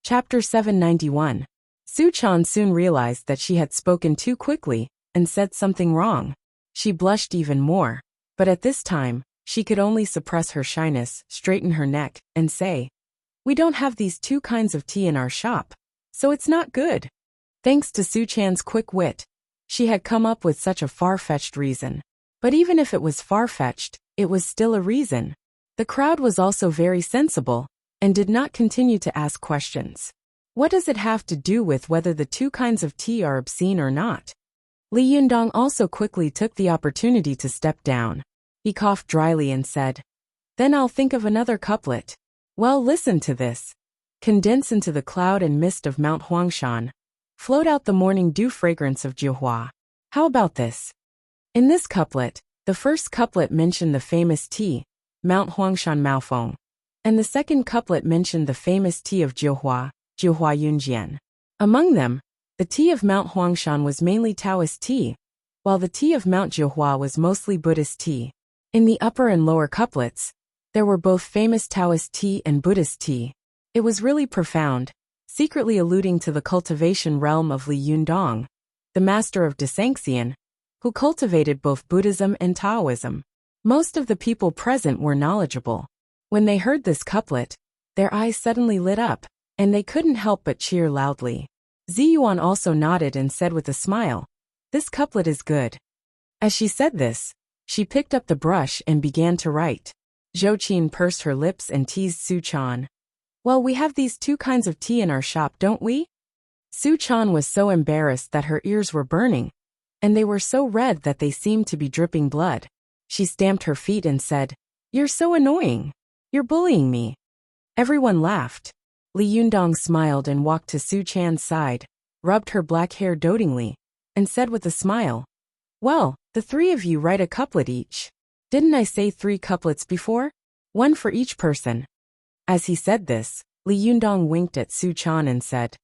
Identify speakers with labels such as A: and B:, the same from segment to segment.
A: Chapter 791. Su Chan soon realized that she had spoken too quickly and said something wrong. She blushed even more, but at this time, she could only suppress her shyness, straighten her neck, and say, "We don't have these two kinds of tea in our shop, so it's not good." Thanks to Su Chan's quick wit, she had come up with such a far-fetched reason. But even if it was far-fetched, it was still a reason. The crowd was also very sensible and did not continue to ask questions. What does it have to do with whether the two kinds of tea are obscene or not? Li Yundong also quickly took the opportunity to step down. He coughed dryly and said, "Then I'll think of another couplet. Well, listen to this. Condense into the cloud and mist of Mount Huangshan. Float out the morning dew fragrance of Jiuhua. How about this?" In this couplet, the first couplet mentioned the famous tea, Mount Huangshan Maofeng, and the second couplet mentioned the famous tea of Jiuhua, Jiuhua Yunjian. Among them, the tea of Mount Huangshan was mainly Taoist tea, while the tea of Mount Jiuhua was mostly Buddhist tea. In the upper and lower couplets, there were both famous Taoist tea and Buddhist tea. It was really profound, secretly alluding to the cultivation realm of Li Yundong, the master of Desanxian, who cultivated both Buddhism and Taoism. Most of the people present were knowledgeable. When they heard this couplet, their eyes suddenly lit up, and they couldn't help but cheer loudly. Ziyuan also nodded and said with a smile, "This couplet is good." As she said this, she picked up the brush and began to write. Zhou Qin pursed her lips and teased Su Chan. "Well, we have these two kinds of tea in our shop, don't we?" Su Chan was so embarrassed that her ears were burning, and they were so red that they seemed to be dripping blood. She stamped her feet and said, "You're so annoying. You're bullying me." Everyone laughed. Li Yundong smiled and walked to Su Chan's side, rubbed her black hair dotingly, and said with a smile, "Well, the three of you write a couplet each. Didn't I say 3 couplets before? One for each person." As he said this, Li Yundong winked at Su Chan and said,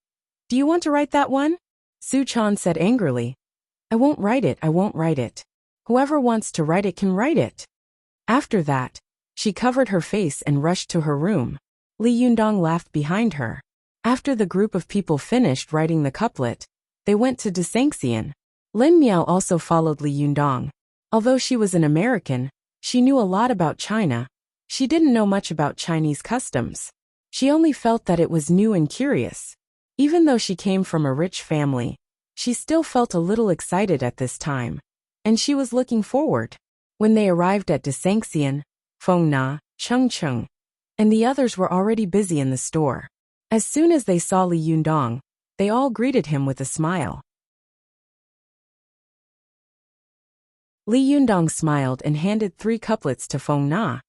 A: "Do you want to write that one?" Su Chan said angrily, I won't write it. Whoever wants to write it can write it." After that, she covered her face and rushed to her room. Li Yundong laughed behind her. After the group of people finished writing the couplet, they went to Desanxian. Lin Miao also followed Li Yundong. Although she was an American, she knew a lot about China. She didn't know much about Chinese customs. She only felt that it was new and curious. Even though she came from a rich family, she still felt a little excited at this time, and she was looking forward. When they arrived at Desanxian, Feng Na, Cheng Cheng, and the others were already busy in the store. As soon as they saw Li Yundong, they all greeted him with a smile. Li Yundong smiled and handed 3 couplets to Feng Na,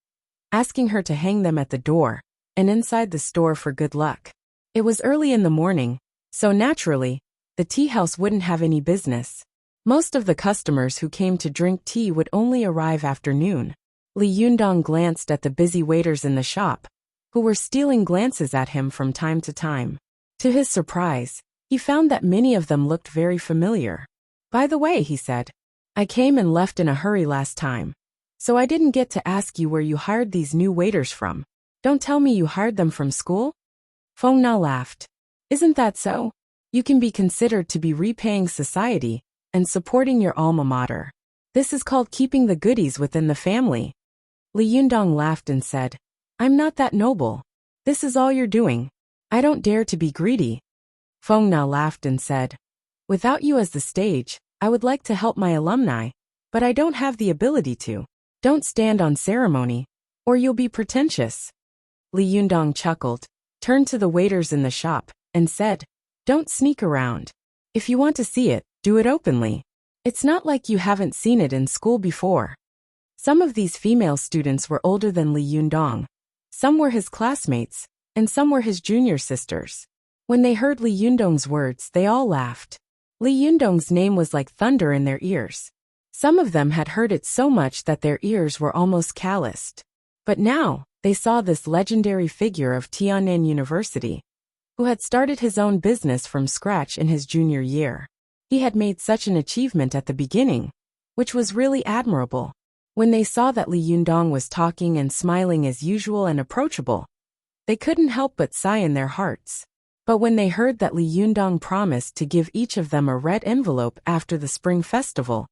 A: asking her to hang them at the door and inside the store for good luck. It was early in the morning, so naturally, the tea house wouldn't have any business. Most of the customers who came to drink tea would only arrive after noon. Li Yundong glanced at the busy waiters in the shop, who were stealing glances at him from time to time. To his surprise, he found that many of them looked very familiar. "By the way," he said, "I came and left in a hurry last time, so I didn't get to ask you where you hired these new waiters from. Don't tell me you hired them from school?" Feng Na laughed. "Isn't that so? You can be considered to be repaying society and supporting your alma mater. This is called keeping the goodies within the family." Li Yundong laughed and said, "I'm not that noble. This is all you're doing. I don't dare to be greedy." Feng Na laughed and said, "Without you as the stage, I would like to help my alumni, but I don't have the ability to. Don't stand on ceremony, or you'll be pretentious." Li Yundong chuckled, turned to the waiters in the shop, and said, "Don't sneak around. If you want to see it, do it openly. It's not like you haven't seen it in school before." Some of these female students were older than Li Yundong. Some were his classmates, and some were his junior sisters. When they heard Li Yundong's words, they all laughed. Li Yundong's name was like thunder in their ears. Some of them had heard it so much that their ears were almost calloused. But now, they saw this legendary figure of Tiannan University, who had started his own business from scratch in his junior year. He had made such an achievement at the beginning, which was really admirable. When they saw that Li Yundong was talking and smiling as usual and approachable, they couldn't help but sigh in their hearts. But when they heard that Li Yundong promised to give each of them a red envelope after the spring festival,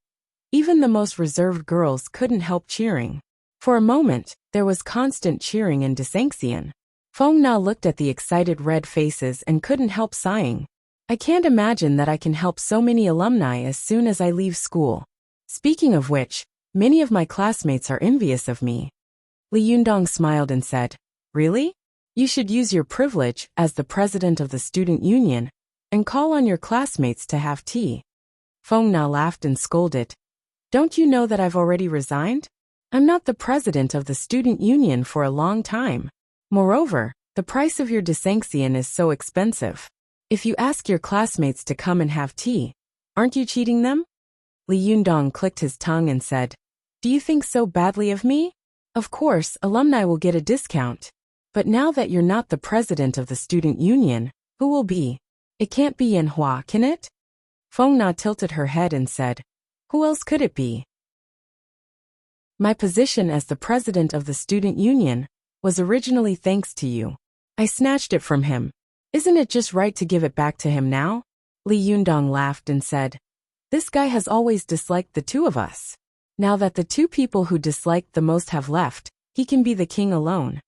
A: even the most reserved girls couldn't help cheering. For a moment, there was constant cheering and dissension. Feng Na looked at the excited red faces and couldn't help sighing. I can't imagine that I can help so many alumni as soon as I leave school. Speaking of which, many of my classmates are envious of me. Li Yundong smiled and said, Really? You should use your privilege as the president of the student union and call on your classmates to have tea. Feng Na laughed and scolded. Don't you know that I've already resigned? I'm not the president of the student union for a long time. Moreover, the price of your dissension is so expensive. If you ask your classmates to come and have tea, aren't you cheating them? Li Yundong clicked his tongue and said, Do you think so badly of me? Of course, alumni will get a discount. But now that you're not the president of the student union, who will be? It can't be Yanhua, can it? Feng Na tilted her head and said, Who else could it be? My position as the president of the student union was originally thanks to you. I snatched it from him. Isn't it just right to give it back to him now? Li Yundong laughed and said, This guy has always disliked the two of us. Now that the two people who disliked the most have left, he can be the king alone.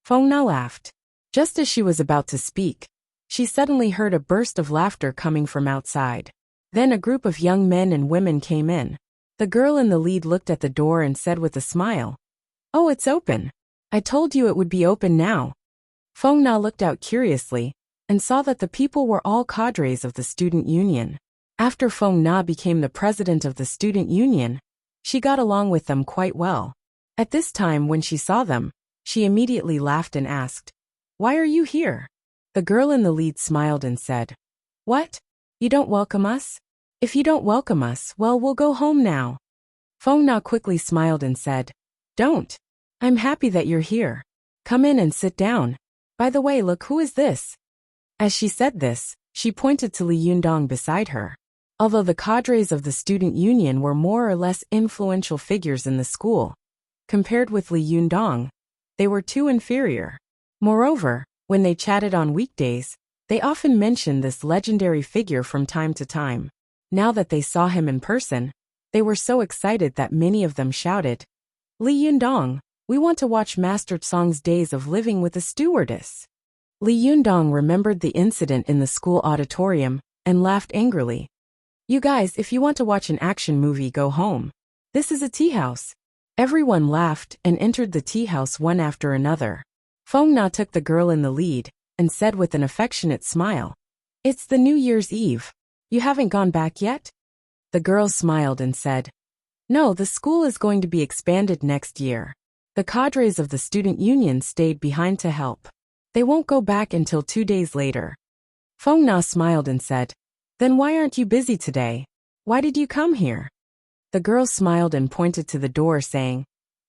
A: Feng Na laughed. Just as she was about to speak, she suddenly heard a burst of laughter coming from outside. Then a group of young men and women came in. The girl in the lead looked at the door and said with a smile, Oh, it's open. I told you it would be open now. Feng Na looked out curiously and saw that the people were all cadres of the student union. After Feng Na became the president of the student union, she got along with them quite well. At this time when she saw them, she immediately laughed and asked, Why are you here? The girl in the lead smiled and said, What? You don't welcome us? If you don't welcome us, well, we'll go home now. Feng Na quickly smiled and said, Don't. I'm happy that you're here. Come in and sit down. By the way, look, who is this? As she said this, she pointed to Li Yundong beside her. Although the cadres of the student union were more or less influential figures in the school, compared with Li Yundong, they were too inferior. Moreover, when they chatted on weekdays, they often mentioned this legendary figure from time to time. Now that they saw him in person, they were so excited that many of them shouted, Li Yundong, we want to watch Master Tsong's Days of Living with a Stewardess. Li Yundong remembered the incident in the school auditorium and laughed angrily. You guys, if you want to watch an action movie, go home. This is a tea house. Everyone laughed and entered the tea house one after another. Feng Na took the girl in the lead and said with an affectionate smile, It's the New Year's Eve. You haven't gone back yet? The girl smiled and said, No, the school is going to be expanded next year. The cadres of the student union stayed behind to help. They won't go back until 2 days later. Feng Na smiled and said, Then why aren't you busy today? Why did you come here? The girl smiled and pointed to the door saying,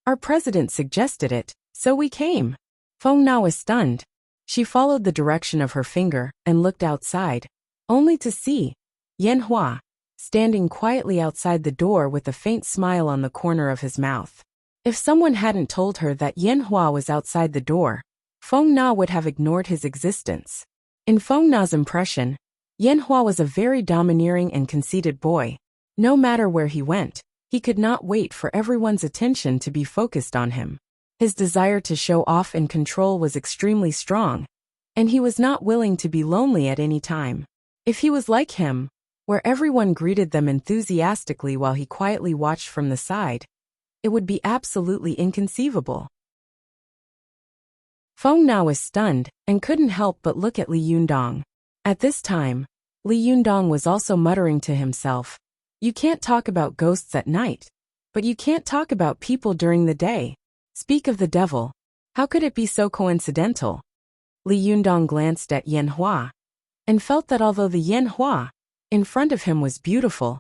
A: Our president suggested it, so we came. Feng Na was stunned. She followed the direction of her finger and looked outside, only to see Yanhua standing quietly outside the door with a faint smile on the corner of his mouth. If someone hadn't told her that Yanhua was outside the door, Feng Na would have ignored his existence. In Feng Na's impression, Yanhua was a very domineering and conceited boy. No matter where he went, he could not wait for everyone's attention to be focused on him. His desire to show off and control was extremely strong, and he was not willing to be lonely at any time. If he was like him, where everyone greeted them enthusiastically while he quietly watched from the side, it would be absolutely inconceivable. Feng Na was stunned and couldn't help but look at Li Yundong. At this time, Li Yundong was also muttering to himself, You can't talk about ghosts at night, but you can't talk about people during the day. Speak of the devil. How could it be so coincidental? Li Yundong glanced at Yanhua and felt that although the Yanhua in front of him was beautiful,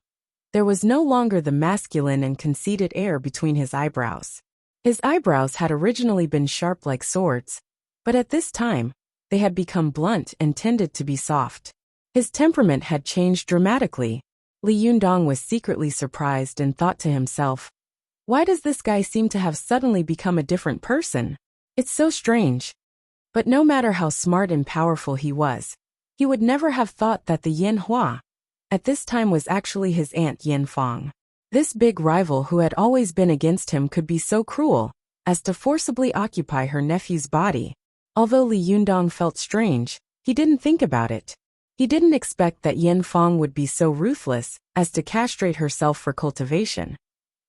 A: there was no longer the masculine and conceited air between his eyebrows. His eyebrows had originally been sharp like swords, but at this time, they had become blunt and tended to be soft. His temperament had changed dramatically. Li Yundong was secretly surprised and thought to himself, Why does this guy seem to have suddenly become a different person? It's so strange. But no matter how smart and powerful he was, He would never have thought that the Yin Hua at this time was actually his aunt Yin Fang. This big rival who had always been against him could be so cruel as to forcibly occupy her nephew's body. Although Li Yundong felt strange, he didn't think about it. He didn't expect that Yin Fang would be so ruthless as to castrate herself for cultivation.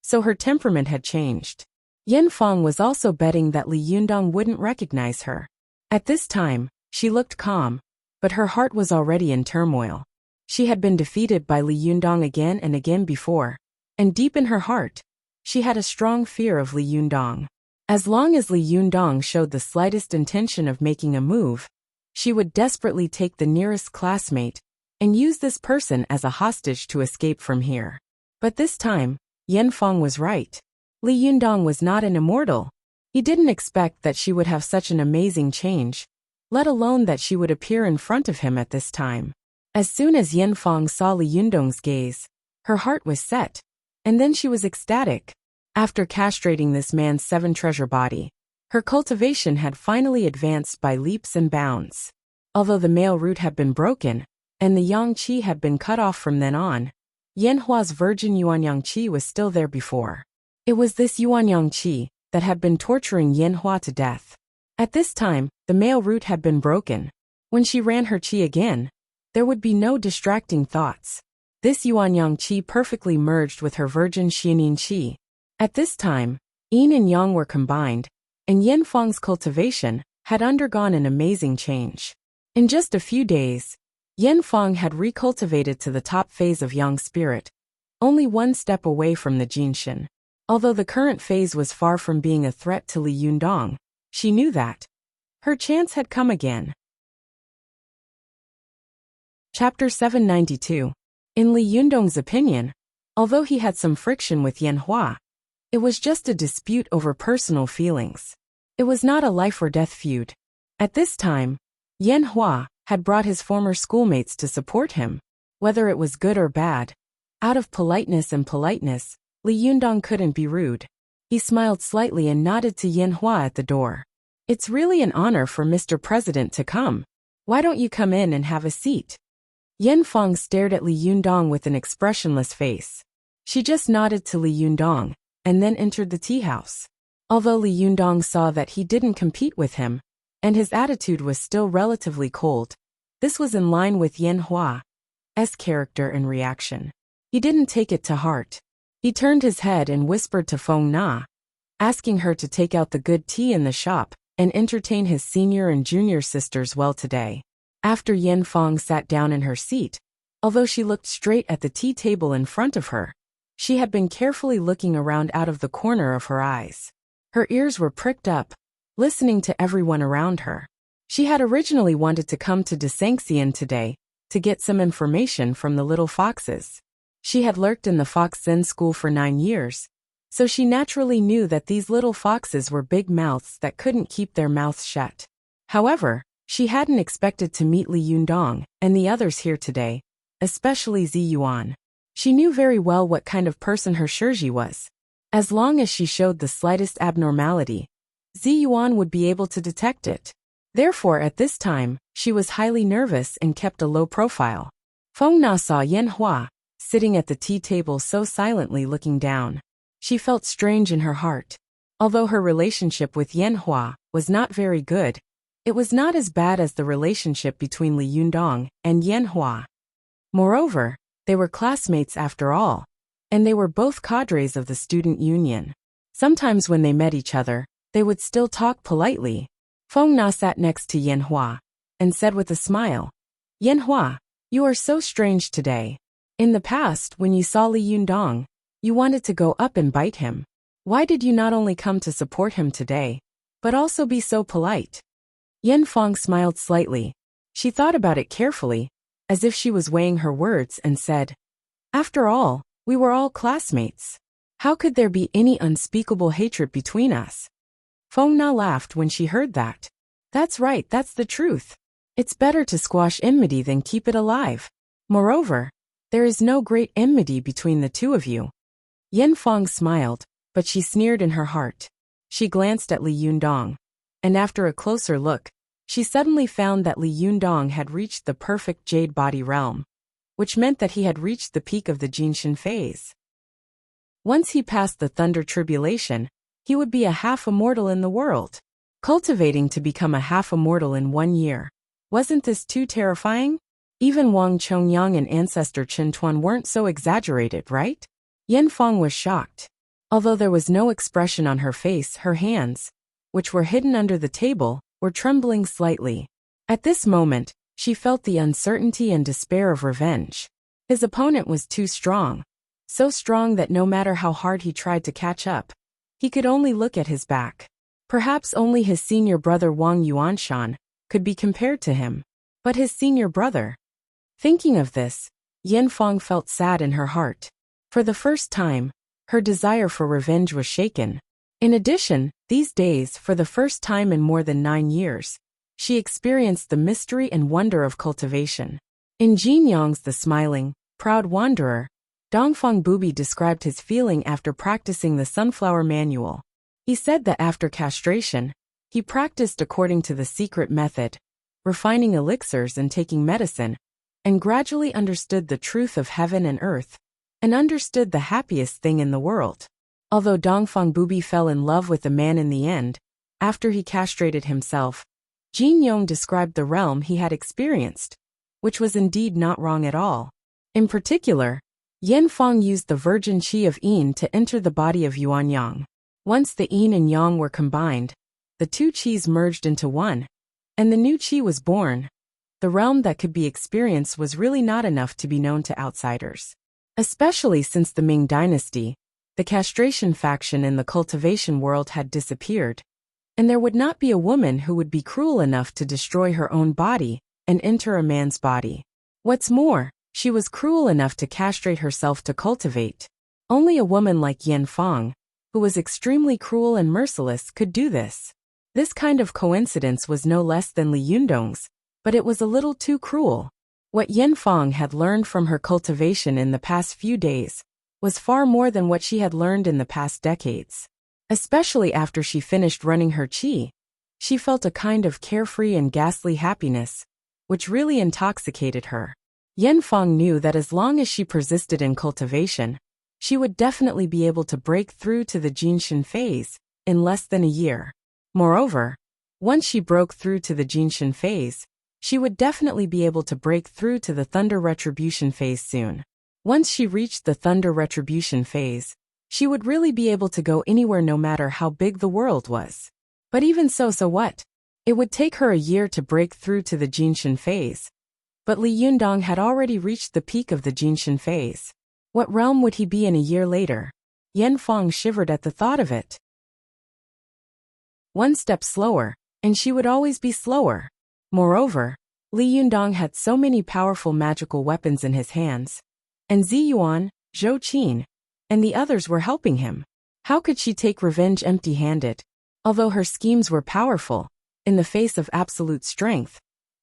A: So her temperament had changed. Yin Fang was also betting that Li Yundong wouldn't recognize her. At this time, she looked calm, but her heart was already in turmoil. She had been defeated by Li Yundong again and again before, and deep in her heart, she had a strong fear of Li Yundong. As long as Li Yundong showed the slightest intention of making a move, she would desperately take the nearest classmate and use this person as a hostage to escape from here. But this time, Yin Fang was right. Li Yundong was not an immortal. He didn't expect that she would have such an amazing change, let alone that she would appear in front of him at this time. As soon as Yin Fang saw Li Yundong's gaze, her heart was set, and then she was ecstatic. After castrating this man's 7-treasure body, her cultivation had finally advanced by leaps and bounds. Although the male root had been broken, and the yang qi had been cut off from then on, Yin Hua's virgin yuanyang qi was still there before. It was this yuanyang qi that had been torturing Yin Hua to death. At this time, the male root had been broken. When she ran her qi again, there would be no distracting thoughts. This yuanyang qi perfectly merged with her virgin xianin qi. At this time, yin and yang were combined, and Yin Fang's cultivation had undergone an amazing change. In just a few days, Yin Fang had recultivated to the top phase of yang spirit, only one step away from the Jinshin. Although the current phase was far from being a threat to Li Yundong, she knew that her chance had come again. Chapter 792. In Li Yundong's opinion, although he had some friction with Yin Hua, it was just a dispute over personal feelings. It was not a life-or-death feud. At this time, Yin Hua had brought his former schoolmates to support him, whether it was good or bad. Out of politeness, Li Yundong couldn't be rude. He smiled slightly and nodded to Yin Hua at the door. "It's really an honor for Mr. President to come. Why don't you come in and have a seat?" Yin Fang stared at Li Yundong with an expressionless face. She just nodded to Li Yundong, and then entered the tea house. Although Li Yundong saw that he didn't compete with him, and his attitude was still relatively cold, this was in line with Yin Hua's character and reaction. He didn't take it to heart. He turned his head and whispered to Feng Na, asking her to take out the good tea in the shop and entertain his senior and junior sisters well today. After Yin Fang sat down in her seat, although she looked straight at the tea table in front of her, she had been carefully looking around out of the corner of her eyes. Her ears were pricked up, listening to everyone around her. She had originally wanted to come to Desangxian today to get some information from the little foxes. She had lurked in the Fox Zen school for 9 years, so she naturally knew that these little foxes were big mouths that couldn't keep their mouths shut. However, she hadn't expected to meet Li Yundong and the others here today, especially Zi Yuan. She knew very well what kind of person her Shiji was. As long as she showed the slightest abnormality, Zi Yuan would be able to detect it. Therefore, at this time, she was highly nervous and kept a low profile. Feng Na saw Yin Hua sitting at the tea table so silently looking down. She felt strange in her heart. Although her relationship with Yin Hua was not very good, it was not as bad as the relationship between Li Yundong and Yin Hua. Moreover, they were classmates after all, and they were both cadres of the student union. Sometimes when they met each other, they would still talk politely. Feng Na sat next to Yin Hua and said with a smile, "Yin Hua, you are so strange today. In the past, when you saw Li Yundong, you wanted to go up and bite him. Why did you not only come to support him today, but also be so polite?" Yin Fang smiled slightly. She thought about it carefully, as if she was weighing her words, and said, "After all, we were all classmates. How could there be any unspeakable hatred between us?" Feng Na laughed when she heard that. "That's right, that's the truth. It's better to squash enmity than keep it alive. Moreover, there is no great enmity between the two of you." Yin Fang smiled, but she sneered in her heart. She glanced at Li Yundong, and after a closer look, she suddenly found that Li Yundong had reached the perfect jade body realm, which meant that he had reached the peak of the Jinshin phase. Once he passed the thunder tribulation, he would be a half-immortal in the world. Cultivating to become a half-immortal in 1 year. Wasn't this too terrifying? Even Wang Chongyang and ancestor Chen Tuan weren't so exaggerated, right? Yan Fong was shocked. Although there was no expression on her face, her hands, which were hidden under the table, were trembling slightly. At this moment, she felt the uncertainty and despair of revenge. His opponent was too strong. So strong that no matter how hard he tried to catch up, he could only look at his back. Perhaps only his senior brother Wang Yuanshan could be compared to him. But his senior brother. Thinking of this, Yan Fong felt sad in her heart. For the first time, her desire for revenge was shaken. In addition, these days, for the first time in more than 9 years, she experienced the mystery and wonder of cultivation. In Jin Yang's The Smiling, Proud Wanderer, Dongfang Bubi described his feeling after practicing the Sunflower Manual. He said that after castration, he practiced according to the secret method, refining elixirs and taking medicine, and gradually understood the truth of heaven and earth, and understood the happiest thing in the world. Although Dongfang Bubi fell in love with the man in the end, after he castrated himself, Jin Yong described the realm he had experienced, which was indeed not wrong at all. In particular, Yan Fong used the virgin qi of yin to enter the body of Yuan Yang. Once the yin and yang were combined, the two qis merged into one, and the new qi was born. The realm that could be experienced was really not enough to be known to outsiders. Especially since the Ming Dynasty, the castration faction in the cultivation world had disappeared, and there would not be a woman who would be cruel enough to destroy her own body and enter a man's body. What's more, she was cruel enough to castrate herself to cultivate. Only a woman like Yan Fong, who was extremely cruel and merciless, could do this. This kind of coincidence was no less than Li Yundong's, but it was a little too cruel. What Yan Fong had learned from her cultivation in the past few days was far more than what she had learned in the past decades. Especially after she finished running her qi, she felt a kind of carefree and ghastly happiness, which really intoxicated her. Yan Fong knew that as long as she persisted in cultivation, she would definitely be able to break through to the Jinshin phase in less than a year. Moreover, once she broke through to the Jinshin phase, she would definitely be able to break through to the Thunder Retribution phase soon. Once she reached the Thunder Retribution phase, she would really be able to go anywhere no matter how big the world was. But even so what? It would take her a year to break through to the Jinshin phase. But Li Yundong had already reached the peak of the Jinshin phase. What realm would he be in a year later? Yan Fong shivered at the thought of it. One step slower, and she would always be slower. Moreover, Li Yundong had so many powerful magical weapons in his hands, and Zi Yuan, Zhou Qin, and the others were helping him. How could she take revenge empty-handed? Although her schemes were powerful, in the face of absolute strength,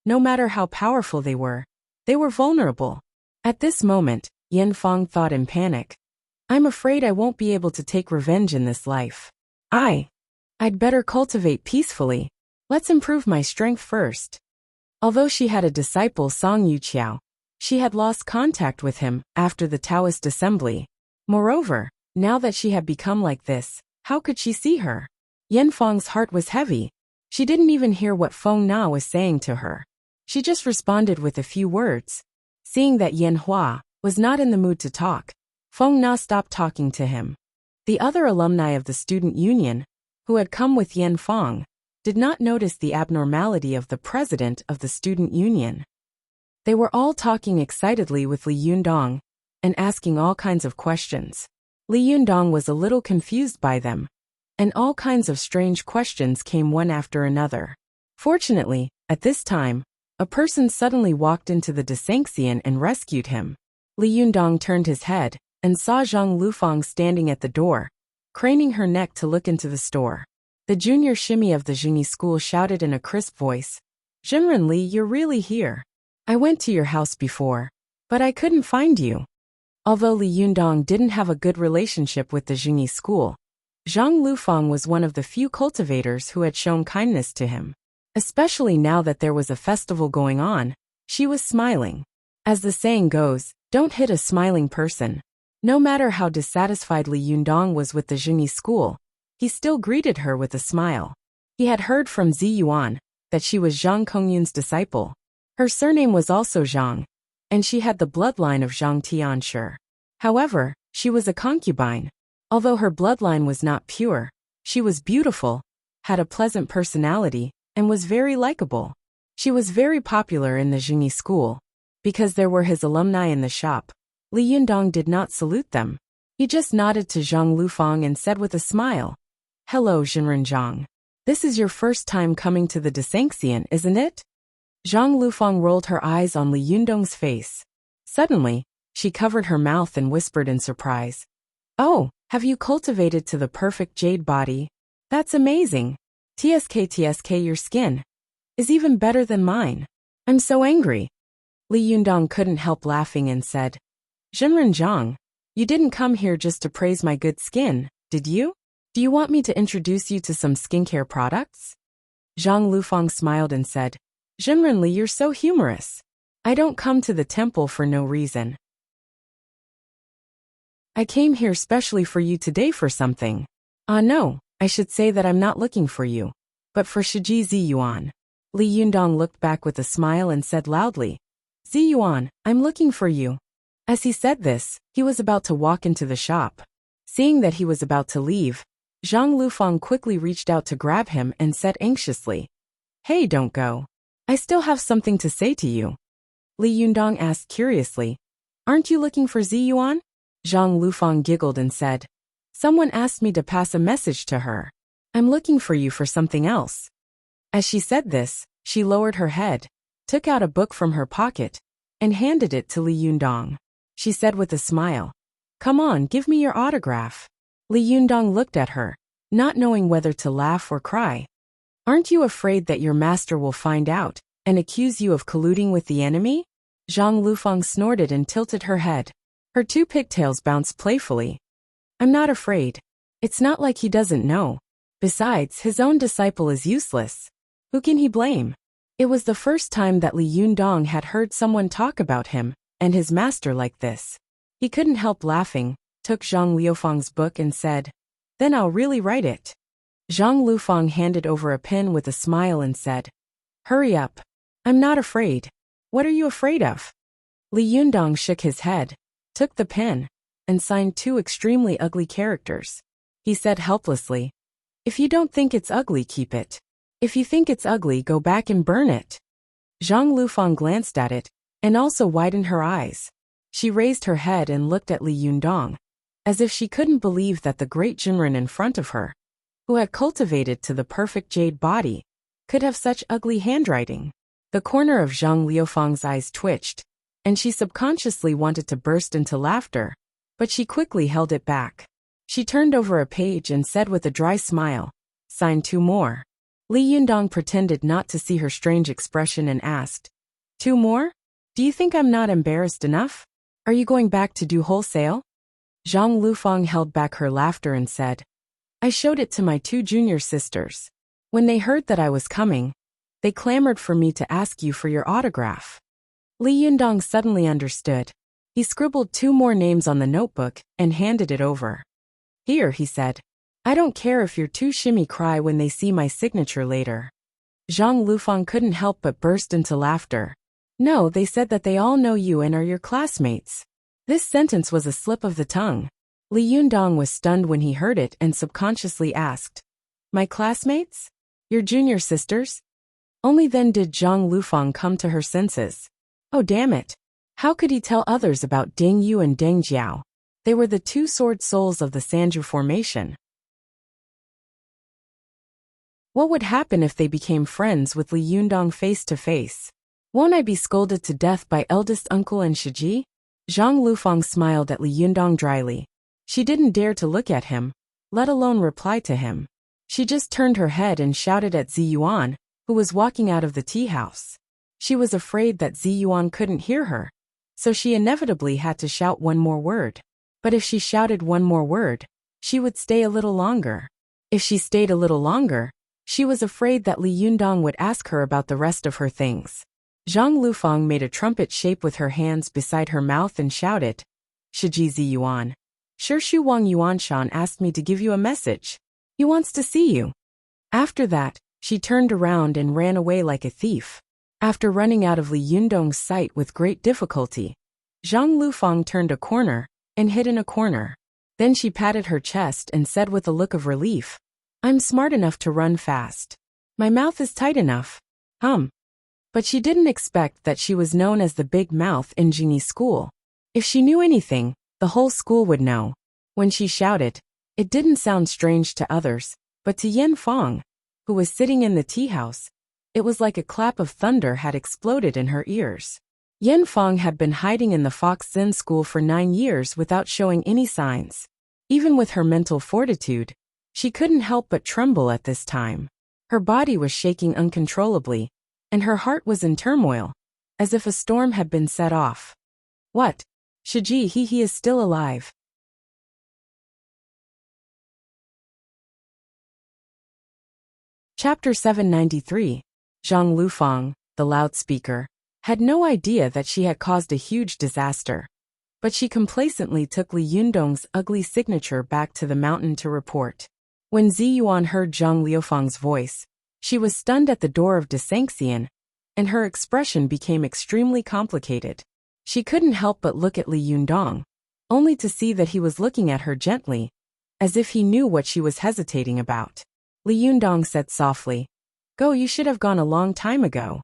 A: no matter how powerful they were vulnerable. At this moment, Yan Fong thought in panic. I'm afraid I won't be able to take revenge in this life. I'd better cultivate peacefully. Let's improve my strength first. Although she had a disciple Song Yuqiao, she had lost contact with him after the Taoist assembly. Moreover, now that she had become like this, how could she see her? Yan Fong's heart was heavy. She didn't even hear what Feng Na was saying to her. She just responded with a few words. Seeing that Yan Hua was not in the mood to talk, Feng Na stopped talking to him. The other alumni of the student union, who had come with Yan Fong, did not notice the abnormality of the president of the student union. They were all talking excitedly with Li Yundong and asking all kinds of questions. Li Yundong was a little confused by them, and all kinds of strange questions came one after another. Fortunately, at this time, a person suddenly walked into the Desanxian and rescued him. Li Yundong turned his head and saw Zhang Lufang standing at the door, craning her neck to look into the store. The junior shimmy of the Jingyi school shouted in a crisp voice, "Jinren Li, you're really here. I went to your house before, but I couldn't find you." Although Li Yundong didn't have a good relationship with the Jingyi school, Zhang Lufang was one of the few cultivators who had shown kindness to him. Especially now that there was a festival going on, she was smiling. As the saying goes, don't hit a smiling person. No matter how dissatisfied Li Yundong was with the Zhengyi school, he still greeted her with a smile. He had heard from Zi Yuan that she was Zhang Kongyun's disciple. Her surname was also Zhang, and she had the bloodline of Zhang Tianshi. However, she was a concubine. Although her bloodline was not pure, she was beautiful, had a pleasant personality, and was very likable. She was very popular in the Zhengyi school. Because there were his alumni in the shop, Li Yundong did not salute them. He just nodded to Zhang Lufang and said with a smile, "Hello, Jinren Zhang. This is your first time coming to the Desanxian, isn't it?" Zhang Lufang rolled her eyes on Li Yundong's face. Suddenly, she covered her mouth and whispered in surprise, "Oh, have you cultivated to the perfect jade body? That's amazing. TSK, your skin is even better than mine. I'm so angry." Li Yundong couldn't help laughing and said, "Jinren Zhang, you didn't come here just to praise my good skin, did you? Do you want me to introduce you to some skincare products?" Zhang Lufang smiled and said, "Jinren Li, you're so humorous. I don't come to the temple for no reason. I came here specially for you today for something. No, I should say that I'm not looking for you, but for Shiji Zi Yuan." Li Yundong looked back with a smile and said loudly, "Zi Yuan, I'm looking for you." As he said this, he was about to walk into the shop. Seeing that he was about to leave, Zhang Lufang quickly reached out to grab him and said anxiously, "Hey, don't go. I still have something to say to you." Li Yundong asked curiously, "Aren't you looking for Zi Yuan?" Zhang Lufang giggled and said, "Someone asked me to pass a message to her. I'm looking for you for something else." As she said this, she lowered her head, took out a book from her pocket, and handed it to Li Yundong. She said with a smile, "Come on, give me your autograph." Li Yundong looked at her, not knowing whether to laugh or cry. "Aren't you afraid that your master will find out and accuse you of colluding with the enemy?" Zhang Lufang snorted and tilted her head. Her two pigtails bounced playfully. "I'm not afraid. It's not like he doesn't know. Besides, his own disciple is useless. Who can he blame?" It was the first time that Li Yundong had heard someone talk about him and his master like this. He couldn't help laughing, took Zhang Liufang's book and said, "Then I'll really write it." Zhang Lufang handed over a pen with a smile and said, "Hurry up. I'm not afraid. What are you afraid of?" Li Yundong shook his head, took the pen, and signed two extremely ugly characters. He said helplessly, "If you don't think it's ugly, keep it. If you think it's ugly, go back and burn it." Zhang Lufang glanced at it, and also widened her eyes. She raised her head and looked at Li Yundong, as if she couldn't believe that the great Jinren in front of her, who had cultivated to the perfect jade body, could have such ugly handwriting. The corner of Zhang Liufang's eyes twitched, and she subconsciously wanted to burst into laughter, but she quickly held it back. She turned over a page and said with a dry smile, "Sign two more." Li Yundong pretended not to see her strange expression and asked, "Two more? Do you think I'm not embarrassed enough? Are you going back to do wholesale?" Zhang Lufang held back her laughter and said, "I showed it to my two junior sisters. When they heard that I was coming, they clamored for me to ask you for your autograph." Li Yundong suddenly understood. He scribbled two more names on the notebook and handed it over. "Here," he said. "I don't care if your two shimmy cry when they see my signature later." Zhang Lufang couldn't help but burst into laughter. "No, they said that they all know you and are your classmates." This sentence was a slip of the tongue. Li Yundong was stunned when he heard it and subconsciously asked, "My classmates? Your junior sisters?" Only then did Zhang Lufang come to her senses. Oh damn it. How could he tell others about Deng Yu and Deng Jiao? They were the two sword souls of the Sanju formation. What would happen if they became friends with Li Yundong face to face? Won't I be scolded to death by eldest uncle and Shiji? Zhang Lufang smiled at Li Yundong dryly. She didn't dare to look at him, let alone reply to him. She just turned her head and shouted at Zi Yuan, who was walking out of the tea house. She was afraid that Zi Yuan couldn't hear her, so she inevitably had to shout one more word. But if she shouted one more word, she would stay a little longer. If she stayed a little longer, She was afraid that Li Yundong would ask her about the rest of her things. Zhang Lufang made a trumpet shape with her hands beside her mouth and shouted, Shiji Zi Yuan. Sure, Shu Wang Yuanshan asked me to give you a message. He wants to see you. After that, she turned around and ran away like a thief. After running out of Li Yundong's sight with great difficulty, Zhang Lufang turned a corner and hid in a corner. Then she patted her chest and said with a look of relief, I'm smart enough to run fast. My mouth is tight enough. But she didn't expect that she was known as the Big Mouth in Jingyi school. If she knew anything, the whole school would know. When she shouted, it didn't sound strange to others, but to Yen Fong, who was sitting in the tea house, it was like a clap of thunder had exploded in her ears. Yen Fong had been hiding in the Fox Zen school for 9 years without showing any signs. Even with her mental fortitude, she couldn't help but tremble at this time. Her body was shaking uncontrollably, and her heart was in turmoil, as if a storm had been set off. What? Shiji, he is still alive. Chapter 793. Zhang Lufang, the loudspeaker, had no idea that she had caused a huge disaster. But she complacently took Li Yundong's ugly signature back to the mountain to report. When Zi Yuan heard Zhang Liufang's voice, she was stunned at the door of Desangxian, and her expression became extremely complicated. She couldn't help but look at Li Yundong, only to see that he was looking at her gently, as if he knew what she was hesitating about. Li Yundong said softly, Go, you should have gone a long time ago.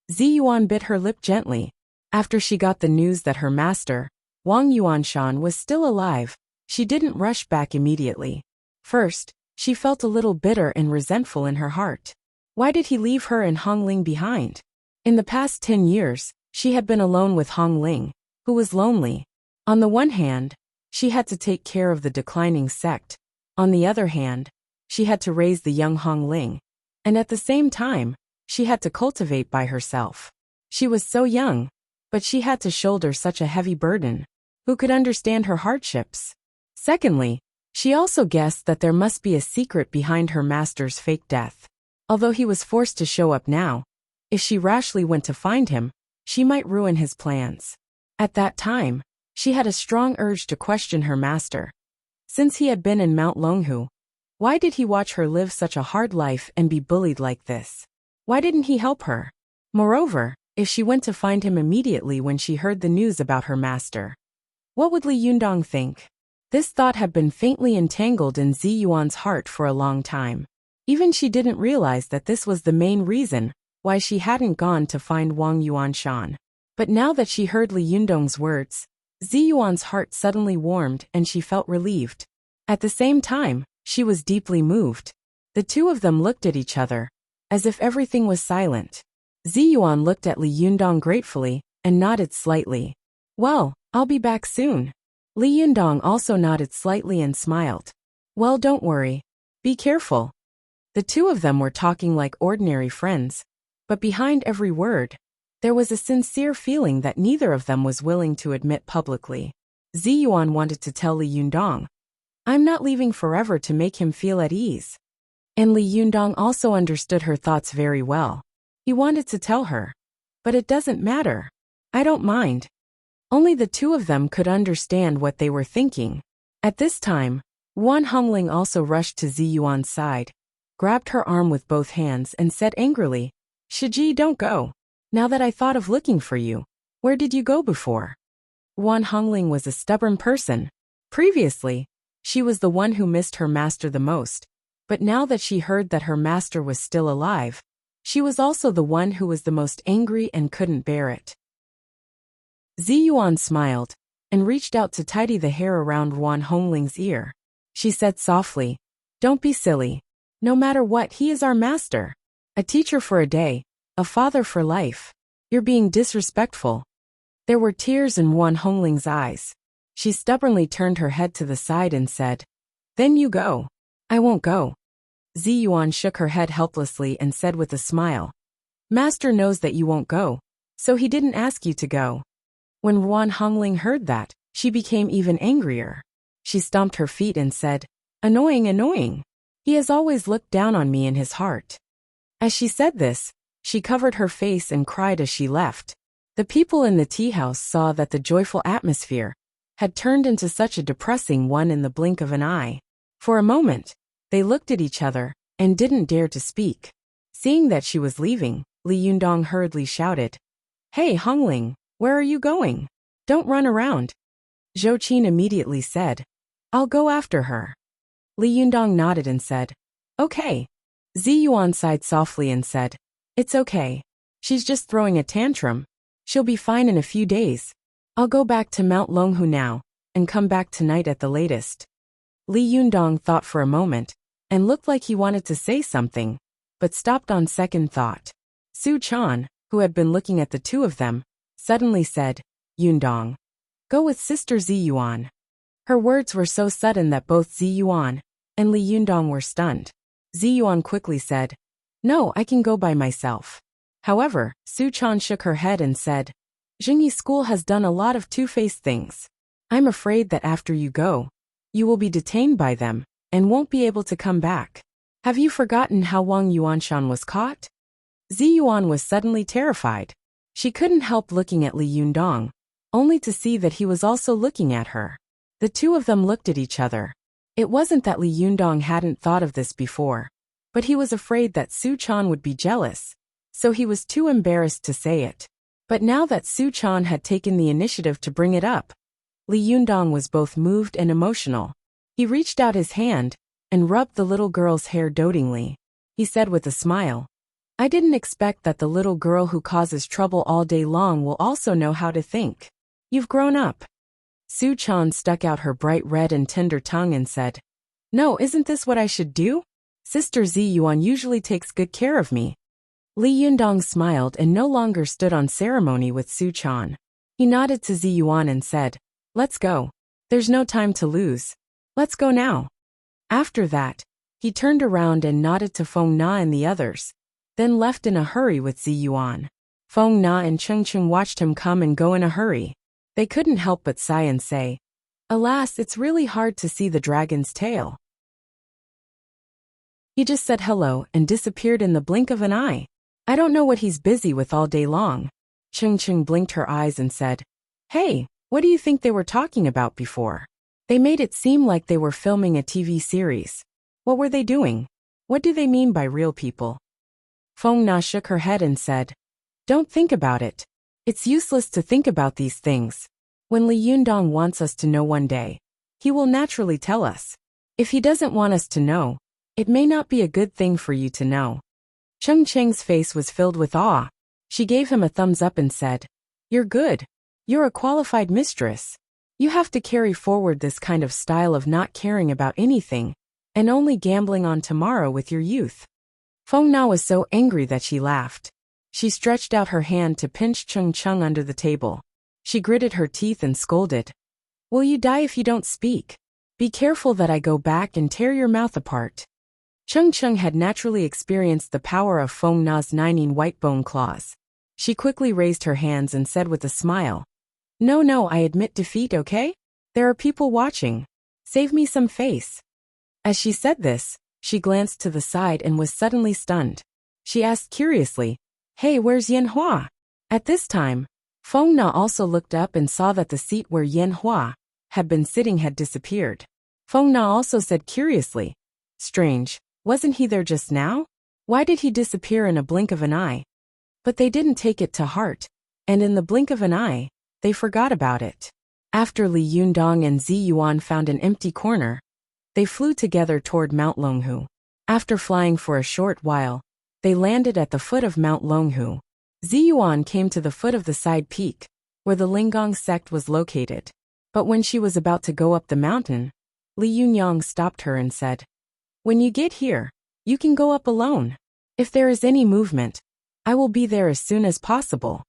A: Zi Yuan bit her lip gently. After she got the news that her master, Wang Yuanshan, was still alive, she didn't rush back immediately. First, she felt a little bitter and resentful in her heart. Why did he leave her and Hong Ling behind? In the past 10 years, she had been alone with Hong Ling, who was lonely. On the one hand, she had to take care of the declining sect. On the other hand, she had to raise the young Hong Ling. And at the same time, she had to cultivate by herself. She was so young, but she had to shoulder such a heavy burden. Who could understand her hardships? Secondly, she also guessed that there must be a secret behind her master's fake death. Although he was forced to show up now, if she rashly went to find him, she might ruin his plans. At that time, she had a strong urge to question her master. Since he had been in Mount Longhu, why did he watch her live such a hard life and be bullied like this? Why didn't he help her? Moreover, if she went to find him immediately when she heard the news about her master, what would Li Yundong think? This thought had been faintly entangled in Zi Yuan's heart for a long time. Even she didn't realize that this was the main reason why she hadn't gone to find Wang Yuanshan. But now that she heard Li Yundong's words, Zi Yuan's heart suddenly warmed and she felt relieved. At the same time, she was deeply moved. The two of them looked at each other, as if everything was silent. Zi Yuan looked at Li Yundong gratefully and nodded slightly. Well, I'll be back soon. Li Yundong also nodded slightly and smiled. Well, don't worry. Be careful. The two of them were talking like ordinary friends, but behind every word, there was a sincere feeling that neither of them was willing to admit publicly. Zi Yuan wanted to tell Li Yundong, I'm not leaving forever, to make him feel at ease. And Li Yundong also understood her thoughts very well. He wanted to tell her, but it doesn't matter. I don't mind. Only the two of them could understand what they were thinking. At this time, Wan Hongling also rushed to Zi Yuan's side, grabbed her arm with both hands and said angrily, Shiji, don't go. Now that I thought of looking for you, where did you go before? Wan Hongling was a stubborn person. Previously, she was the one who missed her master the most, but now that she heard that her master was still alive, she was also the one who was the most angry and couldn't bear it. Zi Yuan smiled and reached out to tidy the hair around Wan Hongling's ear. She said softly, Don't be silly. No matter what, he is our master. A teacher for a day, a father for life. You're being disrespectful. There were tears in Wan Hongling's eyes. She stubbornly turned her head to the side and said, Then you go. I won't go. Zi Yuan shook her head helplessly and said with a smile, Master knows that you won't go, so he didn't ask you to go. When Wan Hongling heard that, she became even angrier. She stomped her feet and said, Annoying, annoying. He has always looked down on me in his heart. As she said this, she covered her face and cried as she left. The people in the tea house saw that the joyful atmosphere had turned into such a depressing one in the blink of an eye. For a moment, they looked at each other and didn't dare to speak. Seeing that she was leaving, Li Yundong hurriedly shouted, "Hey, Hongling, where are you going? Don't run around." Zhou Qin immediately said, "I'll go after her." Li Yundong nodded and said, "Okay." Zi Yuan sighed softly and said, "It's okay. She's just throwing a tantrum. She'll be fine in a few days. I'll go back to Mount Longhu now, and come back tonight at the latest." Li Yundong thought for a moment, and looked like he wanted to say something, but stopped on second thought. Su Chan, who had been looking at the two of them, suddenly said, "Yundong, go with Sister Zi Yuan." Her words were so sudden that both Zi Yuan and Li Yundong were stunned. Zi Yuan quickly said, "No, I can go by myself." However, Su Chan shook her head and said, "Jingyi School has done a lot of two-faced things. I'm afraid that after you go, you will be detained by them, and won't be able to come back. Have you forgotten how Wang Yuanshan was caught?" Zi Yuan was suddenly terrified. She couldn't help looking at Li Yundong, only to see that he was also looking at her. The two of them looked at each other. It wasn't that Li Yundong hadn't thought of this before, but he was afraid that Su Chan would be jealous, so he was too embarrassed to say it. But now that Su Chan had taken the initiative to bring it up, Li Yundong was both moved and emotional. He reached out his hand and rubbed the little girl's hair dotingly. He said with a smile, "I didn't expect that the little girl who causes trouble all day long will also know how to think. You've grown up." Su Chan stuck out her bright red and tender tongue and said, "No, isn't this what I should do? Sister Zi Yuan usually takes good care of me." Li Yundong smiled and no longer stood on ceremony with Su Chan. He nodded to Zi Yuan and said, "Let's go. There's no time to lose. Let's go now." After that, he turned around and nodded to Feng Na and the others, then left in a hurry with Zi Yuan. Feng Na and Cheng Cheng watched him come and go in a hurry. They couldn't help but sigh and say, "Alas, it's really hard to see the dragon's tail." He just said hello and disappeared in the blink of an eye. "I don't know what he's busy with all day long." Cheng Cheng blinked her eyes and said, "Hey, what do you think they were talking about before? They made it seem like they were filming a TV series. What were they doing? What do they mean by real people?" Feng Na shook her head and said, "Don't think about it. It's useless to think about these things. When Li Yundong wants us to know one day, he will naturally tell us. If he doesn't want us to know, it may not be a good thing for you to know." Cheng Cheng's face was filled with awe. She gave him a thumbs up and said, "You're good. You're a qualified mistress. You have to carry forward this kind of style of not caring about anything, and only gambling on tomorrow with your youth." Feng Na was so angry that she laughed. She stretched out her hand to pinch Cheng Cheng under the table. She gritted her teeth and scolded, "Will you die if you don't speak? Be careful that I go back and tear your mouth apart." Cheng Cheng had naturally experienced the power of Feng Na's 19 white bone claws. She quickly raised her hands and said with a smile, No, I admit defeat, okay? There are people watching. Save me some face." As she said this, she glanced to the side and was suddenly stunned. She asked curiously, "Hey, where's Yan Hua?" At this time, Feng Na also looked up and saw that the seat where Yan Hua had been sitting had disappeared. Feng Na also said curiously, "Strange, wasn't he there just now? Why did he disappear in a blink of an eye?" But they didn't take it to heart, and in the blink of an eye, they forgot about it. After Li Yundong and Zi Yuan found an empty corner, they flew together toward Mount Longhu. After flying for a short while, they landed at the foot of Mount Longhu. Zi Yuan came to the foot of the side peak, where the Linggong sect was located. But when she was about to go up the mountain, Li Yunyang stopped her and said, "When you get here, you can go up alone. If there is any movement, I will be there as soon as possible."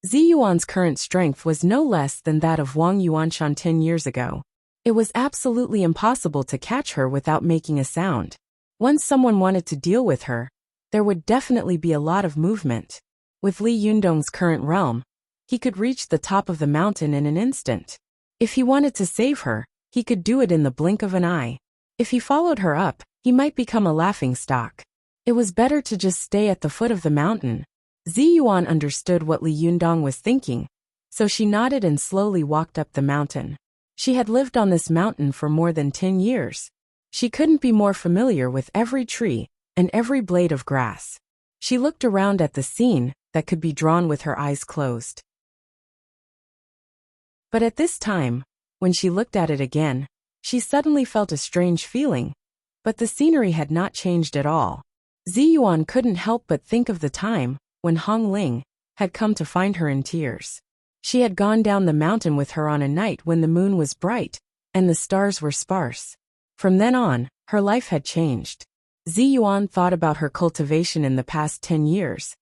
A: Zi Yuan's current strength was no less than that of Wang Yuanshan 10 years ago. It was absolutely impossible to catch her without making a sound. Once someone wanted to deal with her, there would definitely be a lot of movement. With Li Yundong's current realm, he could reach the top of the mountain in an instant. If he wanted to save her, he could do it in the blink of an eye. If he followed her up, He might become a laughingstock. It was better to just stay at the foot of the mountain. Ziyuan understood what Li Yundong was thinking, so she nodded and slowly walked up the mountain. She had lived on this mountain for more than 10 years. She couldn't be more familiar with every tree and every blade of grass. She looked around at the scene that could be drawn with her eyes closed. But at this time, when she looked at it again, she suddenly felt a strange feeling. But the scenery had not changed at all. Ziyuan couldn't help but think of the time when Hong Ling had come to find her in tears. She had gone down the mountain with her on a night when the moon was bright and the stars were sparse. From then on, her life had changed. Ziyuan thought about her cultivation in the past 10 years,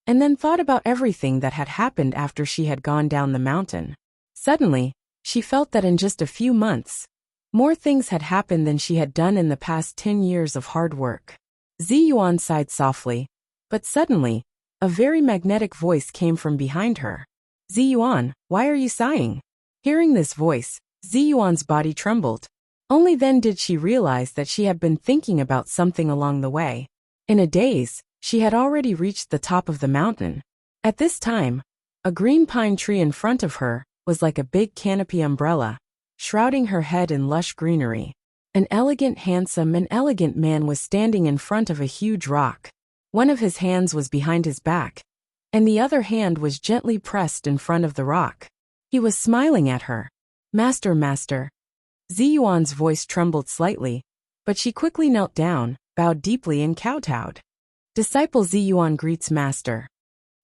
A: and then thought about everything that had happened after she had gone down the mountain. Suddenly, she felt that in just a few months, more things had happened than she had done in the past 10 years of hard work. Ziyuan sighed softly, but suddenly, a very magnetic voice came from behind her. Ziyuan, why are you sighing? Hearing this voice, Ziyuan's body trembled. Only then did she realize that she had been thinking about something along the way. In a daze, she had already reached the top of the mountain. At this time, a green pine tree in front of her was like a big canopy umbrella, shrouding her head in lush greenery. An handsome and elegant man was standing in front of a huge rock. One of his hands was behind his back, and the other hand was gently pressed in front of the rock. He was smiling at her. Master, master. Ziyuan's voice trembled slightly, but she quickly knelt down, bowed deeply and kowtowed. Disciple Ziyuan greets master.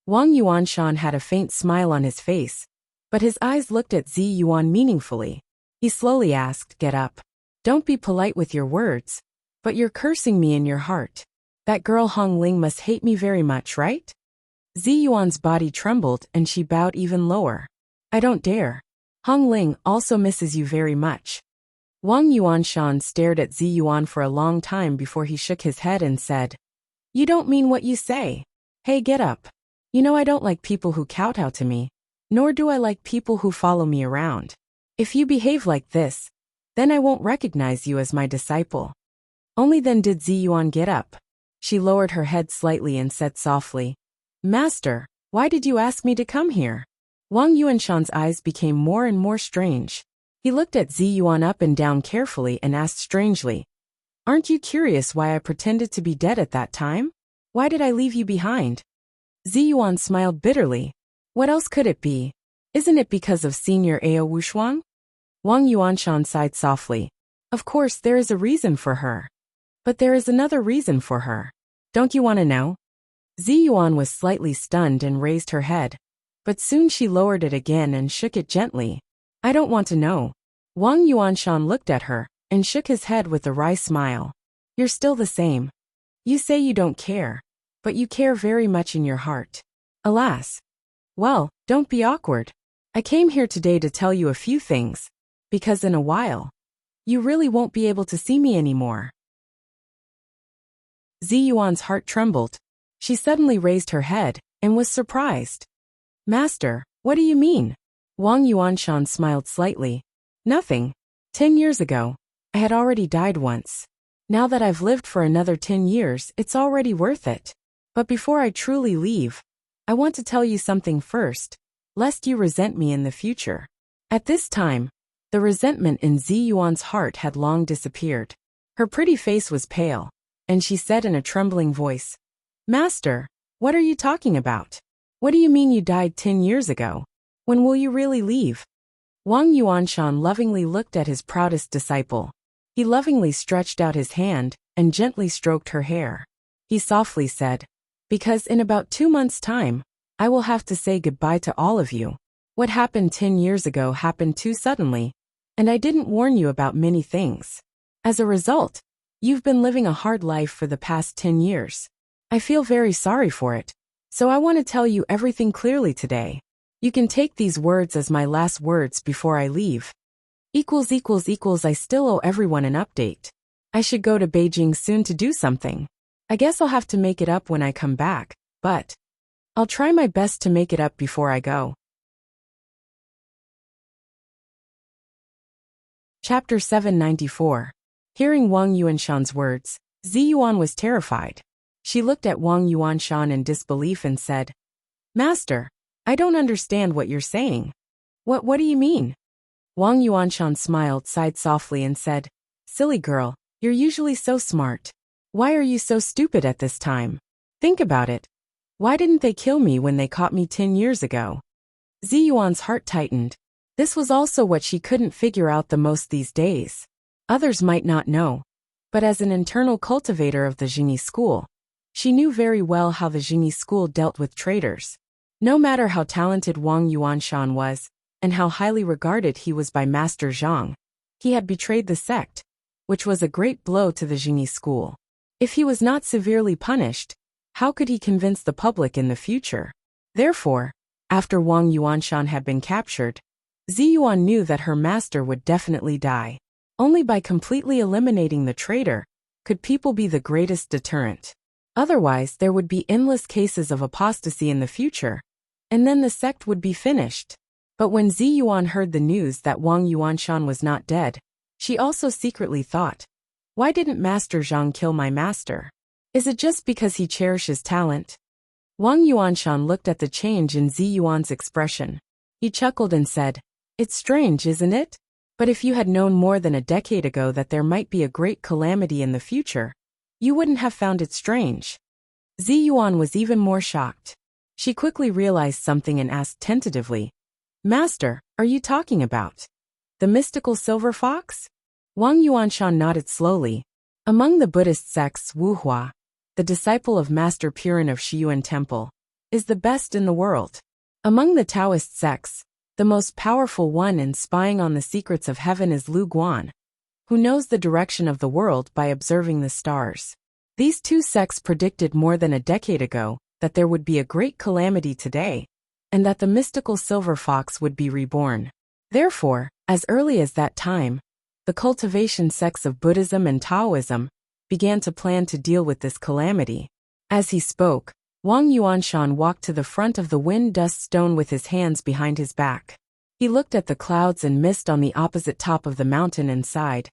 A: Wang Yuanshan had a faint smile on his face, but his eyes looked at Ziyuan meaningfully. He slowly asked, get up. Don't be polite with your words, but you're cursing me in your heart. That girl Hong Ling must hate me very much, right? Ziyuan's body trembled and she bowed even lower. I don't dare. Hong Ling also misses you very much. Wang Yuanshan stared at Ziyuan for a long time before he shook his head and said, You don't mean what you say. Hey, get up. You know I don't like people who kowtow to me, nor do I like people who follow me around. If you behave like this, then I won't recognize you as my disciple. Only then did Ziyuan get up. She lowered her head slightly and said softly, Master, why did you ask me to come here? Wang Yuanshan's eyes became more and more strange. He looked at Ziyuan up and down carefully and asked strangely, Aren't you curious why I pretended to be dead at that time? Why did I leave you behind? Ziyuan smiled bitterly. What else could it be? Isn't it because of Senior Ao Wushuang? Wang Yuanshan sighed softly. Of course there is a reason for her. But there is another reason for her. Don't you want to know? Ziyuan was slightly stunned and raised her head, but soon she lowered it again and shook it gently. I don't want to know. Wang Yuanshan looked at her and shook his head with a wry smile. You're still the same. You say you don't care, but you care very much in your heart. Alas. Well, don't be awkward. I came here today to tell you a few things, because in a while, you really won't be able to see me anymore. Ziyuan's heart trembled. She suddenly raised her head and was surprised. Master, what do you mean? Wang Yuanshan smiled slightly. Nothing. 10 years ago, I had already died once. Now that I've lived for another 10 years, it's already worth it. But before I truly leave, I want to tell you something first, lest you resent me in the future. At this time, the resentment in Ziyuan's heart had long disappeared. Her pretty face was pale, and she said in a trembling voice, Master, what are you talking about? What do you mean you died 10 years ago? When will you really leave? Wang Yuanshan lovingly looked at his proudest disciple. He lovingly stretched out his hand and gently stroked her hair. He softly said, Because in about 2 months' time, I will have to say goodbye to all of you. What happened 10 years ago happened too suddenly, and I didn't warn you about many things. As a result, you've been living a hard life for the past 10 years. I feel very sorry for it, so I want to tell you everything clearly today. You can take these words as my last words before I leave. I still owe everyone an update. I should go to Beijing soon to do something. I guess I'll have to make it up when I come back, but I'll try my best to make it up before I go. Chapter 794. Hearing Wang Yuanshan's words, Ziyuan was terrified. She looked at Wang Yuanshan in disbelief and said, "Master, I don't understand what you're saying. What do you mean?" Wang Yuanshan smiled, sighed softly and said, "Silly girl, you're usually so smart. Why are you so stupid at this time? Think about it. Why didn't they kill me when they caught me 10 years ago?" Ziyuan's heart tightened. This was also what she couldn't figure out the most these days. Others might not know, but as an internal cultivator of the Jingyi school, she knew very well how the Jingyi school dealt with traitors. No matter how talented Wang Yuanshan was, and how highly regarded he was by Master Zhang, he had betrayed the sect, which was a great blow to the Jingyi school. If he was not severely punished, how could he convince the public in the future? Therefore, after Wang Yuanshan had been captured, Ziyuan knew that her master would definitely die. Only by completely eliminating the traitor could people be the greatest deterrent. Otherwise, there would be endless cases of apostasy in the future, and then the sect would be finished. But when Ziyuan heard the news that Wang Yuanshan was not dead, she also secretly thought, "Why didn't Master Zhang kill my master? Is it just because he cherishes talent?" Wang Yuanshan looked at the change in Ziyuan's expression. He chuckled and said, "It's strange, isn't it? But if you had known more than a decade ago that there might be a great calamity in the future, you wouldn't have found it strange." Ziyuan was even more shocked. She quickly realized something and asked tentatively, "Master, are you talking about the mystical silver fox?" Wang Yuanshan nodded slowly. Among the Buddhist sects, Wuhua, the disciple of Master Purin of Shiyuan Temple, is the best in the world. Among the Taoist sects, the most powerful one in spying on the secrets of heaven is Lu Guan, who knows the direction of the world by observing the stars. These two sects predicted more than a decade ago that there would be a great calamity today, and that the mystical silver fox would be reborn. Therefore, as early as that time, the cultivation sects of Buddhism and Taoism began to plan to deal with this calamity. As he spoke, Wang Yuanshan walked to the front of the wind-dust stone with his hands behind his back. He looked at the clouds and mist on the opposite top of the mountain and sighed.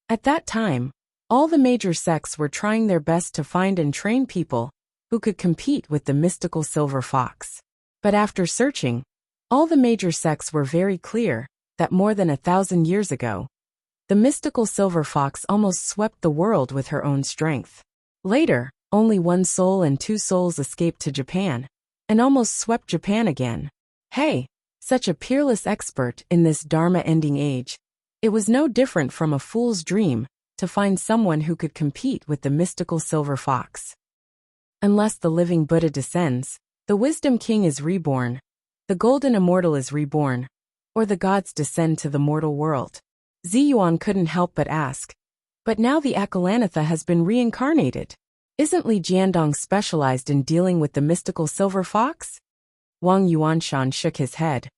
A: At that time, all the major sects were trying their best to find and train people who could compete with the mystical silver fox. But after searching, all the major sects were very clear that more than 1,000 years ago, the mystical silver fox almost swept the world with her own strength. Later, only one soul and two souls escaped to Japan, and almost swept Japan again. Hey, such a peerless expert in this Dharma-ending age. It was no different from a fool's dream to find someone who could compete with the mystical silver fox. Unless the living Buddha descends, the wisdom king is reborn, the golden immortal is reborn, or the gods descend to the mortal world. Ziyuan couldn't help but ask, "But now the Akalanatha has been reincarnated. Isn't Li Jiandong specialized in dealing with the mystical silver fox?" Wang Yuanshan shook his head.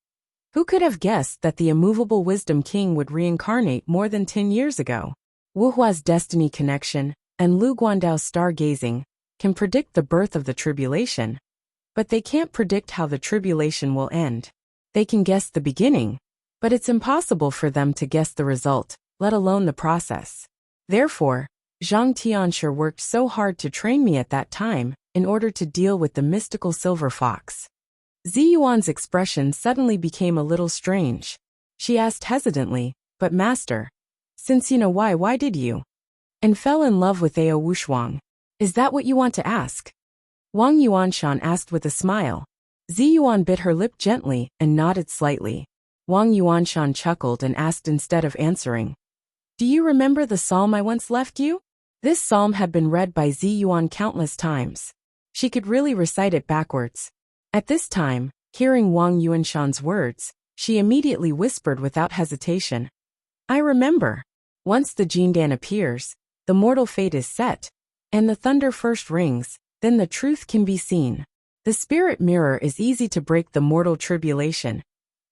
A: Who could have guessed that the immovable wisdom king would reincarnate more than 10 years ago? Wuhua's destiny connection and Lu Guandao's stargazing can predict the birth of the tribulation, but they can't predict how the tribulation will end. They can guess the beginning, but it's impossible for them to guess the result, let alone the process. Therefore, Zhang Tianshi worked so hard to train me at that time in order to deal with the mystical silver fox. Ziyuan's expression suddenly became a little strange. She asked hesitantly, "But master, since you know why did you?" "And fell in love with Ao Wushuang. Is that what you want to ask?" Wang Yuanshan asked with a smile. Ziyuan bit her lip gently and nodded slightly. Wang Yuanshan chuckled and asked instead of answering, "Do you remember the psalm I once left you?" This psalm had been read by Ziyuan countless times. She could really recite it backwards. At this time, hearing Wang Yuanshan's words, she immediately whispered without hesitation, "I remember. Once the Jindan appears, the mortal fate is set, and the thunder first rings, then the truth can be seen. The spirit mirror is easy to break the mortal tribulation,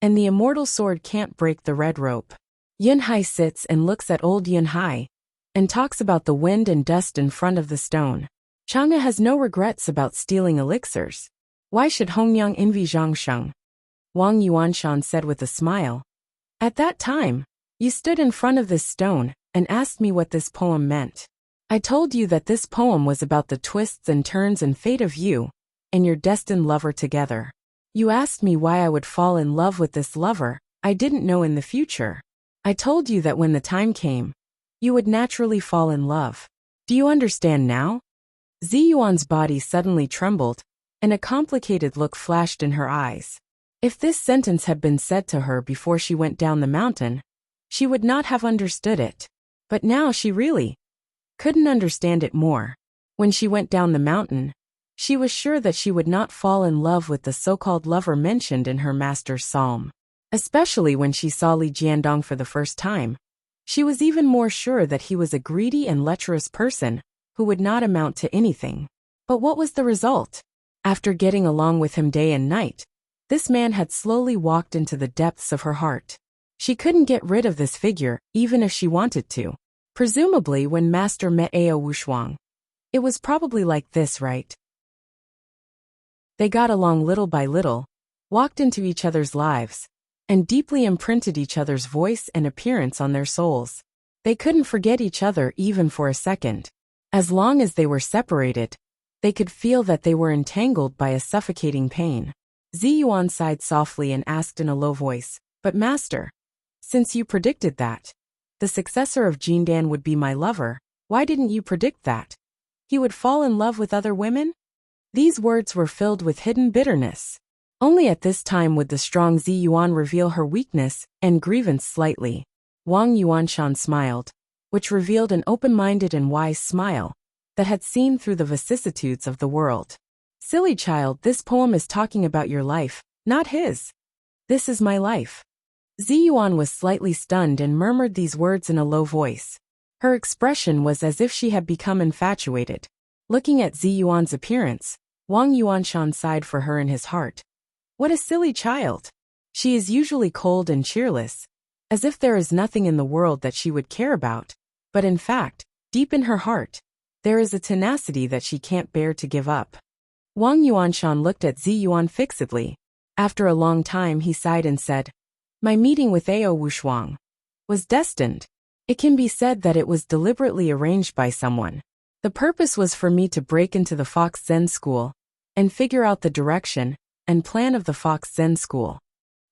A: and the immortal sword can't break the red rope." Yunhai sits and looks at old Yunhai, and talks about the wind and dust in front of the stone. Chang'e has no regrets about stealing elixirs. Why should Hongyang envy Zhangsheng? Wang Yuanshan said with a smile. "At that time, you stood in front of this stone and asked me what this poem meant. I told you that this poem was about the twists and turns and fate of you and your destined lover together. You asked me why I would fall in love with this lover I didn't know in the future. I told you that when the time came, you would naturally fall in love. Do you understand now? Ziyuan's body suddenly trembled, and a complicated look flashed in her eyes. If this sentence had been said to her before she went down the mountain, she would not have understood it. But now she really couldn't understand it more. When she went down the mountain, she was sure that she would not fall in love with the so-called lover mentioned in her master's psalm. Especially when she saw Li Jiandong for the first time. She was even more sure that he was a greedy and lecherous person who would not amount to anything. But what was the result? After getting along with him day and night, this man had slowly walked into the depths of her heart. She couldn't get rid of this figure, even if she wanted to. Presumably when Master met Ao Wushuang. It was probably like this, right? They got along little by little, walked into each other's lives, and deeply imprinted each other's voice and appearance on their souls. They couldn't forget each other even for a second. As long as they were separated, they could feel that they were entangled by a suffocating pain. Ziyuan sighed softly and asked in a low voice, "But master, since you predicted that the successor of Jindan would be my lover, why didn't you predict that he would fall in love with other women?" These words were filled with hidden bitterness. Only at this time would the strong Ziyuan reveal her weakness and grievance slightly. Wang Yuanshan smiled, which revealed an open-minded and wise smile that had seen through the vicissitudes of the world. "Silly child, this poem is talking about your life, not his. This is my life." Ziyuan was slightly stunned and murmured these words in a low voice. Her expression was as if she had become infatuated. Looking at Ziyuan's appearance, Wang Yuanshan sighed for her in his heart. What a silly child. She is usually cold and cheerless, as if there is nothing in the world that she would care about, but in fact, deep in her heart, there is a tenacity that she can't bear to give up. Wang Yuanshan looked at Ziyuan fixedly. After a long time he sighed and said, "My meeting with Ao Wushuang was destined. It can be said that it was deliberately arranged by someone. The purpose was for me to break into the Fox Zen School and figure out the direction and plan of the Fox Zen School.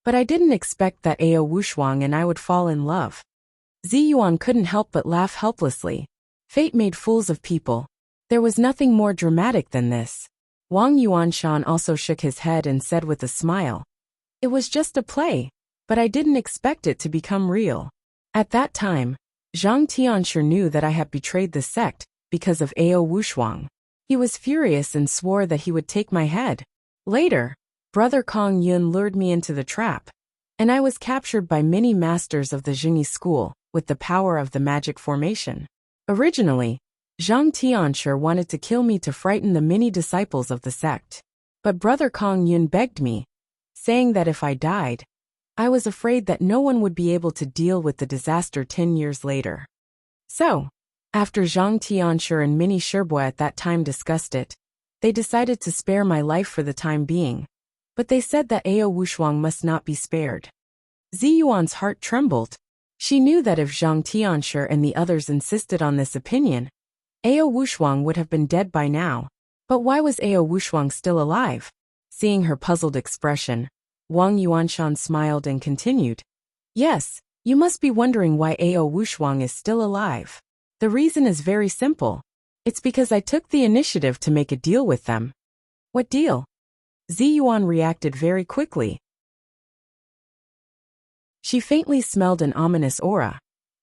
A: But I didn't expect that Ao Wushuang and I would fall in love." Ziyuan couldn't help but laugh helplessly. Fate made fools of people. There was nothing more dramatic than this. Wang Yuanshan also shook his head and said with a smile, "It was just a play, but I didn't expect it to become real." At that time, Zhang Tianshi knew that I had betrayed the sect because of Ao Wushuang. He was furious and swore that he would take my head. Later, Brother Kong Yun lured me into the trap, and I was captured by many masters of the Jingyi school with the power of the magic formation. Originally, Zhang Tianshi wanted to kill me to frighten the many disciples of the sect. But Brother Kong Yun begged me, saying that if I died, I was afraid that no one would be able to deal with the disaster 10 years later. So, after Zhang Tianshi and many Shirboi at that time discussed it, they decided to spare my life for the time being. But they said that Ao Wushuang must not be spared. Ziyuan's heart trembled. She knew that if Zhang Tianshi and the others insisted on this opinion, Ao Wushuang would have been dead by now. But why was Ao Wushuang still alive? Seeing her puzzled expression, Wang Yuanshan smiled and continued, "Yes, you must be wondering why Ao Wushuang is still alive. The reason is very simple. It's because I took the initiative to make a deal with them." "What deal?" Ziyuan reacted very quickly. She faintly smelled an ominous aura,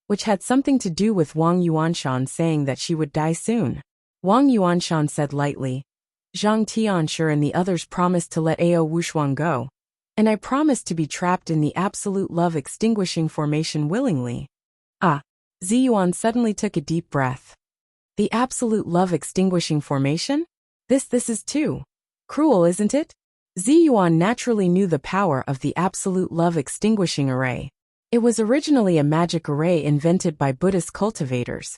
A: which had something to do with Wang Yuanshan saying that she would die soon. Wang Yuanshan said lightly, "Zhang Tianshi and the others promised to let Ao Wushuang go, and I promised to be trapped in the absolute love extinguishing formation willingly." Ah, Ziyuan suddenly took a deep breath. The absolute love extinguishing formation? This is too cruel, isn't it? Ziyuan naturally knew the power of the absolute love extinguishing array. It was originally a magic array invented by Buddhist cultivators,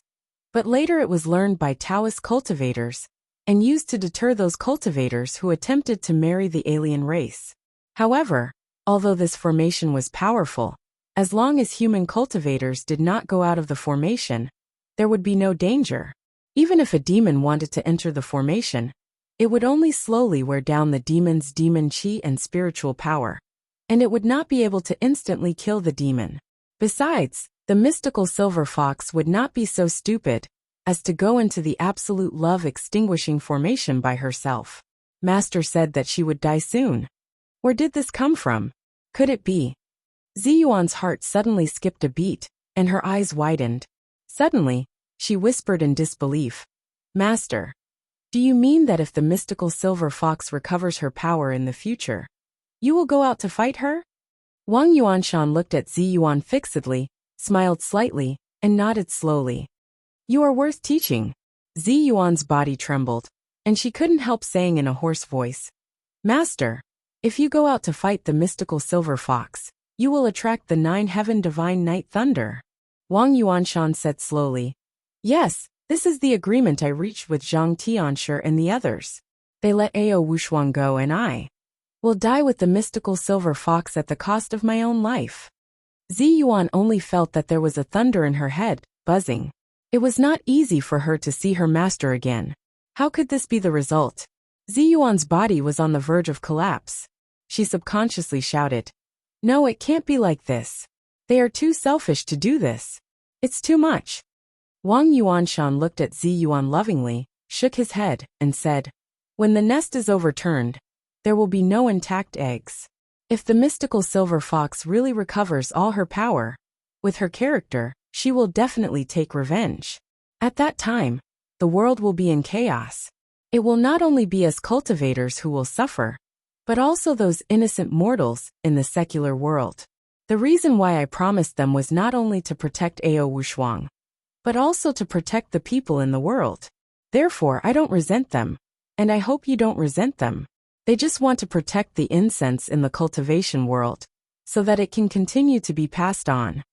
A: but later it was learned by Taoist cultivators and used to deter those cultivators who attempted to marry the alien race. However, although this formation was powerful, as long as human cultivators did not go out of the formation, there would be no danger. Even if a demon wanted to enter the formation, it would only slowly wear down the demon's demon chi and spiritual power, and it would not be able to instantly kill the demon. Besides, the mystical silver fox would not be so stupid as to go into the absolute love-extinguishing formation by herself. Master said that she would die soon. Where did this come from? Could it be? Ziyuan's heart suddenly skipped a beat, and her eyes widened. Suddenly, she whispered in disbelief, "Master, do you mean that if the mystical silver fox recovers her power in the future, you will go out to fight her?" Wang Yuanshan looked at Ziyuan fixedly, smiled slightly, and nodded slowly. "You are worth teaching." Ziyuan's body trembled, and she couldn't help saying in a hoarse voice, "Master, if you go out to fight the mystical silver fox, you will attract the 9-heaven divine night thunder." Wang Yuanshan said slowly, "Yes, this is the agreement I reached with Zhang Tianshi and the others. They let Ao Wushuang go and I will die with the mystical silver fox at the cost of my own life." Ziyuan only felt that there was a thunder in her head, buzzing. It was not easy for her to see her master again. How could this be the result? Ziyuan's body was on the verge of collapse. She subconsciously shouted, "No, it can't be like this. They are too selfish to do this. It's too much." Wang Yuanshan looked at Ziyuan lovingly, shook his head, and said, "When the nest is overturned, there will be no intact eggs. If the mystical silver fox really recovers all her power, with her character, she will definitely take revenge. At that time, the world will be in chaos. It will not only be us cultivators who will suffer, but also those innocent mortals in the secular world. The reason why I promised them was not only to protect Ao Wushuang, but also to protect the people in the world. Therefore, I don't resent them, and I hope you don't resent them. They just want to protect the incense in the cultivation world, so that it can continue to be passed on."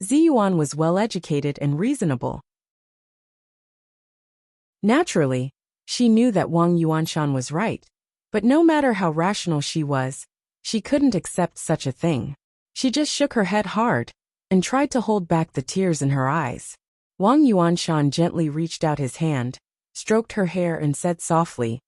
A: Ziyuan was well-educated and reasonable. Naturally, she knew that Wang Yuanshan was right, but no matter how rational she was, she couldn't accept such a thing. She just shook her head hard and tried to hold back the tears in her eyes. Wang Yuanshan gently reached out his hand, stroked her hair and said softly,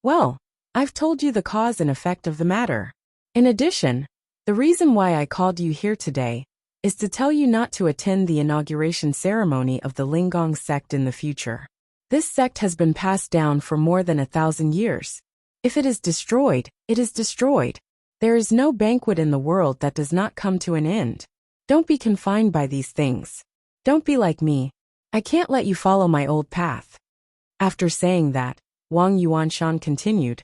A: "Well, I've told you the cause and effect of the matter. In addition, the reason why I called you here today is to tell you not to attend the inauguration ceremony of the Linggong sect in the future. This sect has been passed down for more than 1,000 years. If it is destroyed, it is destroyed. There is no banquet in the world that does not come to an end. Don't be confined by these things. Don't be like me. I can't let you follow my old path." After saying that, Wang Yuanshan continued,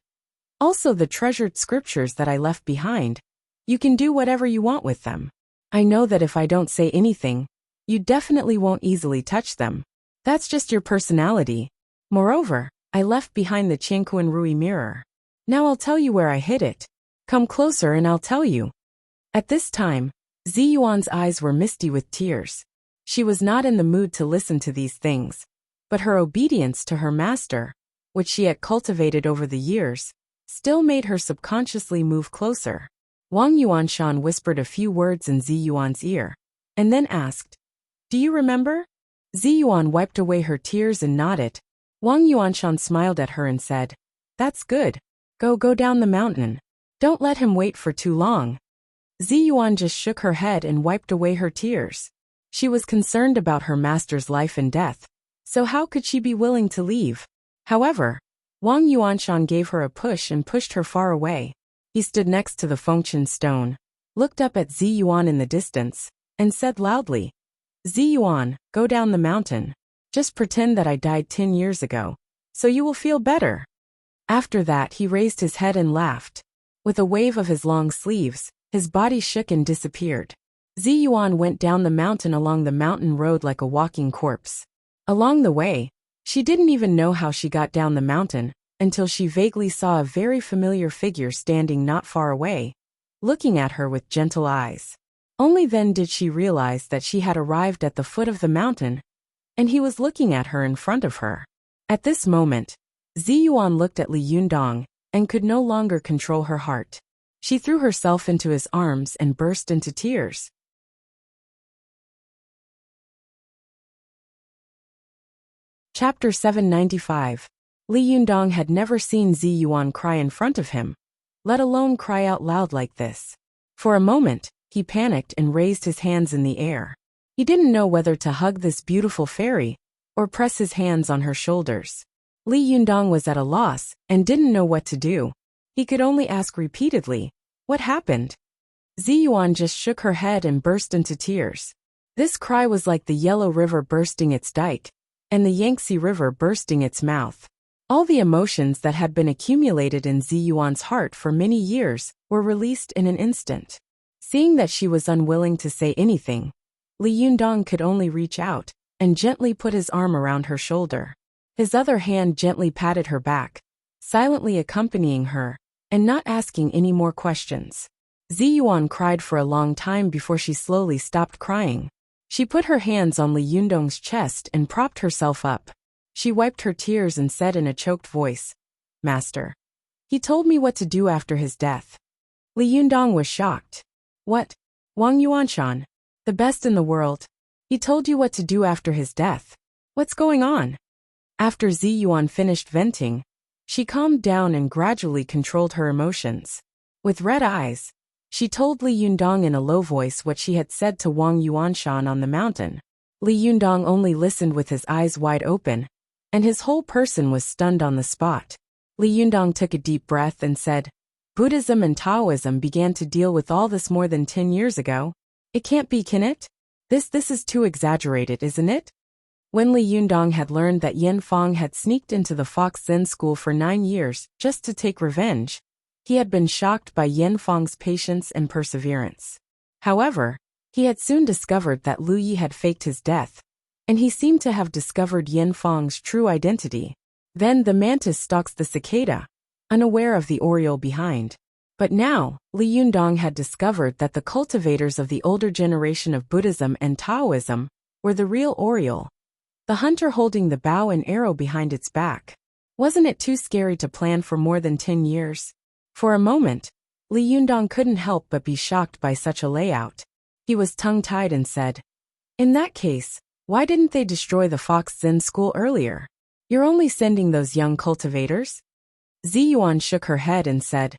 A: "Also the treasured scriptures that I left behind, you can do whatever you want with them. I know that if I don't say anything, you definitely won't easily touch them. That's just your personality. Moreover, I left behind the Qianquan Rui mirror. Now I'll tell you where I hid it. Come closer and I'll tell you." At this time, Ziyuan's eyes were misty with tears. She was not in the mood to listen to these things, but her obedience to her master, which she had cultivated over the years, still made her subconsciously move closer. Wang Yuanshan whispered a few words in Ziyuan's ear, and then asked, "Do you remember?" Ziyuan wiped away her tears and nodded. Wang Yuanshan smiled at her and said, "That's good. Go down the mountain. Don't let him wait for too long." Ziyuan just shook her head and wiped away her tears. She was concerned about her master's life and death, so how could she be willing to leave? However, Wang Yuanshan gave her a push and pushed her far away. He stood next to the Fengchen stone, looked up at Ziyuan in the distance, and said loudly, "Ziyuan, go down the mountain. Just pretend that I died 10 years ago, so you will feel better." After that he raised his head and laughed. With a wave of his long sleeves, his body shook and disappeared. Ziyuan went down the mountain along the mountain road like a walking corpse. Along the way, she didn't even know how she got down the mountain, until she vaguely saw a very familiar figure standing not far away, looking at her with gentle eyes. Only then did she realize that she had arrived at the foot of the mountain, and he was looking at her in front of her. At this moment, Ziyuan looked at Li Yundong and could no longer control her heart. She threw herself into his arms and burst into tears. Chapter 795. Li Yundong had never seen Zi Yuan cry in front of him, let alone cry out loud like this. For a moment, he panicked and raised his hands in the air. He didn't know whether to hug this beautiful fairy or press his hands on her shoulders. Li Yundong was at a loss and didn't know what to do. He could only ask repeatedly, "What happened?" Zi Yuan just shook her head and burst into tears. This cry was like the Yellow River bursting its dike, and the Yangtze River bursting its mouth. All the emotions that had been accumulated in Zi Yuan's heart for many years were released in an instant. Seeing that she was unwilling to say anything, Li Yundong could only reach out and gently put his arm around her shoulder. His other hand gently patted her back, silently accompanying her and not asking any more questions. Zi Yuan cried for a long time before she slowly stopped crying. She put her hands on Li Yundong's chest and propped herself up. She wiped her tears and said in a choked voice, "Master. He told me what to do after his death." Li Yundong was shocked. "What? Wang Yuanshan? The best in the world. He told you what to do after his death? What's going on?" After Zi Yuan finished venting, she calmed down and gradually controlled her emotions. With red eyes, she told Li Yundong in a low voice what she had said to Wang Yuanshan on the mountain. Li Yundong only listened with his eyes wide open, and his whole person was stunned on the spot. Li Yundong took a deep breath and said, "Buddhism and Taoism began to deal with all this more than 10 years ago. It can't be, can it? This is too exaggerated, isn't it?" When Li Yundong had learned that Yen Fong had sneaked into the Fox Zen school for 9 years just to take revenge, he had been shocked by Yen Fong's patience and perseverance. However, he had soon discovered that Lu Yi had faked his death, and he seemed to have discovered Yen Fong's true identity. Then the mantis stalks the cicada, unaware of the oriole behind. But now, Li Yundong had discovered that the cultivators of the older generation of Buddhism and Taoism were the real oriole, the hunter holding the bow and arrow behind its back. Wasn't it too scary to plan for more than 10 years? For a moment, Li Yundong couldn't help but be shocked by such a layout. He was tongue-tied and said, "In that case, why didn't they destroy the Fox Zen school earlier? You're only sending those young cultivators?" Zi Yuan shook her head and said,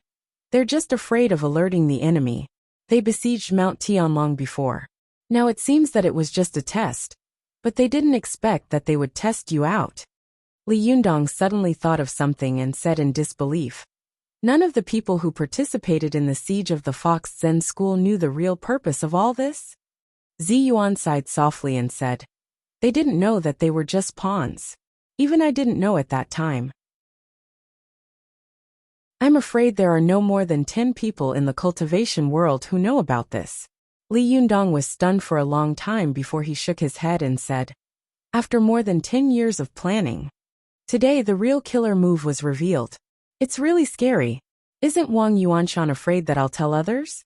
A: "They're just afraid of alerting the enemy. They besieged Mount Tian long before. Now it seems that it was just a test, but they didn't expect that they would test you out." Li Yundong suddenly thought of something and said in disbelief, "None of the people who participated in the siege of the Fox Zen school knew the real purpose of all this?" Zi Yuan sighed softly and said, "They didn't know that they were just pawns. Even I didn't know at that time. I'm afraid there are no more than 10 people in the cultivation world who know about this." Li Yundong was stunned for a long time before he shook his head and said, "After more than 10 years of planning, today the real killer move was revealed. It's really scary. Isn't Wang Yuanshan afraid that I'll tell others?"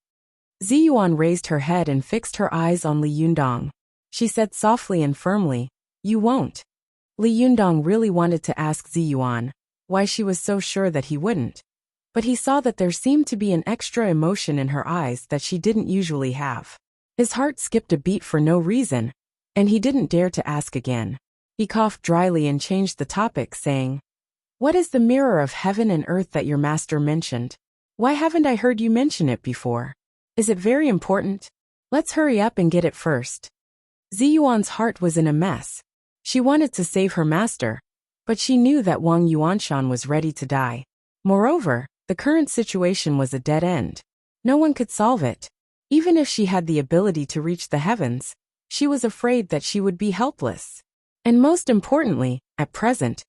A: Zi Yuan raised her head and fixed her eyes on Li Yundong. She said softly and firmly, "You won't." Li Yundong really wanted to ask Zi Yuan why she was so sure that he wouldn't, but he saw that there seemed to be an extra emotion in her eyes that she didn't usually have. His heart skipped a beat for no reason, and he didn't dare to ask again. He coughed dryly and changed the topic, saying, "What is the mirror of heaven and earth that your master mentioned? Why haven't I heard you mention it before? Is it very important? Let's hurry up and get it first." Zi Yuan's heart was in a mess. She wanted to save her master, but she knew that Wang Yuanshan was ready to die. Moreover, the current situation was a dead end. No one could solve it. Even if she had the ability to reach the heavens, she was afraid that she would be helpless. And most importantly, at present,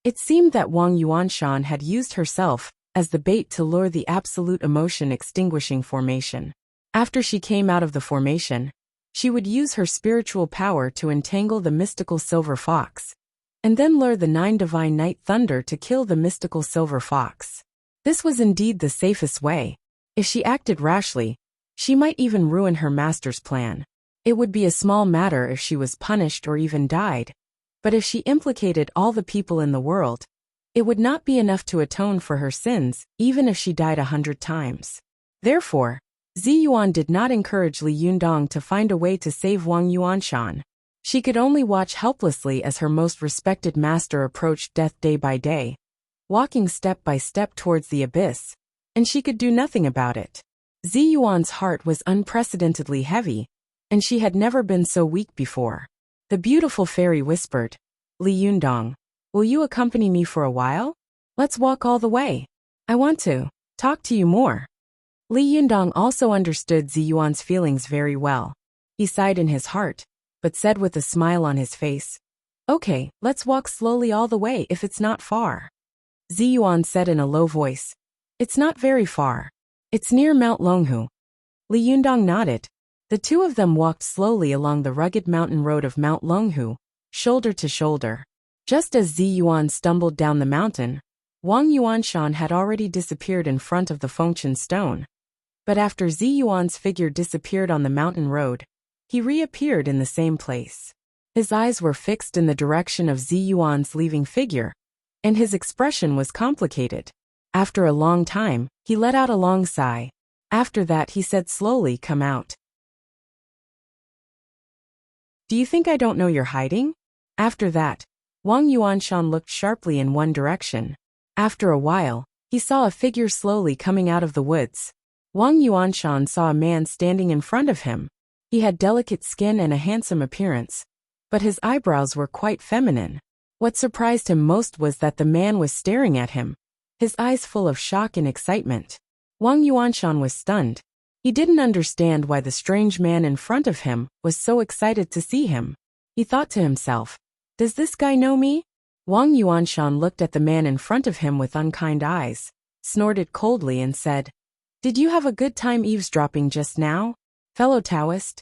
A: it seemed that Wang Yuanshan had used herself as the bait to lure the absolute emotion extinguishing formation. After she came out of the formation, she would use her spiritual power to entangle the mystical silver fox, and then lure the 9 divine night thunder to kill the mystical silver fox. This was indeed the safest way. If she acted rashly, she might even ruin her master's plan. It would be a small matter if she was punished or even died, but if she implicated all the people in the world, it would not be enough to atone for her sins, even if she died 100 times. Therefore, Zi Yuan did not encourage Li Yundong to find a way to save Wang Yuanshan. She could only watch helplessly as her most respected master approached death day by day, walking step by step towards the abyss, and she could do nothing about it. Zi Yuan's heart was unprecedentedly heavy, and she had never been so weak before. The beautiful fairy whispered, "Li Yundong, will you accompany me for a while? Let's walk all the way. I want to talk to you more." Li Yundong also understood Zi Yuan's feelings very well. He sighed in his heart, but said with a smile on his face, "Okay, let's walk slowly all the way if it's not far." Zi Yuan said in a low voice, "It's not very far. It's near Mount Longhu." Li Yundong nodded. The two of them walked slowly along the rugged mountain road of Mount Longhu, shoulder to shoulder. Just as Zi Yuan stumbled down the mountain, Wang Yuanshan had already disappeared in front of the Fengchen stone. But after Zi Yuan's figure disappeared on the mountain road, he reappeared in the same place. His eyes were fixed in the direction of Zi Yuan's leaving figure, and his expression was complicated. After a long time, he let out a long sigh. After that he said slowly, "Come out. Do you think I don't know you're hiding?" After that, Wang Yuanshan looked sharply in one direction. After a while, he saw a figure slowly coming out of the woods. Wang Yuanshan saw a man standing in front of him. He had delicate skin and a handsome appearance, but his eyebrows were quite feminine. What surprised him most was that the man was staring at him, his eyes full of shock and excitement. Wang Yuanshan was stunned. He didn't understand why the strange man in front of him was so excited to see him. He thought to himself, "Does this guy know me?" Wang Yuanshan looked at the man in front of him with unkind eyes, snorted coldly and said, "Did you have a good time eavesdropping just now, fellow Taoist?"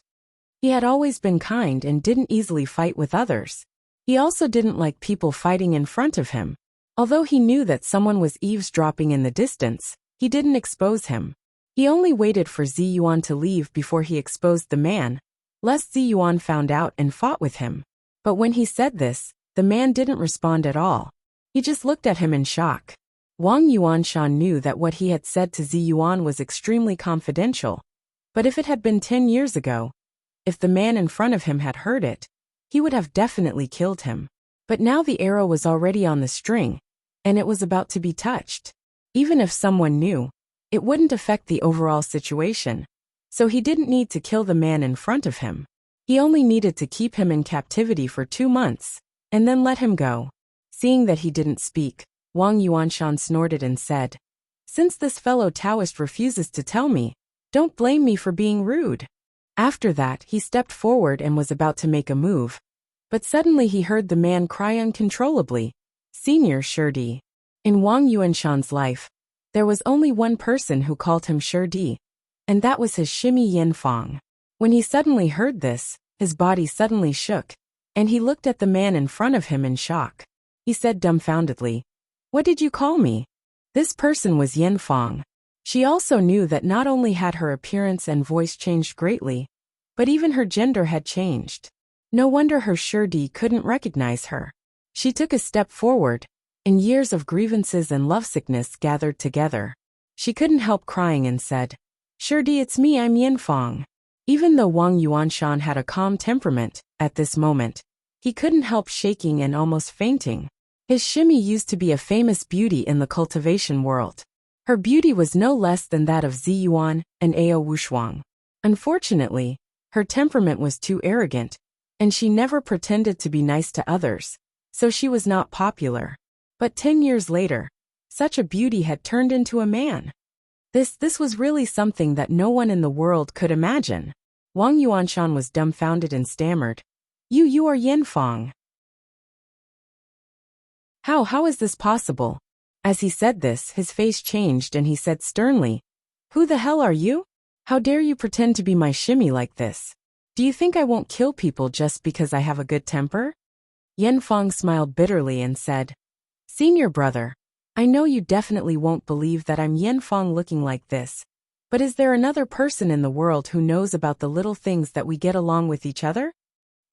A: He had always been kind and didn't easily fight with others. He also didn't like people fighting in front of him. Although he knew that someone was eavesdropping in the distance, he didn't expose him. He only waited for Zi Yuan to leave before he exposed the man, lest Zi Yuan found out and fought with him. But when he said this, the man didn't respond at all. He just looked at him in shock. Wang Yuanshan knew that what he had said to Zi Yuan was extremely confidential. But if it had been 10 years ago, if the man in front of him had heard it, he would have definitely killed him. But now the arrow was already on the string, and it was about to be touched. Even if someone knew, it wouldn't affect the overall situation. So he didn't need to kill the man in front of him. He only needed to keep him in captivity for 2 months, and then let him go. Seeing that he didn't speak, Wang Yuanshan snorted and said, "Since this fellow Taoist refuses to tell me, don't blame me for being rude." After that, he stepped forward and was about to make a move. But suddenly he heard the man cry uncontrollably, "Senior Shirdi." In Wang Yuanshan's life, there was only one person who called him Shirdi, and that was his shimmy Yanfang. When he suddenly heard this, his body suddenly shook, and he looked at the man in front of him in shock. He said dumbfoundedly, "What did you call me?" This person was Yanfang. She also knew that not only had her appearance and voice changed greatly, but even her gender had changed. No wonder her Shirdi couldn't recognize her. She took a step forward, and years of grievances and lovesickness gathered together. She couldn't help crying and said, "Shirdi, it's me, I'm Yanfang." Even though Wang Yuanshan had a calm temperament, at this moment, he couldn't help shaking and almost fainting. His shimmy used to be a famous beauty in the cultivation world. Her beauty was no less than that of Zi Yuan and Ao Wushuang. Unfortunately, her temperament was too arrogant, and she never pretended to be nice to others, so she was not popular. But 10 years later, such a beauty had turned into a man. This was really something that no one in the world could imagine. Wang Yuanshan was dumbfounded and stammered, You are Yanfang." How is this possible?" As he said this, his face changed and he said sternly, "Who the hell are you? How dare you pretend to be my shimmy like this? Do you think I won't kill people just because I have a good temper?" Yanfang smiled bitterly and said, "Senior brother, I know you definitely won't believe that I'm Yanfang looking like this, but is there another person in the world who knows about the little things that we get along with each other?"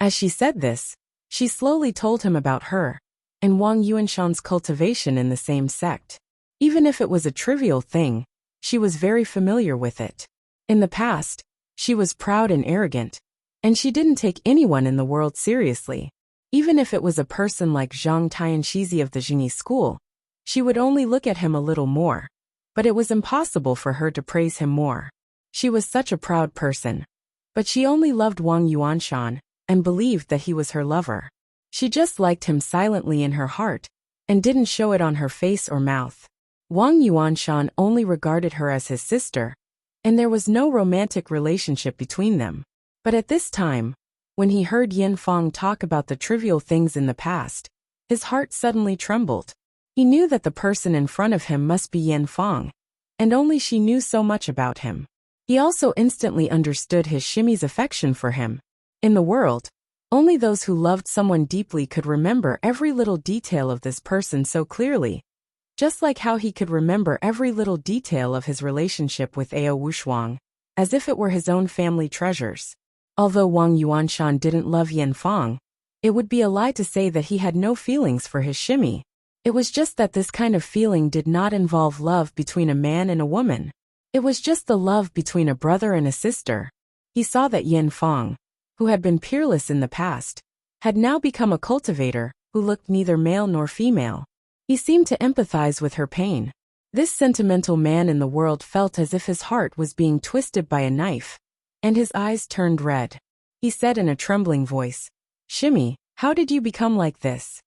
A: As she said this, she slowly told him about her and Wang Yuanshan's cultivation in the same sect. Even if it was a trivial thing, she was very familiar with it. In the past, she was proud and arrogant, And she didn't take anyone in the world seriously. Even if it was a person like Zhang Tianxizi of the Jingyi school, she would only look at him a little more. But it was impossible for her to praise him more. She was such a proud person. But she only loved Wang Yuanshan, and believed that he was her lover. She just liked him silently in her heart, and didn't show it on her face or mouth. Wang Yuanshan only regarded her as his sister, and there was no romantic relationship between them. But at this time, when he heard Yin Fang talk about the trivial things in the past, his heart suddenly trembled. He knew that the person in front of him must be Yin Fang, and only she knew so much about him. He also instantly understood his Shimmy's affection for him. In the world, only those who loved someone deeply could remember every little detail of this person so clearly, just like how he could remember every little detail of his relationship with Ao Wushuang, as if it were his own family treasures. Although Wang Yuanshan didn't love Yin Fang, it would be a lie to say that he had no feelings for his Shimmy. It was just that this kind of feeling did not involve love between a man and a woman. It was just the love between a brother and a sister. He saw that Yin Fang, who had been peerless in the past, had now become a cultivator who looked neither male nor female. He seemed to empathize with her pain. This sentimental man in the world felt as if his heart was being twisted by a knife, and his eyes turned red. He said in a trembling voice, "Shimmy, how did you become like this?"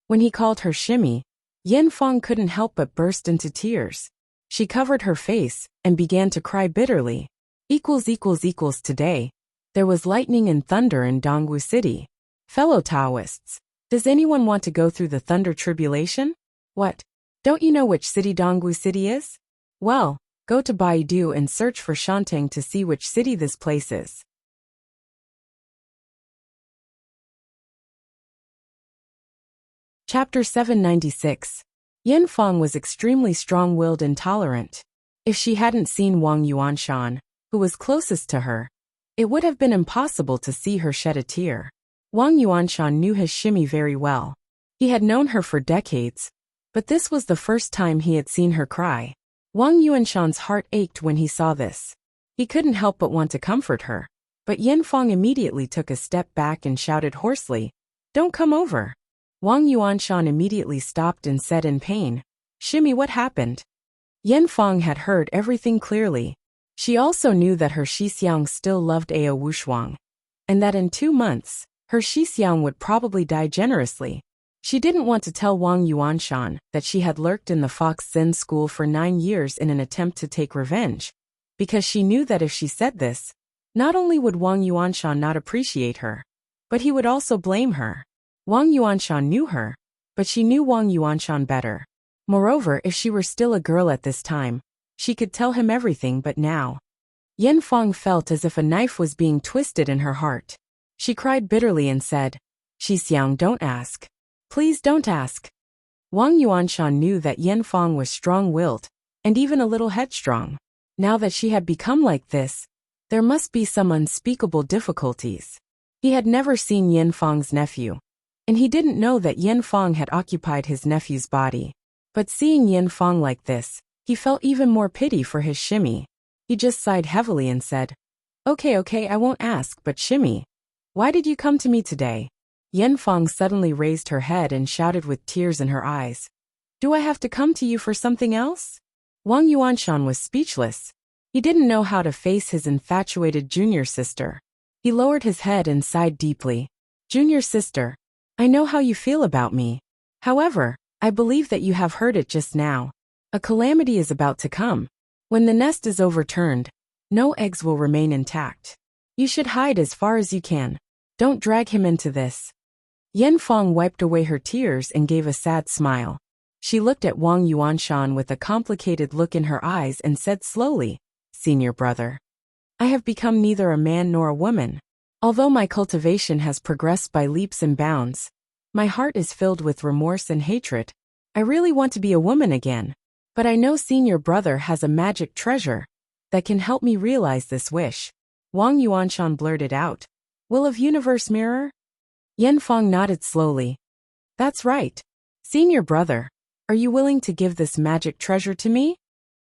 A: When he called her Shimmy, Yin Fang couldn't help but burst into tears. She covered her face and began to cry bitterly. Today, there was lightning and thunder in Dongwu City. Fellow Taoists, does anyone want to go through the thunder tribulation? What? Don't you know which city Dongwu City is? Well, go to Baidu and search for Shantang to see which city this place is. Chapter 796. Yin Fang was extremely strong-willed and tolerant. If she hadn't seen Wang Yuanshan, who was closest to her, it would have been impossible to see her shed a tear. Wang Yuanshan knew his Shimmy very well. He had known her for decades, but this was the first time he had seen her cry. Wang Yuanshan's heart ached when he saw this. He couldn't help but want to comfort her, but Yin Fang immediately took a step back and shouted hoarsely, "Don't come over." Wang Yuanshan immediately stopped and said in pain, "Shimmy, what happened?" Yin Fang had heard everything clearly. She also knew that her Shixiang still loved Ao Wushuang, and that in 2 months, her Shixiang would probably die generously. She didn't want to tell Wang Yuanshan that she had lurked in the Fox Zen school for 9 years in an attempt to take revenge, because she knew that if she said this, not only would Wang Yuanshan not appreciate her, but he would also blame her. Wang Yuanshan knew her, but she knew Wang Yuanshan better. Moreover, if she were still a girl at this time, she could tell him everything. But now, Yin Fang felt as if a knife was being twisted in her heart. She cried bitterly and said, "Shixiang, don't ask. Please don't ask." Wang Yuanshan knew that Yin Fang was strong-willed, and even a little headstrong. Now that she had become like this, there must be some unspeakable difficulties. He had never seen Yin Fang's nephew, and he didn't know that Yin Fang had occupied his nephew's body. But seeing Yin Fang like this, he felt even more pity for his Shimmy. He just sighed heavily and said, Okay, I won't ask, but Shimmy, why did you come to me today?" Yin Fang suddenly raised her head and shouted with tears in her eyes, "Do I have to come to you for something else?" Wang Yuanshan was speechless. He didn't know how to face his infatuated junior sister. He lowered his head and sighed deeply. "Junior sister, I know how you feel about me. However, I believe that you have heard it just now. A calamity is about to come. When the nest is overturned, no eggs will remain intact. You should hide as far as you can. Don't drag him into this." Yin Fang wiped away her tears and gave a sad smile. She looked at Wang Yuanshan with a complicated look in her eyes and said slowly, "Senior brother, I have become neither a man nor a woman. Although my cultivation has progressed by leaps and bounds, my heart is filled with remorse and hatred. I really want to be a woman again. But I know senior brother has a magic treasure that can help me realize this wish." Wang Yuanshan blurted out, "Will of Universe Mirror?" Yin Fang nodded slowly. "That's right. Senior brother, are you willing to give this magic treasure to me?"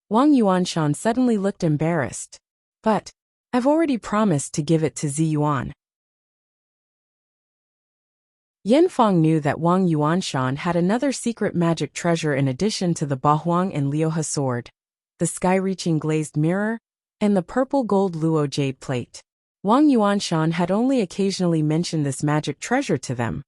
A: Wang Yuanshan suddenly looked embarrassed. "But I've already promised to give it to Ziyuan." Yin Fang knew that Wang Yuanshan had another secret magic treasure in addition to the Bahuang and Liuhe sword, the sky-reaching glazed mirror, and the purple gold Luo jade plate. Wang Yuanshan had only occasionally mentioned this magic treasure to them,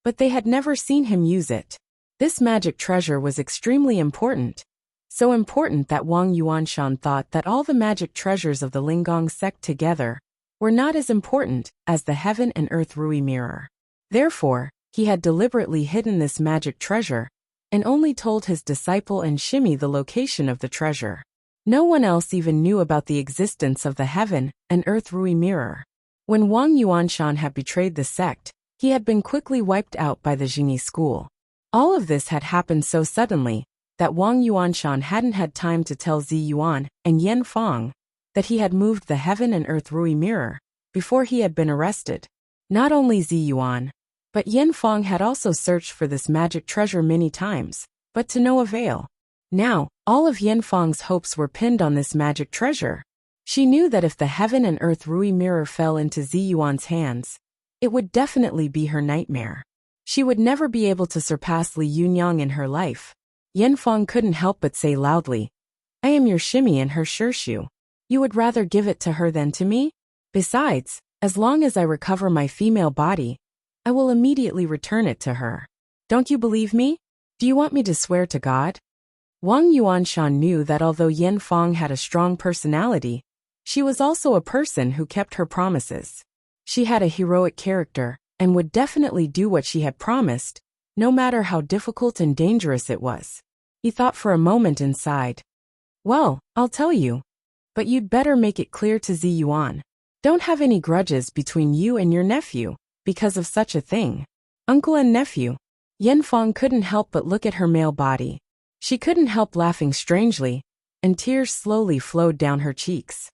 A: but they had never seen him use it. This magic treasure was extremely important, so important that Wang Yuanshan thought that all the magic treasures of the Linggong sect together were not as important as the heaven and earth Rui mirror. Therefore, he had deliberately hidden this magic treasure and only told his disciple and Shimi the location of the treasure. No one else even knew about the existence of the heaven and earth Rui mirror. When Wang Yuanshan had betrayed the sect, he had been quickly wiped out by the Jingyi school. All of this had happened so suddenly that Wang Yuanshan hadn't had time to tell Zi Yuan and Yin Fang that he had moved the heaven and earth Rui mirror before he had been arrested. Not only Zi Yuan, but Yin Fang had also searched for this magic treasure many times, but to no avail. Now, all of Yin Fang's hopes were pinned on this magic treasure. She knew that if the heaven and earth Rui mirror fell into Zi Yuan's hands, it would definitely be her nightmare. She would never be able to surpass Li Yunyang in her life. Yin Fang couldn't help but say loudly, "I am your Shimi and her Shirshu. You would rather give it to her than to me? Besides, as long as I recover my female body, I will immediately return it to her. Don't you believe me? Do you want me to swear to God?" Wang Yuanshan knew that although Yin Fang had a strong personality, she was also a person who kept her promises. She had a heroic character and would definitely do what she had promised, no matter how difficult and dangerous it was. He thought for a moment and sighed. "Well, I'll tell you. But you'd better make it clear to Zi Yuan. Don't have any grudges between you and your nephew because of such a thing." Uncle and nephew. Yin Fang couldn't help but look at her male body. She couldn't help laughing strangely, and tears slowly flowed down her cheeks.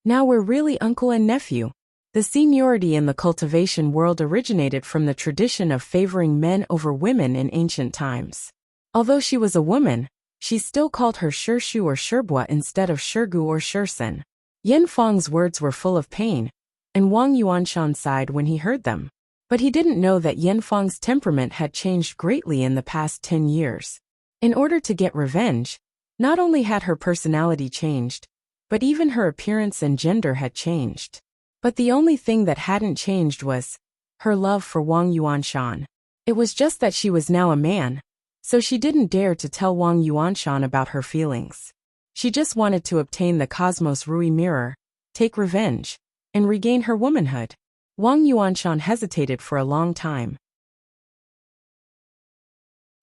A: Now we're really uncle and nephew. The seniority in the cultivation world originated from the tradition of favoring men over women in ancient times. Although she was a woman, she still called her Shirshu or Shirbua instead of Shirgu or Shirsen. Yin Fang's words were full of pain, and Wang Yuanshan sighed when he heard them. But he didn't know that Yin Fang's temperament had changed greatly in the past 10 years. In order to get revenge, not only had her personality changed, but even her appearance and gender had changed. But the only thing that hadn't changed was her love for Wang Yuanshan. It was just that she was now a man, so she didn't dare to tell Wang Yuanshan about her feelings. She just wanted to obtain the Cosmos Rui mirror, take revenge, and regain her womanhood. Wang Yuanshan hesitated for a long time.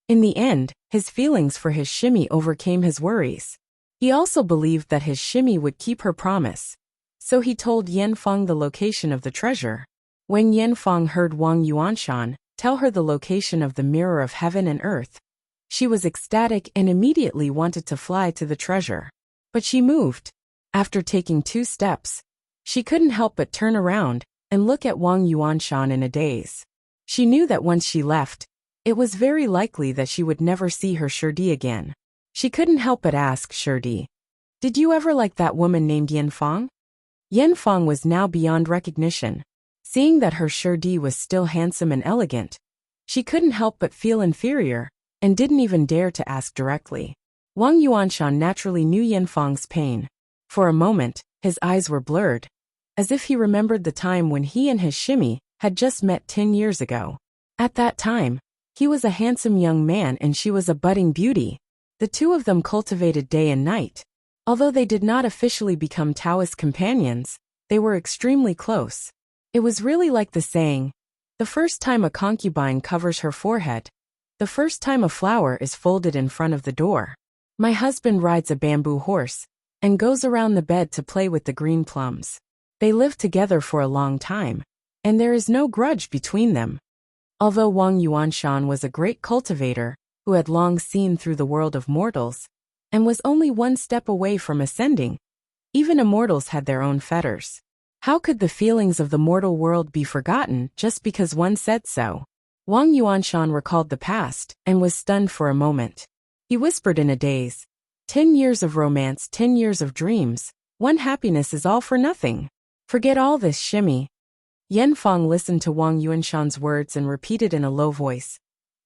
A: In the end, his feelings for his Shimi overcame his worries. He also believed that his Shimi would keep her promise, so he told Yin Fang the location of the treasure. When Yin Fang heard Wang Yuanshan tell her the location of the mirror of heaven and earth, she was ecstatic and immediately wanted to fly to the treasure. But she moved. After taking 2 steps, she couldn't help but turn around and look at Wang Yuanshan in a daze. She knew that once she left, it was very likely that she would never see her Shirdi again. She couldn't help but ask Shirdi, "Did you ever like that woman named Yin Fang?" Yin Fang was now beyond recognition. Seeing that her Shirdi was still handsome and elegant, she couldn't help but feel inferior, and didn't even dare to ask directly. Wang Yuanshan naturally knew Yin Fang's pain. For a moment, his eyes were blurred, as if he remembered the time when he and his Shimi had just met 10 years ago. At that time, he was a handsome young man and she was a budding beauty. The two of them cultivated day and night. Although they did not officially become Taoist companions, they were extremely close. It was really like the saying, "The first time a concubine covers her forehead, the first time a flower is folded in front of the door." My husband rides a bamboo horse and goes around the bed to play with the green plums. They lived together for a long time, and there is no grudge between them. Although Wang Yuanshan was a great cultivator who had long seen through the world of mortals and was only 1 step away from ascending, even immortals had their own fetters. How could the feelings of the mortal world be forgotten just because one said so? Wang Yuanshan recalled the past and was stunned for a moment. He whispered in a daze, 10 years of romance, 10 years of dreams, one happiness is all for nothing. Forget all this, Shimi. Yan Fang listened to Wang Yuanshan's words and repeated in a low voice.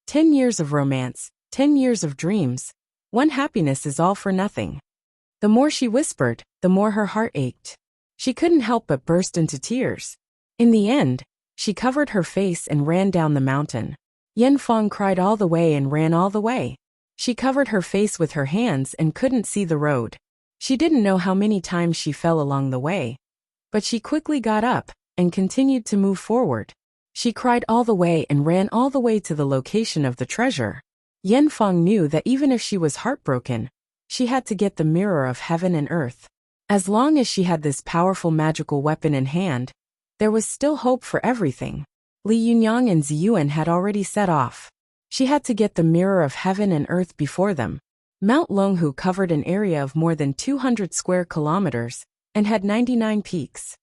A: 10 years of romance, 10 years of dreams. One happiness is all for nothing. The more she whispered, the more her heart ached. She couldn't help but burst into tears. In the end, she covered her face and ran down the mountain. Yan Fang cried all the way and ran all the way. She covered her face with her hands and couldn't see the road. She didn't know how many times she fell along the way. But she quickly got up and continued to move forward. She cried all the way and ran all the way to the location of the treasure. Yan Fang knew that even if she was heartbroken, she had to get the mirror of heaven and earth. As long as she had this powerful magical weapon in hand, there was still hope for everything. Li Yunyang and Ziyuan had already set off. She had to get the mirror of heaven and earth before them. Mount Longhu covered an area of more than 200 square kilometers and had 99 peaks.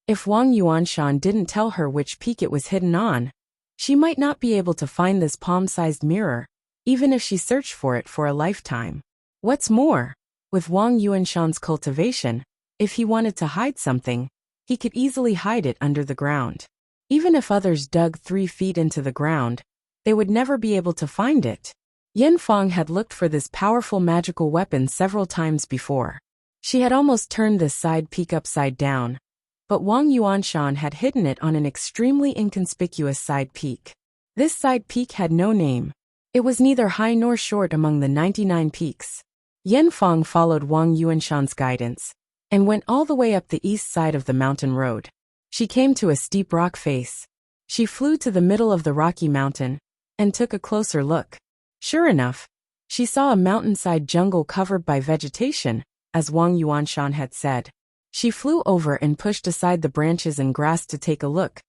A: If Wang Yuanshan didn't tell her which peak it was hidden on, she might not be able to find this palm-sized mirror, even if she searched for it for a lifetime. What's more, with Wang Yuanshan's cultivation, if he wanted to hide something, he could easily hide it under the ground. Even if others dug 3 feet into the ground, they would never be able to find it. Yan Fang had looked for this powerful magical weapon several times before. She had almost turned this side peak upside down, but Wang Yuanshan had hidden it on an extremely inconspicuous side peak. This side peak had no name. It was neither high nor short among the 99 peaks. Yan Fang followed Wang Yuanshan's guidance and went all the way up the east side of the mountain road. She came to a steep rock face. She flew to the middle of the rocky mountain and took a closer look. Sure enough, she saw a mountainside jungle covered by vegetation, as Wang Yuanshan had said. She flew over and pushed aside the branches and grass to take a look,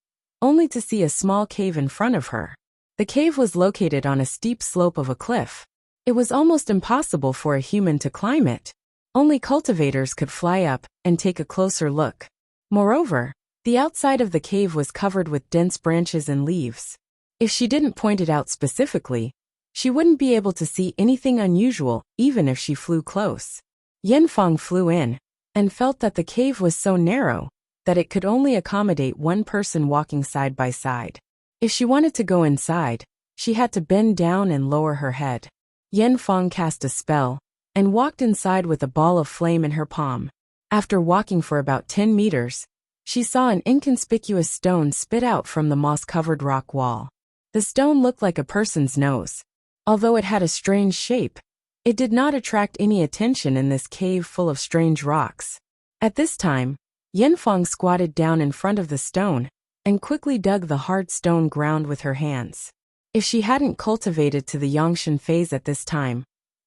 A: only to see a small cave in front of her. The cave was located on a steep slope of a cliff. It was almost impossible for a human to climb it. Only cultivators could fly up and take a closer look. Moreover, the outside of the cave was covered with dense branches and leaves. If she didn't point it out specifically, she wouldn't be able to see anything unusual even if she flew close. Yan Fang flew in and felt that the cave was so narrow that it could only accommodate one person walking side by side. If she wanted to go inside, she had to bend down and lower her head. Yan Fang cast a spell and walked inside with a ball of flame in her palm. After walking for about 10 meters, she saw an inconspicuous stone spit out from the moss-covered rock wall. The stone looked like a person's nose. Although it had a strange shape, it did not attract any attention in this cave full of strange rocks. At this time, Yan Fang squatted down in front of the stone and quickly dug the hard stone ground with her hands. If she hadn't cultivated to the Yangshan phase at this time,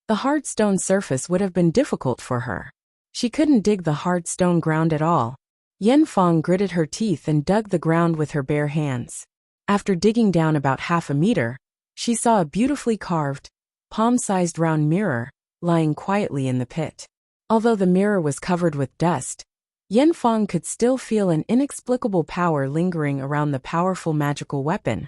A: the hard stone surface would have been difficult for her. She couldn't dig the hard stone ground at all. Yan Fang gritted her teeth and dug the ground with her bare hands. After digging down about half a meter, she saw a beautifully carved, palm-sized round mirror lying quietly in the pit. Although the mirror was covered with dust, Yan Fang could still feel an inexplicable power lingering around the powerful magical weapon,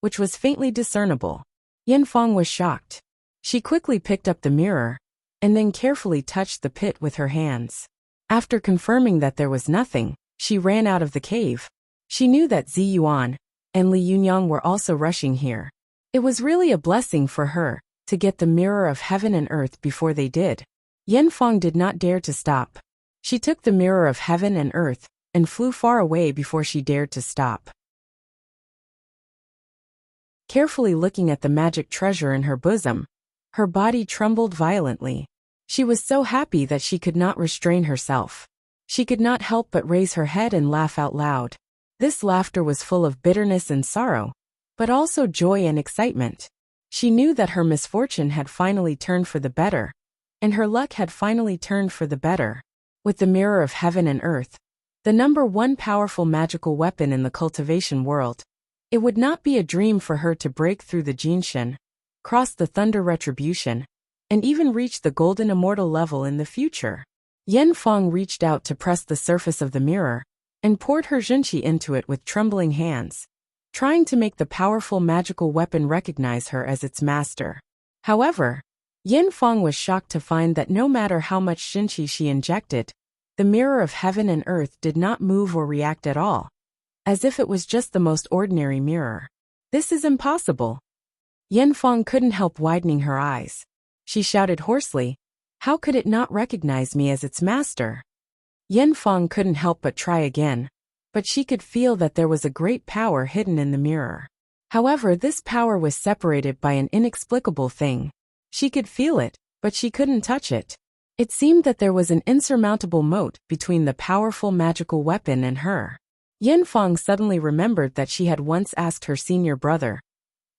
A: which was faintly discernible. Yan Fang was shocked. She quickly picked up the mirror and then carefully touched the pit with her hands. After confirming that there was nothing, she ran out of the cave. She knew that Ziyuan and Li Yunyang were also rushing here. It was really a blessing for her to get the mirror of heaven and earth before they did. Yan Fang did not dare to stop. She took the mirror of heaven and earth and flew far away before she dared to stop. Carefully looking at the magic treasure in her bosom, her body trembled violently. She was so happy that she could not restrain herself. She could not help but raise her head and laugh out loud. This laughter was full of bitterness and sorrow, but also joy and excitement. She knew that her misfortune had finally turned for the better, and her luck had finally turned for the better. With the mirror of heaven and earth, the #1 powerful magical weapon in the cultivation world, it would not be a dream for her to break through the Jinshin, cross the Thunder Retribution, and even reach the Golden Immortal level in the future. Yan Fang reached out to press the surface of the mirror and poured her Jinqi into it with trembling hands, trying to make the powerful magical weapon recognize her as its master. However, Yan Fang was shocked to find that no matter how much Jinqi she injected, The mirror of heaven and earth did not move or react at all, as if it was just the most ordinary mirror. This is impossible. Yanfeng couldn't help widening her eyes. She shouted hoarsely, "How could it not recognize me as its master?" Yanfeng couldn't help but try again, but she could feel that there was a great power hidden in the mirror. However, this power was separated by an inexplicable thing. She could feel it, but she couldn't touch it. It seemed that there was an insurmountable moat between the powerful magical weapon and her. Yanfeng suddenly remembered that she had once asked her senior brother,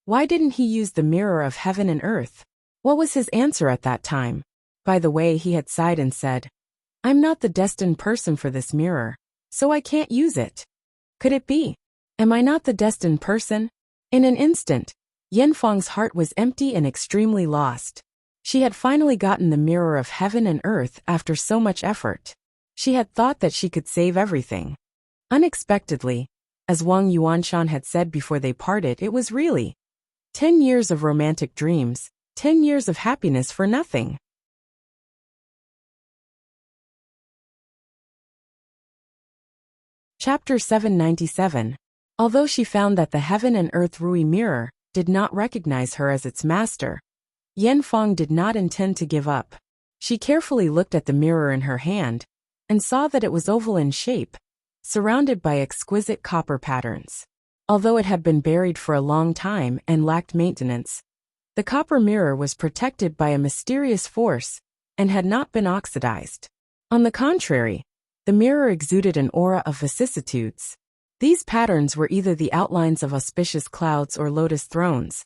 A: why didn't he use the mirror of heaven and earth? What was his answer at that time? By the way, he had sighed and said, "I'm not the destined person for this mirror, so I can't use it." Could it be? Am I not the destined person? In an instant, Yanfeng's heart was empty and extremely lost. She had finally gotten the mirror of heaven and earth after so much effort. She had thought that she could save everything. Unexpectedly, as Wang Yuanshan had said before they parted, it was really 10 years of romantic dreams, 10 years of happiness for nothing. Chapter 797. Although she found that the heaven and earth Rui mirror did not recognize her as its master, Yanfeng did not intend to give up. She carefully looked at the mirror in her hand and saw that it was oval in shape, surrounded by exquisite copper patterns. Although it had been buried for a long time and lacked maintenance, the copper mirror was protected by a mysterious force and had not been oxidized. On the contrary, the mirror exuded an aura of vicissitudes. These patterns were either the outlines of auspicious clouds or lotus thrones,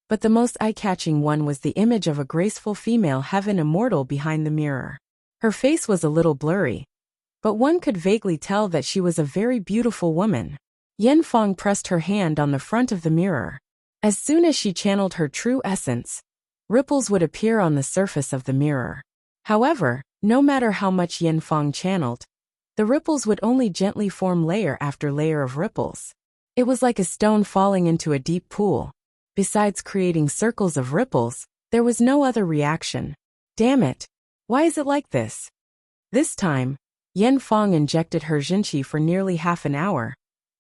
A: but the most eye-catching one was the image of a graceful female heaven immortal behind the mirror. Her face was a little blurry, but one could vaguely tell that she was a very beautiful woman. Yanfeng pressed her hand on the front of the mirror. As soon as she channeled her true essence, ripples would appear on the surface of the mirror. However, no matter how much Yanfeng channeled, the ripples would only gently form layer after layer of ripples. It was like a stone falling into a deep pool. Besides creating circles of ripples, there was no other reaction. Damn it! Why is it like this? This time, Yanfeng injected her Jinqi for nearly half an hour,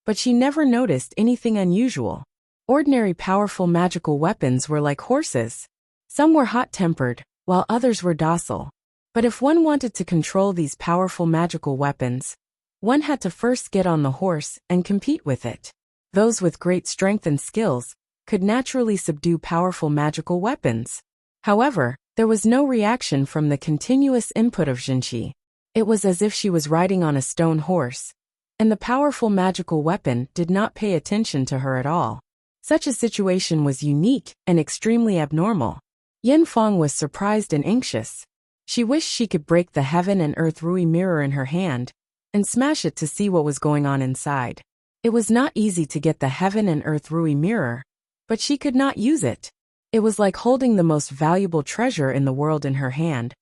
A: but she never noticed anything unusual. Ordinary powerful magical weapons were like horses. Some were hot-tempered, while others were docile. But if one wanted to control these powerful magical weapons, one had to first get on the horse and compete with it. Those with great strength and skills could naturally subdue powerful magical weapons. However, there was no reaction from the continuous input of Jinqi. It was as if she was riding on a stone horse, and the powerful magical weapon did not pay attention to her at all. Such a situation was unique and extremely abnormal. Yanfeng was surprised and anxious. She wished she could break the heaven and earth Rui mirror in her hand and smash it to see what was going on inside. It was not easy to get the heaven and earth Rui mirror, but she could not use it. It was like holding the most valuable treasure in the world in her hand,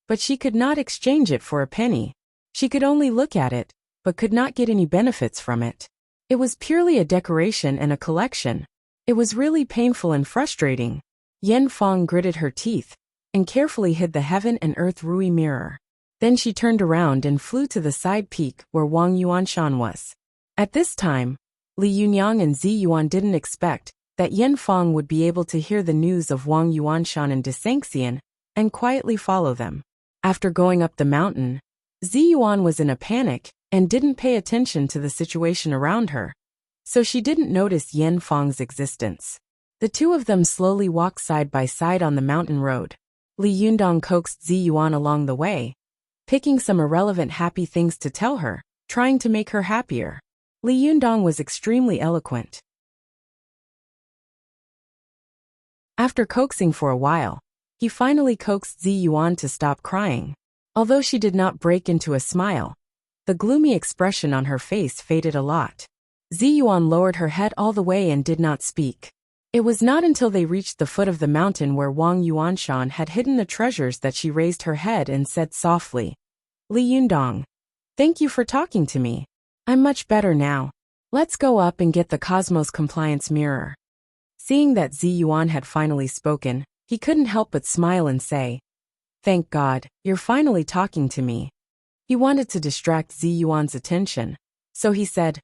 A: but she could not exchange it for a penny. She could only look at it, but could not get any benefits from it. It was purely a decoration and a collection. It was really painful and frustrating. Yanfeng gritted her teeth and carefully hid the heaven and earth Rui mirror. Then she turned around and flew to the side peak where Wang Yuanshan was. At this time, Li Yunyang and Zi Yuan didn't expect that Yanfeng would be able to hear the news of Wang Yuanshan and Desanxian and quietly follow them. After going up the mountain, Zi Yuan was in a panic and didn't pay attention to the situation around her, so she didn't notice Yanfeng's existence. The two of them slowly walked side by side on the mountain road. Li Yundong coaxed Zi Yuan along the way, picking some irrelevant happy things to tell her, trying to make her happier. Li Yundong was extremely eloquent. After coaxing for a while, he finally coaxed Zi Yuan to stop crying. Although she did not break into a smile, the gloomy expression on her face faded a lot. Zi Yuan lowered her head all the way and did not speak. It was not until they reached the foot of the mountain where Wang Yuanshan had hidden the treasures that she raised her head and said softly, "Li Yundong, thank you for talking to me. I'm much better now. Let's go up and get the Cosmos Compliance Mirror." Seeing that Zi Yuan had finally spoken, he couldn't help but smile and say, "Thank God, you're finally talking to me." He wanted to distract Zi Yuan's attention, so he said,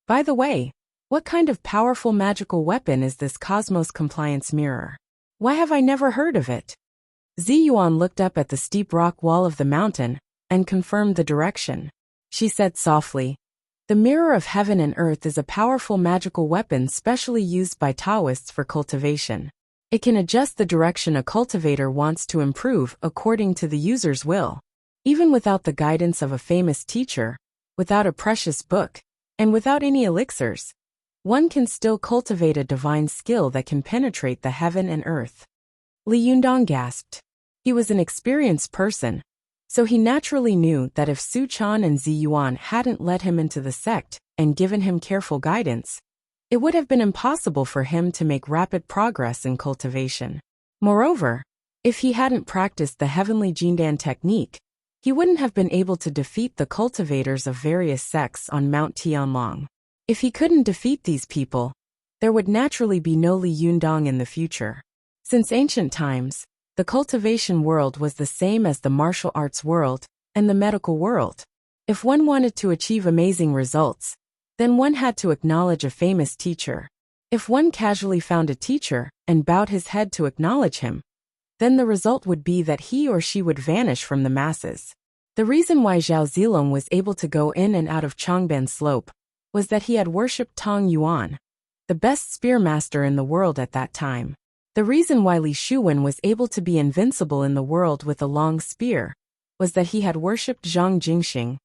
A: "By the way, what kind of powerful magical weapon is this Cosmos Compliance Mirror? Why have I never heard of it?" Zi Yuan looked up at the steep rock wall of the mountain and confirmed the direction. She said softly, "The Mirror of Heaven and Earth is a powerful magical weapon specially used by Taoists for cultivation. It can adjust the direction a cultivator wants to improve according to the user's will. Even without the guidance of a famous teacher, without a precious book, and without any elixirs, one can still cultivate a divine skill that can penetrate the heaven and earth." Li Yundong gasped. He was an experienced person, so he naturally knew that if Su Chan and Zi Yuan hadn't led him into the sect and given him careful guidance, it would have been impossible for him to make rapid progress in cultivation. Moreover, if he hadn't practiced the heavenly Jindan technique, he wouldn't have been able to defeat the cultivators of various sects on Mount Tianlong. If he couldn't defeat these people, there would naturally be no Li Yundong in the future. Since ancient times, the cultivation world was the same as the martial arts world and the medical world. If one wanted to achieve amazing results, then one had to acknowledge a famous teacher. If one casually found a teacher and bowed his head to acknowledge him, then the result would be that he or she would vanish from the masses. The reason why Zhao Zilong was able to go in and out of Changban Slope was that he had worshipped Tong Yuan, the best spearmaster in the world at that time. The reason why Li Shuwen was able to be invincible in the world with a long spear was that he had worshipped Zhang Jingxing,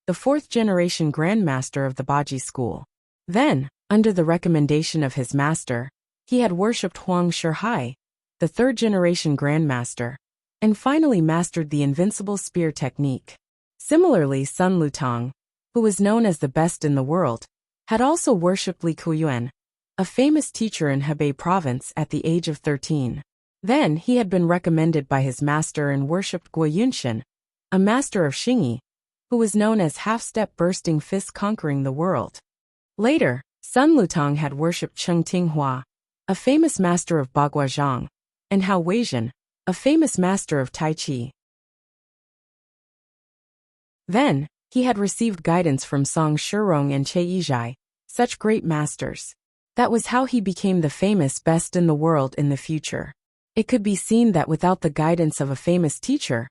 A: the fourth-generation grandmaster of the Baji school. Then, under the recommendation of his master, he had worshipped Huang Shihai, the third-generation grandmaster, and finally mastered the invincible spear technique. Similarly, Sun Lutong, who was known as the best in the world, had also worshipped Li Kuyuan, a famous teacher in Hebei province at the age of 13. Then he had been recommended by his master and worshipped Guo Yunshan, a master of Xingyi, who was known as half-step bursting fist conquering the world. Later, Sun Lutong had worshipped Cheng Tinghua, a famous master of Baguazhang, and Hao Weizhen, a famous master of Tai Chi. Then, he had received guidance from Song Shirong and Che Yizhai, such great masters. That was how he became the famous best in the world in the future. It could be seen that without the guidance of a famous teacher,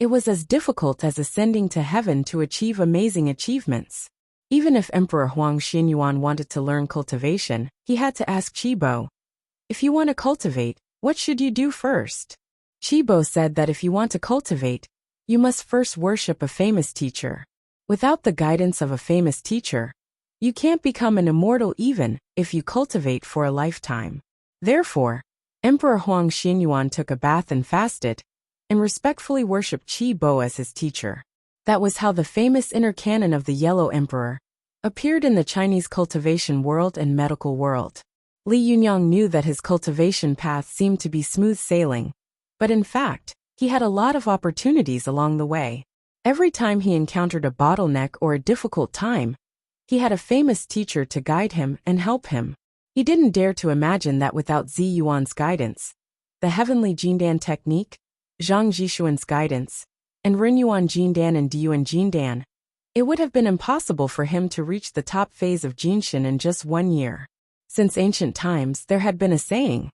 A: it was as difficult as ascending to heaven to achieve amazing achievements. Even if Emperor Huang Xinyuan wanted to learn cultivation, he had to ask Qibo, "If you want to cultivate, what should you do first?" Qibo said that if you want to cultivate, you must first worship a famous teacher. Without the guidance of a famous teacher, you can't become an immortal even if you cultivate for a lifetime. Therefore, Emperor Huang Xinyuan took a bath and fasted, and respectfully worshipped Qibo as his teacher. That was how the famous inner canon of the Yellow Emperor appeared in the Chinese cultivation world and medical world. Li Yunyang knew that his cultivation path seemed to be smooth sailing, but in fact, he had a lot of opportunities along the way. Every time he encountered a bottleneck or a difficult time, he had a famous teacher to guide him and help him. He didn't dare to imagine that without Zi Yuan's guidance, the heavenly Jindan technique, Zhang Jishuan's guidance, and Rinyuan Jindan and Diyuan Jindan, it would have been impossible for him to reach the top phase of Jinshin in just 1 year. Since ancient times, there had been a saying,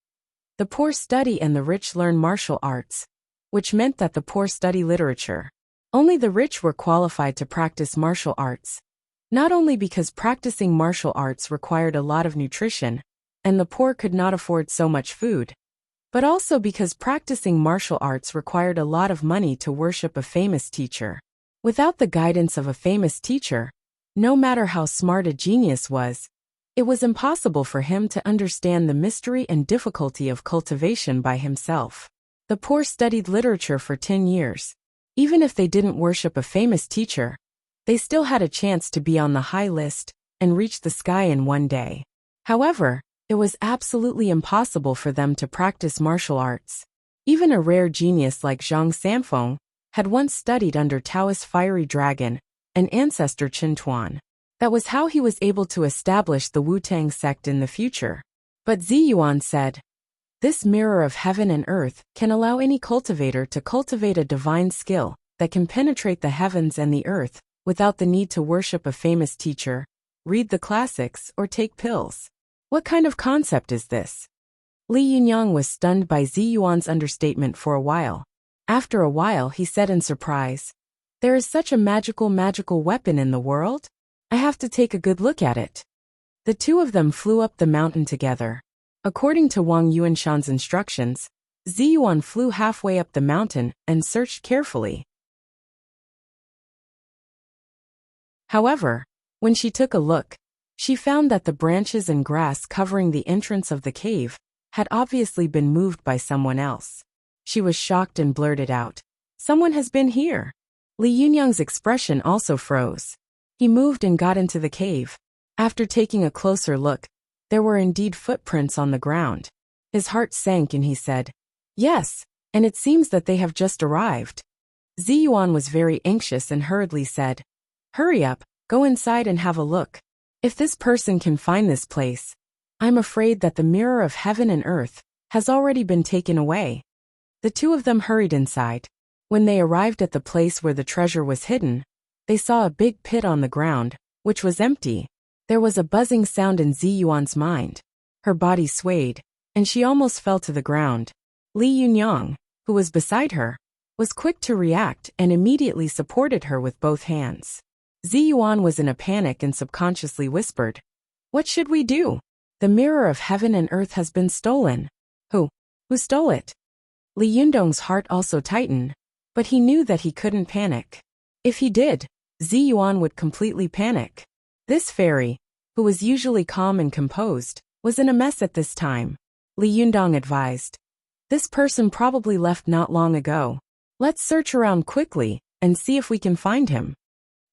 A: "The poor study and the rich learn martial arts," which meant that the poor study literature. Only the rich were qualified to practice martial arts. Not only because practicing martial arts required a lot of nutrition, and the poor could not afford so much food, but also because practicing martial arts required a lot of money to worship a famous teacher. Without the guidance of a famous teacher, no matter how smart a genius was, it was impossible for him to understand the mystery and difficulty of cultivation by himself. The poor studied literature for 10 years. Even if they didn't worship a famous teacher, they still had a chance to be on the high list and reach the sky in 1 day. However, it was absolutely impossible for them to practice martial arts. Even a rare genius like Zhang Sanfeng had once studied under Taoist fiery dragon, an ancestor Qin Tuan. That was how he was able to establish the Wu-Tang sect in the future. But Zi Yuan said, "This mirror of heaven and earth can allow any cultivator to cultivate a divine skill that can penetrate the heavens and the earth without the need to worship a famous teacher, read the classics, or take pills. What kind of concept is this? Li Yunyang was stunned by Zi Yuan's understatement for a while. After a while, he said in surprise, "There is such a magical weapon in the world? I have to take a good look at it." The two of them flew up the mountain together. According to Wang Yuanshan's instructions, Zi Yuan flew halfway up the mountain and searched carefully. However, when she took a look, she found that the branches and grass covering the entrance of the cave had obviously been moved by someone else. She was shocked and blurted out, "Someone has been here." Li Yunyang's expression also froze. He moved and got into the cave. After taking a closer look, there were indeed footprints on the ground. His heart sank and he said, "Yes, and it seems that they have just arrived." Zi Yuan was very anxious and hurriedly said, "Hurry up, go inside and have a look. If this person can find this place, I'm afraid that the mirror of heaven and earth has already been taken away." The two of them hurried inside. When they arrived at the place where the treasure was hidden, they saw a big pit on the ground, which was empty. There was a buzzing sound in Zi Yuan's mind. Her body swayed, and she almost fell to the ground. Li Yunyang, who was beside her, was quick to react and immediately supported her with both hands. Zi Yuan was in a panic and subconsciously whispered, "What should we do? The mirror of heaven and earth has been stolen." Who stole it? Li Yundong's heart also tightened, but he knew that he couldn't panic. If he did, Zi Yuan would completely panic. This fairy, who was usually calm and composed, was in a mess at this time. Li Yundong advised, "This person probably left not long ago. Let's search around quickly and see if we can find him."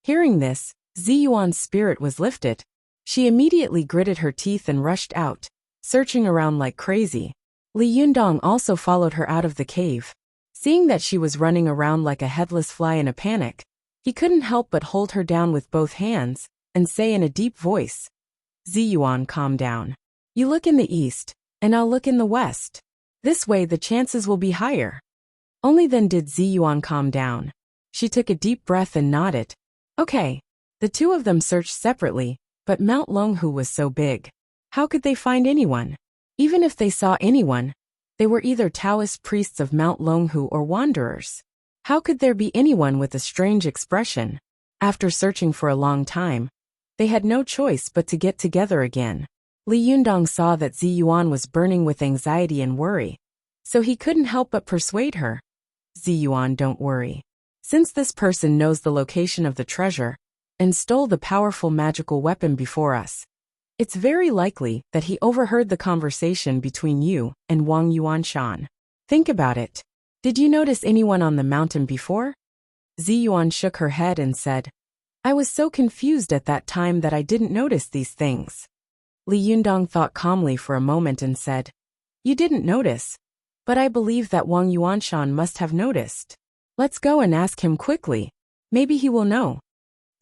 A: Hearing this, Zi Yuan's spirit was lifted. She immediately gritted her teeth and rushed out, searching around like crazy. Li Yundong also followed her out of the cave. Seeing that she was running around like a headless fly in a panic, he couldn't help but hold her down with both hands and say in a deep voice, "Zi Yuan, calm down. You look in the east, and I'll look in the west. This way the chances will be higher." Only then did Zi Yuan calm down. She took a deep breath and nodded. Okay. The two of them searched separately, but Mount Longhu was so big. How could they find anyone? Even if they saw anyone, they were either Taoist priests of Mount Longhu or wanderers. How could there be anyone with a strange expression? After searching for a long time, they had no choice but to get together again. Li Yundong saw that Zi Yuan was burning with anxiety and worry, so he couldn't help but persuade her. "Zi Yuan, don't worry. Since this person knows the location of the treasure and stole the powerful magical weapon before us, it's very likely that he overheard the conversation between you and Wang Yuanshan. Think about it. Did you notice anyone on the mountain before?" Zi Yuan shook her head and said, "I was so confused at that time that I didn't notice these things." Li Yundong thought calmly for a moment and said, "You didn't notice, but I believe that Wang Yuanshan must have noticed. Let's go and ask him quickly. Maybe he will know."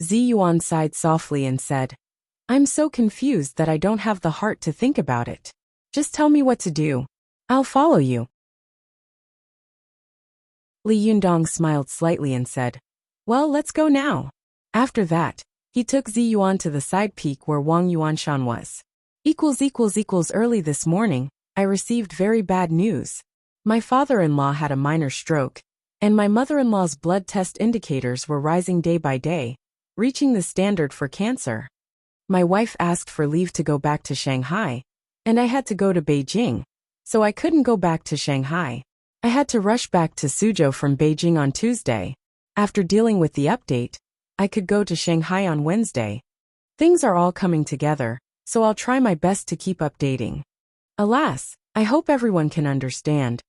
A: Zi Yuan sighed softly and said, "I'm so confused that I don't have the heart to think about it. Just tell me what to do. I'll follow you." Li Yundong smiled slightly and said, "Well, let's go now." After that, he took Zi Yuan to the side peak where Wang Yuanshan was. Early this morning, I received very bad news. My father-in-law had a minor stroke, and my mother-in-law's blood test indicators were rising day by day, reaching the standard for cancer. My wife asked for leave to go back to Shanghai, and I had to go to Beijing, so I couldn't go back to Shanghai. I had to rush back to Suzhou from Beijing on Tuesday. After dealing with the update, I could go to Shanghai on Wednesday. Things are all coming together, so I'll try my best to keep updating. Alas, I hope everyone can understand.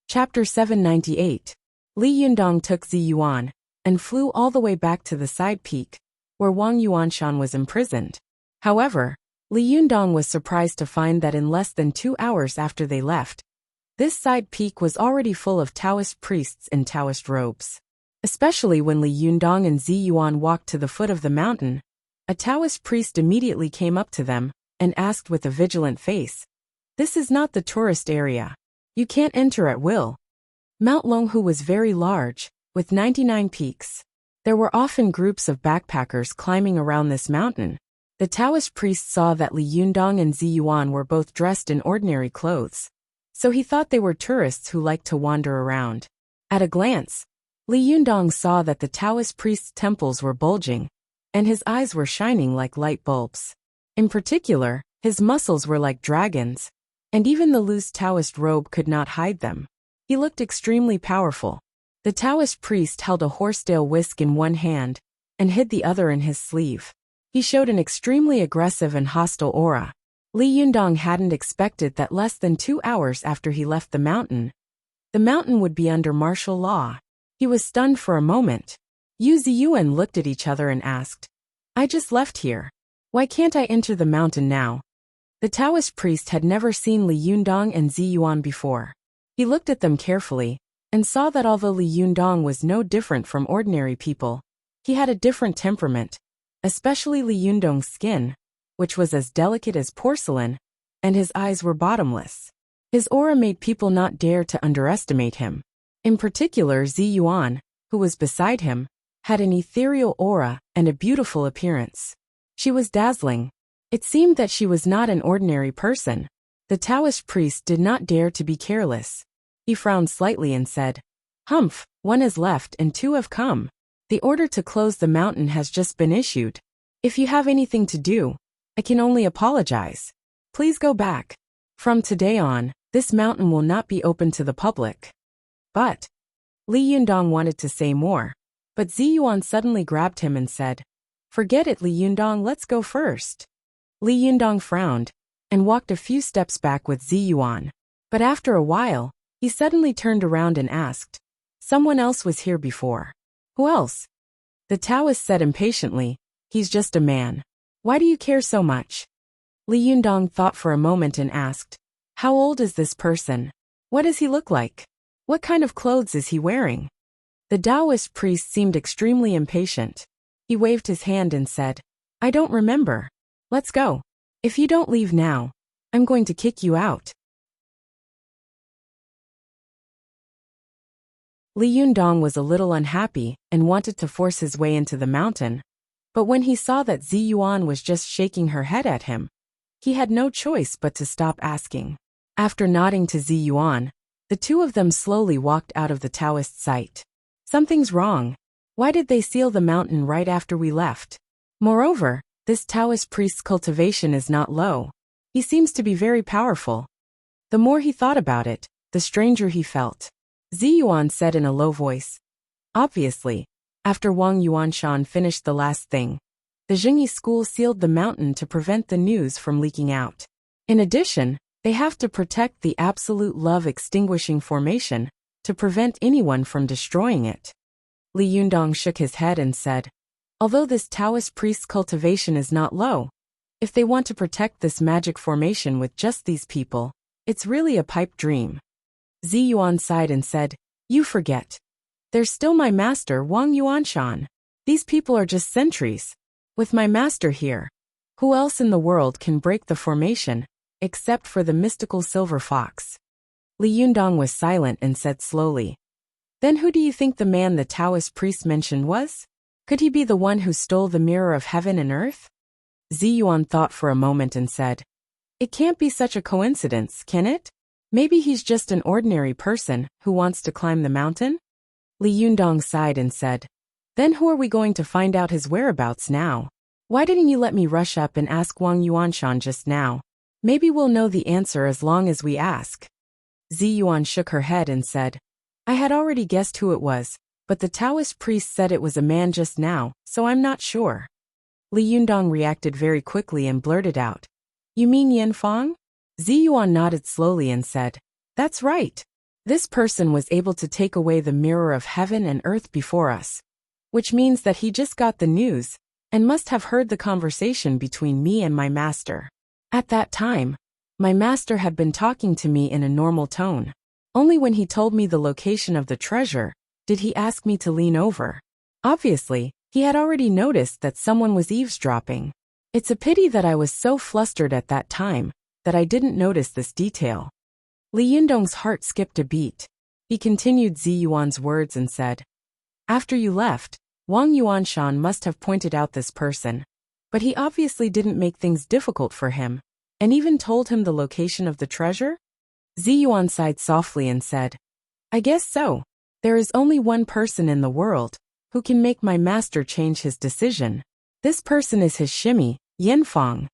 A: Chapter 798. Li Yundong took Zi Yuan and flew all the way back to the side peak, where Wang Yuanshan was imprisoned. However, Li Yundong was surprised to find that in less than 2 hours after they left, this side peak was already full of Taoist priests in Taoist robes. Especially when Li Yundong and Zi Yuan walked to the foot of the mountain, a Taoist priest immediately came up to them and asked with a vigilant face, This is not the tourist area. You can't enter at will. Mount Longhu was very large, with 99 peaks. There were often groups of backpackers climbing around this mountain. The Taoist priest saw that Li Yundong and Zi Yuan were both dressed in ordinary clothes, so he thought they were tourists who liked to wander around. At a glance, Li Yundong saw that the Taoist priest's temples were bulging, and his eyes were shining like light bulbs. In particular, his muscles were like dragons, and even the loose Taoist robe could not hide them. He looked extremely powerful. The Taoist priest held a horsetail whisk in one hand and hid the other in his sleeve. He showed an extremely aggressive and hostile aura. Li Yundong hadn't expected that less than 2 hours after he left the mountain would be under martial law. He was stunned for a moment. Yu Ziyuan looked at each other and asked, "I just left here. Why can't I enter the mountain now?" The Taoist priest had never seen Li Yundong and Zi Yuan before. He looked at them carefully and saw that although Li Yundong was no different from ordinary people, he had a different temperament, especially Li Yundong's skin, which was as delicate as porcelain, and his eyes were bottomless. His aura made people not dare to underestimate him. In particular, Zi Yuan, who was beside him, had an ethereal aura and a beautiful appearance. She was dazzling. It seemed that she was not an ordinary person. The Taoist priest did not dare to be careless. He frowned slightly and said, "Humph, 1 has left and 2 have come. The order to close the mountain has just been issued. If you have anything to do, I can only apologize. Please go back. From today on, this mountain will not be open to the public." But Li Yundong wanted to say more, but Zi Yuan suddenly grabbed him and said, "Forget it, Li Yundong, let's go first." Li Yundong frowned and walked a few steps back with Zi Yuan. But after a while, he suddenly turned around and asked, "Someone else was here before." "Who else?" The Taoist said impatiently, "He's just a man. Why do you care so much?" Li Yundong thought for a moment and asked, "How old is this person? What does he look like? What kind of clothes is he wearing?" The Taoist priest seemed extremely impatient. He waved his hand and said, "I don't remember. Let's go. If you don't leave now, I'm going to kick you out." Li Yundong was a little unhappy and wanted to force his way into the mountain, but when he saw that Zi Yuan was just shaking her head at him, he had no choice but to stop asking. After nodding to Zi Yuan, the two of them slowly walked out of the Taoist sight. "Something's wrong. Why did they seal the mountain right after we left? Moreover, this Taoist priest's cultivation is not low. He seems to be very powerful." The more he thought about it, the stranger he felt. Zi Yuan said in a low voice, "Obviously, after Wang Yuanshan finished the last thing, the Jingyi school sealed the mountain to prevent the news from leaking out. In addition, they have to protect the absolute love extinguishing formation to prevent anyone from destroying it." Li Yundong shook his head and said, "Although this Taoist priest's cultivation is not low, if they want to protect this magic formation with just these people, it's really a pipe dream." Zi Yuan sighed and said, "You forget. There's still my master, Wang Yuanshan. These people are just sentries. With my master here, who else in the world can break the formation, except for the mystical silver fox?" Li Yundong was silent and said slowly, "Then who do you think the man the Taoist priest mentioned was? Could he be the one who stole the mirror of heaven and earth?" Zi Yuan thought for a moment and said, "It can't be such a coincidence, can it? Maybe he's just an ordinary person who wants to climb the mountain?" Li Yundong sighed and said, "Then who are we going to find out his whereabouts now? Why didn't you let me rush up and ask Wang Yuanshan just now? Maybe we'll know the answer as long as we ask." Zi Yuan shook her head and said, "I had already guessed who it was, but the Taoist priest said it was a man just now, so I'm not sure." Li Yundong reacted very quickly and blurted out, "You mean Yan Fang?" Zi Yuan nodded slowly and said, "That's right. This person was able to take away the mirror of heaven and earth before us, which means that he just got the news and must have heard the conversation between me and my master. At that time, my master had been talking to me in a normal tone. Only when he told me the location of the treasure did he ask me to lean over. Obviously, he had already noticed that someone was eavesdropping. It's a pity that I was so flustered at that time that I didn't notice this detail." Li Yundong's heart skipped a beat. He continued Zi Yuan's words and said, "After you left, Wang Yuanshan must have pointed out this person. But he obviously didn't make things difficult for him, and even told him the location of the treasure?" Zi Yuan sighed softly and said, "I guess so. There is only one person in the world who can make my master change his decision. This person is his shimmy, Yanfang."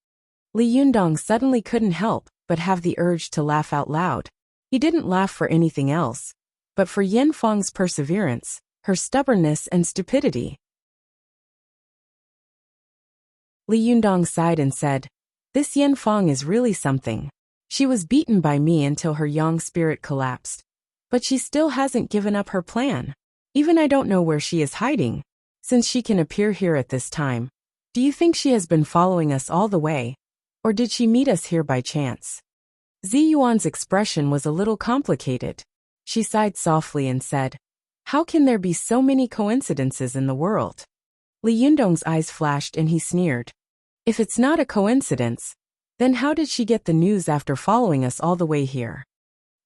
A: Li Yundong suddenly couldn't help but have the urge to laugh out loud. He didn't laugh for anything else, but for Yanfang's perseverance, her stubbornness and stupidity. Li Yundong sighed and said, "This Yanfang is really something. She was beaten by me until her yang spirit collapsed. But she still hasn't given up her plan. Even I don't know where she is hiding, since she can appear here at this time. Do you think she has been following us all the way? Or did she meet us here by chance?" Zi Yuan's expression was a little complicated. She sighed softly and said, "How can there be so many coincidences in the world?" Li Yundong's eyes flashed and he sneered. "If it's not a coincidence, then how did she get the news after following us all the way here?"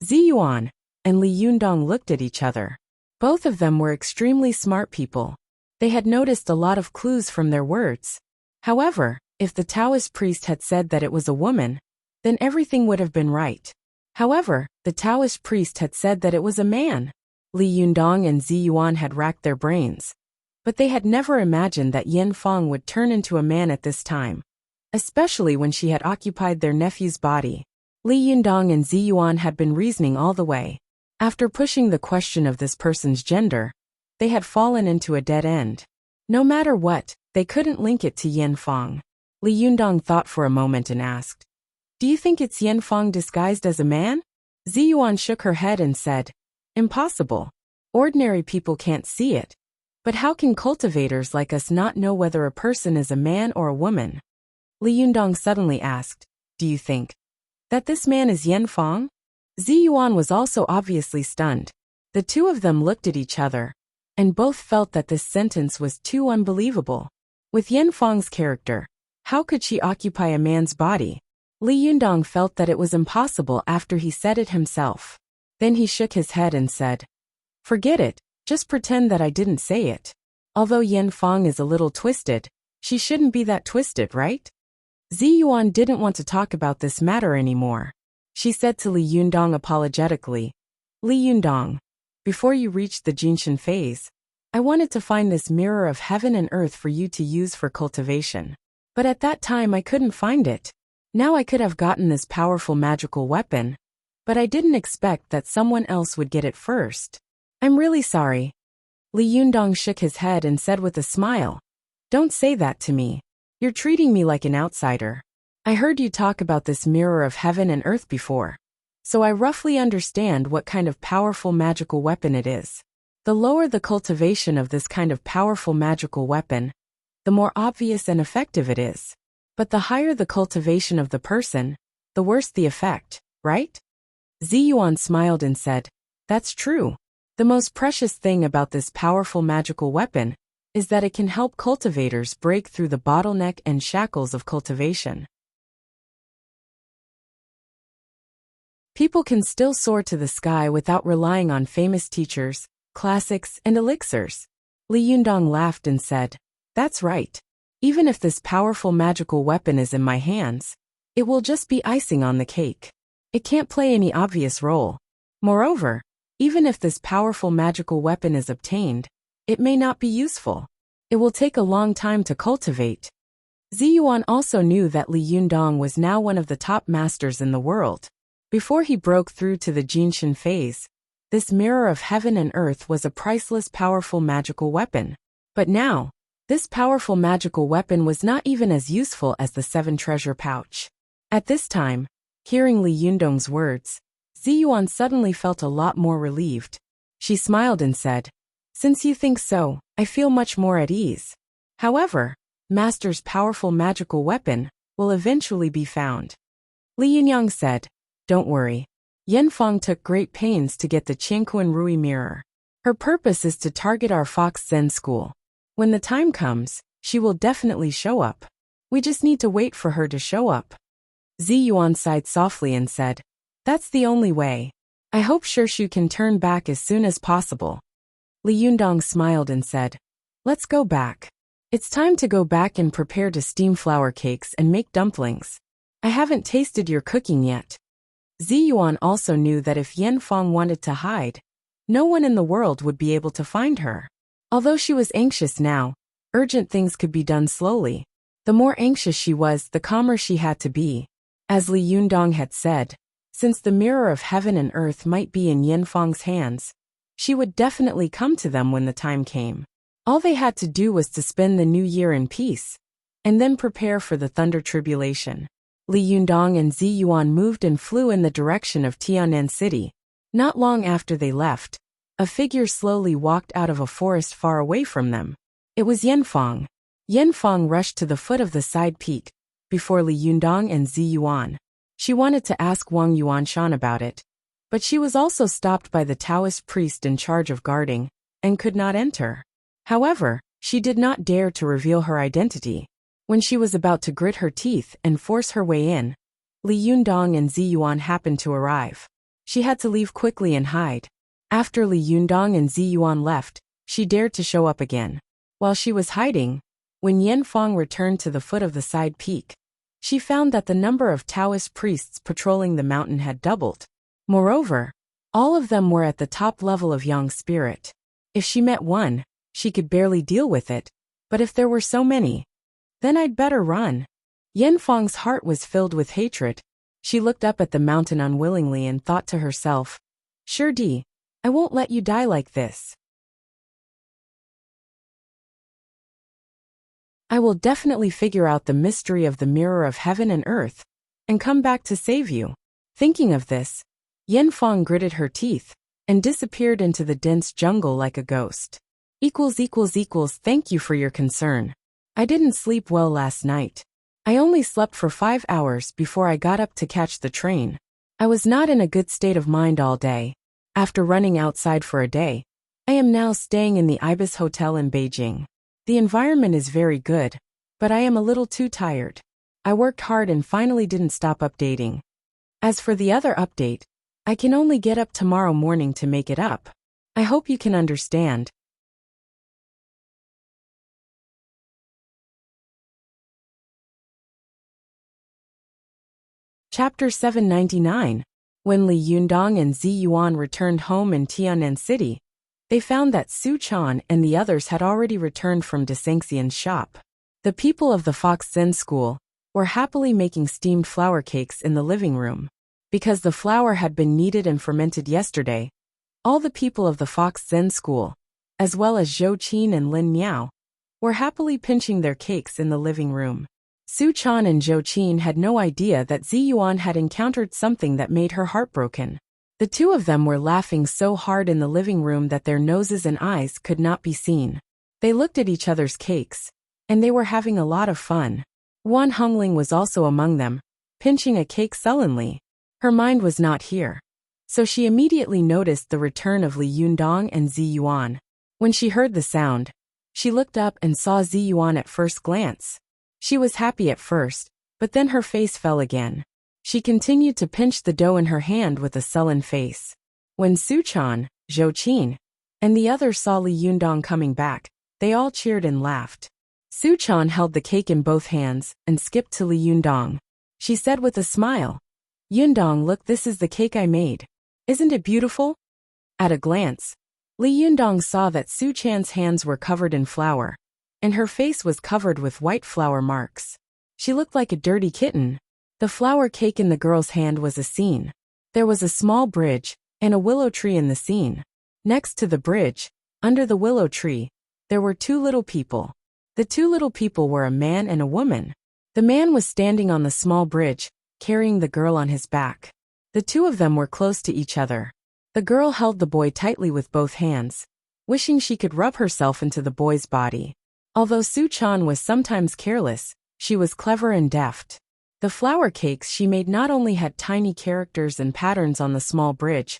A: Zi Yuan and Li Yundong looked at each other. Both of them were extremely smart people. They had noticed a lot of clues from their words. However, if the Taoist priest had said that it was a woman, then everything would have been right. However, the Taoist priest had said that it was a man. Li Yundong and Zi Yuan had racked their brains, but they had never imagined that Yanfang would turn into a man at this time, especially when she had occupied their nephew's body. Li Yundong and Zi Yuan had been reasoning all the way. After pushing the question of this person's gender, they had fallen into a dead end. No matter what, they couldn't link it to Yanfang. Li Yundong thought for a moment and asked, "Do you think it's Yanfang disguised as a man?" Zi Yuan shook her head and said, "Impossible. Ordinary people can't see it. But how can cultivators like us not know whether a person is a man or a woman?" Li Yundong suddenly asked, "Do you think that this man is Yanfang?" Zi Yuan was also obviously stunned. The two of them looked at each other, and both felt that this sentence was too unbelievable. With Yanfang's character, how could she occupy a man's body? Li Yundong felt that it was impossible after he said it himself. Then he shook his head and said, "Forget it, just pretend that I didn't say it. Although Yanfang is a little twisted, she shouldn't be that twisted, right?" Zi Yuan didn't want to talk about this matter anymore. She said to Li Yundong apologetically, "Li Yundong, before you reached the Jinshin phase, I wanted to find this mirror of heaven and earth for you to use for cultivation. But at that time I couldn't find it. Now I could have gotten this powerful magical weapon, but I didn't expect that someone else would get it first. I'm really sorry." Li Yundong shook his head and said with a smile, "Don't say that to me. You're treating me like an outsider. I heard you talk about this mirror of heaven and earth before, so I roughly understand what kind of powerful magical weapon it is. The lower the cultivation of this kind of powerful magical weapon, the more obvious and effective it is. But the higher the cultivation of the person, the worse the effect, right?" Zi Yuan smiled and said, "That's true. The most precious thing about this powerful magical weapon is that it can help cultivators break through the bottleneck and shackles of cultivation. People can still soar to the sky without relying on famous teachers, classics, and elixirs." Li Yundong laughed and said, "That's right. Even if this powerful magical weapon is in my hands, it will just be icing on the cake. It can't play any obvious role. Moreover, even if this powerful magical weapon is obtained, it may not be useful. It will take a long time to cultivate." Zi Yuan also knew that Li Yundong was now one of the top masters in the world. Before he broke through to the Jinshin phase, this mirror of heaven and earth was a priceless powerful magical weapon. But now, this powerful magical weapon was not even as useful as the 7 treasure pouch. At this time, hearing Li Yundong's words, Zi Yuan suddenly felt a lot more relieved. She smiled and said, "Since you think so, I feel much more at ease. However, Master's powerful magical weapon will eventually be found." Li Yunyang said, "Don't worry. Yanfang took great pains to get the Qianquan Rui mirror. Her purpose is to target our Fox Zen school. When the time comes, she will definitely show up. We just need to wait for her to show up." Zi Yuan sighed softly and said, "That's the only way. I hope Shu can turn back as soon as possible." Li Yundong smiled and said, "Let's go back. It's time to go back and prepare to steam flour cakes and make dumplings. I haven't tasted your cooking yet." Zi Yuan also knew that if Yanfang wanted to hide, no one in the world would be able to find her. Although she was anxious now, urgent things could be done slowly. The more anxious she was, the calmer she had to be. As Li Yundong had said, since the mirror of heaven and earth might be in Yanfang's hands, she would definitely come to them when the time came. All they had to do was to spend the new year in peace, and then prepare for the thunder tribulation. Li Yundong and Zi Yuan moved and flew in the direction of Tianan City. Not long after they left, a figure slowly walked out of a forest far away from them. It was Yanfang. Yanfang rushed to the foot of the side peak, before Li Yundong and Zi Yuan. She wanted to ask Wang Yuanshan about it, but she was also stopped by the Taoist priest in charge of guarding, and could not enter. However, she did not dare to reveal her identity. When she was about to grit her teeth and force her way in, Li Yundong and Zi Yuan happened to arrive. She had to leave quickly and hide. After Li Yundong and Zi Yuan left, she dared to show up again. While she was hiding, when Yanfang returned to the foot of the side peak, she found that the number of Taoist priests patrolling the mountain had doubled. Moreover, all of them were at the top level of Yang spirit. If she met one, she could barely deal with it, but if there were so many, then I'd better run. Yanfang's heart was filled with hatred. She looked up at the mountain unwillingly and thought to herself, "Shirdi, I won't let you die like this. I will definitely figure out the mystery of the mirror of heaven and earth, and come back to save you." Thinking of this, Yanfang gritted her teeth, and disappeared into the dense jungle like a ghost. Thank you for your concern. I didn't sleep well last night. I only slept for 5 hours before I got up to catch the train. I was not in a good state of mind all day. After running outside for a day, I am now staying in the Ibis Hotel in Beijing. The environment is very good, but I am a little too tired. I worked hard and finally didn't stop updating. As for the other update, I can only get up tomorrow morning to make it up. I hope you can understand. Chapter 799. When Li Yundong and Zi Yuan returned home in Tianan City, they found that Su Chan and the others had already returned from Desengxian's shop. The people of the Fox Zen School were happily making steamed flour cakes in the living room. Because the flour had been kneaded and fermented yesterday, all the people of the Fox Zen School, as well as Zhou Qin and Lin Miao, were happily pinching their cakes in the living room. Su Chan and Zhou Qin had no idea that Zi Yuan had encountered something that made her heartbroken. The two of them were laughing so hard in the living room that their noses and eyes could not be seen. They looked at each other's cakes, and they were having a lot of fun. Wan Hongling was also among them, pinching a cake sullenly. Her mind was not here, so she immediately noticed the return of Li Yundong and Zi Yuan. When she heard the sound, she looked up and saw Zi Yuan at first glance. She was happy at first, but then her face fell again. She continued to pinch the dough in her hand with a sullen face. When Su Chan, Zhou Qin, and the others saw Li Yundong coming back, they all cheered and laughed. Su Chan held the cake in both hands and skipped to Li Yundong. She said with a smile, "Yundong, look, this is the cake I made. Isn't it beautiful?" At a glance, Li Yundong saw that Su Chan's hands were covered in flour, and her face was covered with white flour marks. She looked like a dirty kitten. The flour cake in the girl's hand was a scene. There was a small bridge and a willow tree in the scene. Next to the bridge, under the willow tree, there were two little people. The two little people were a man and a woman. The man was standing on the small bridge, carrying the girl on his back. The two of them were close to each other. The girl held the boy tightly with both hands, wishing she could rub herself into the boy's body. Although Su Chan was sometimes careless, she was clever and deft. The flour cakes she made not only had tiny characters and patterns on the small bridge,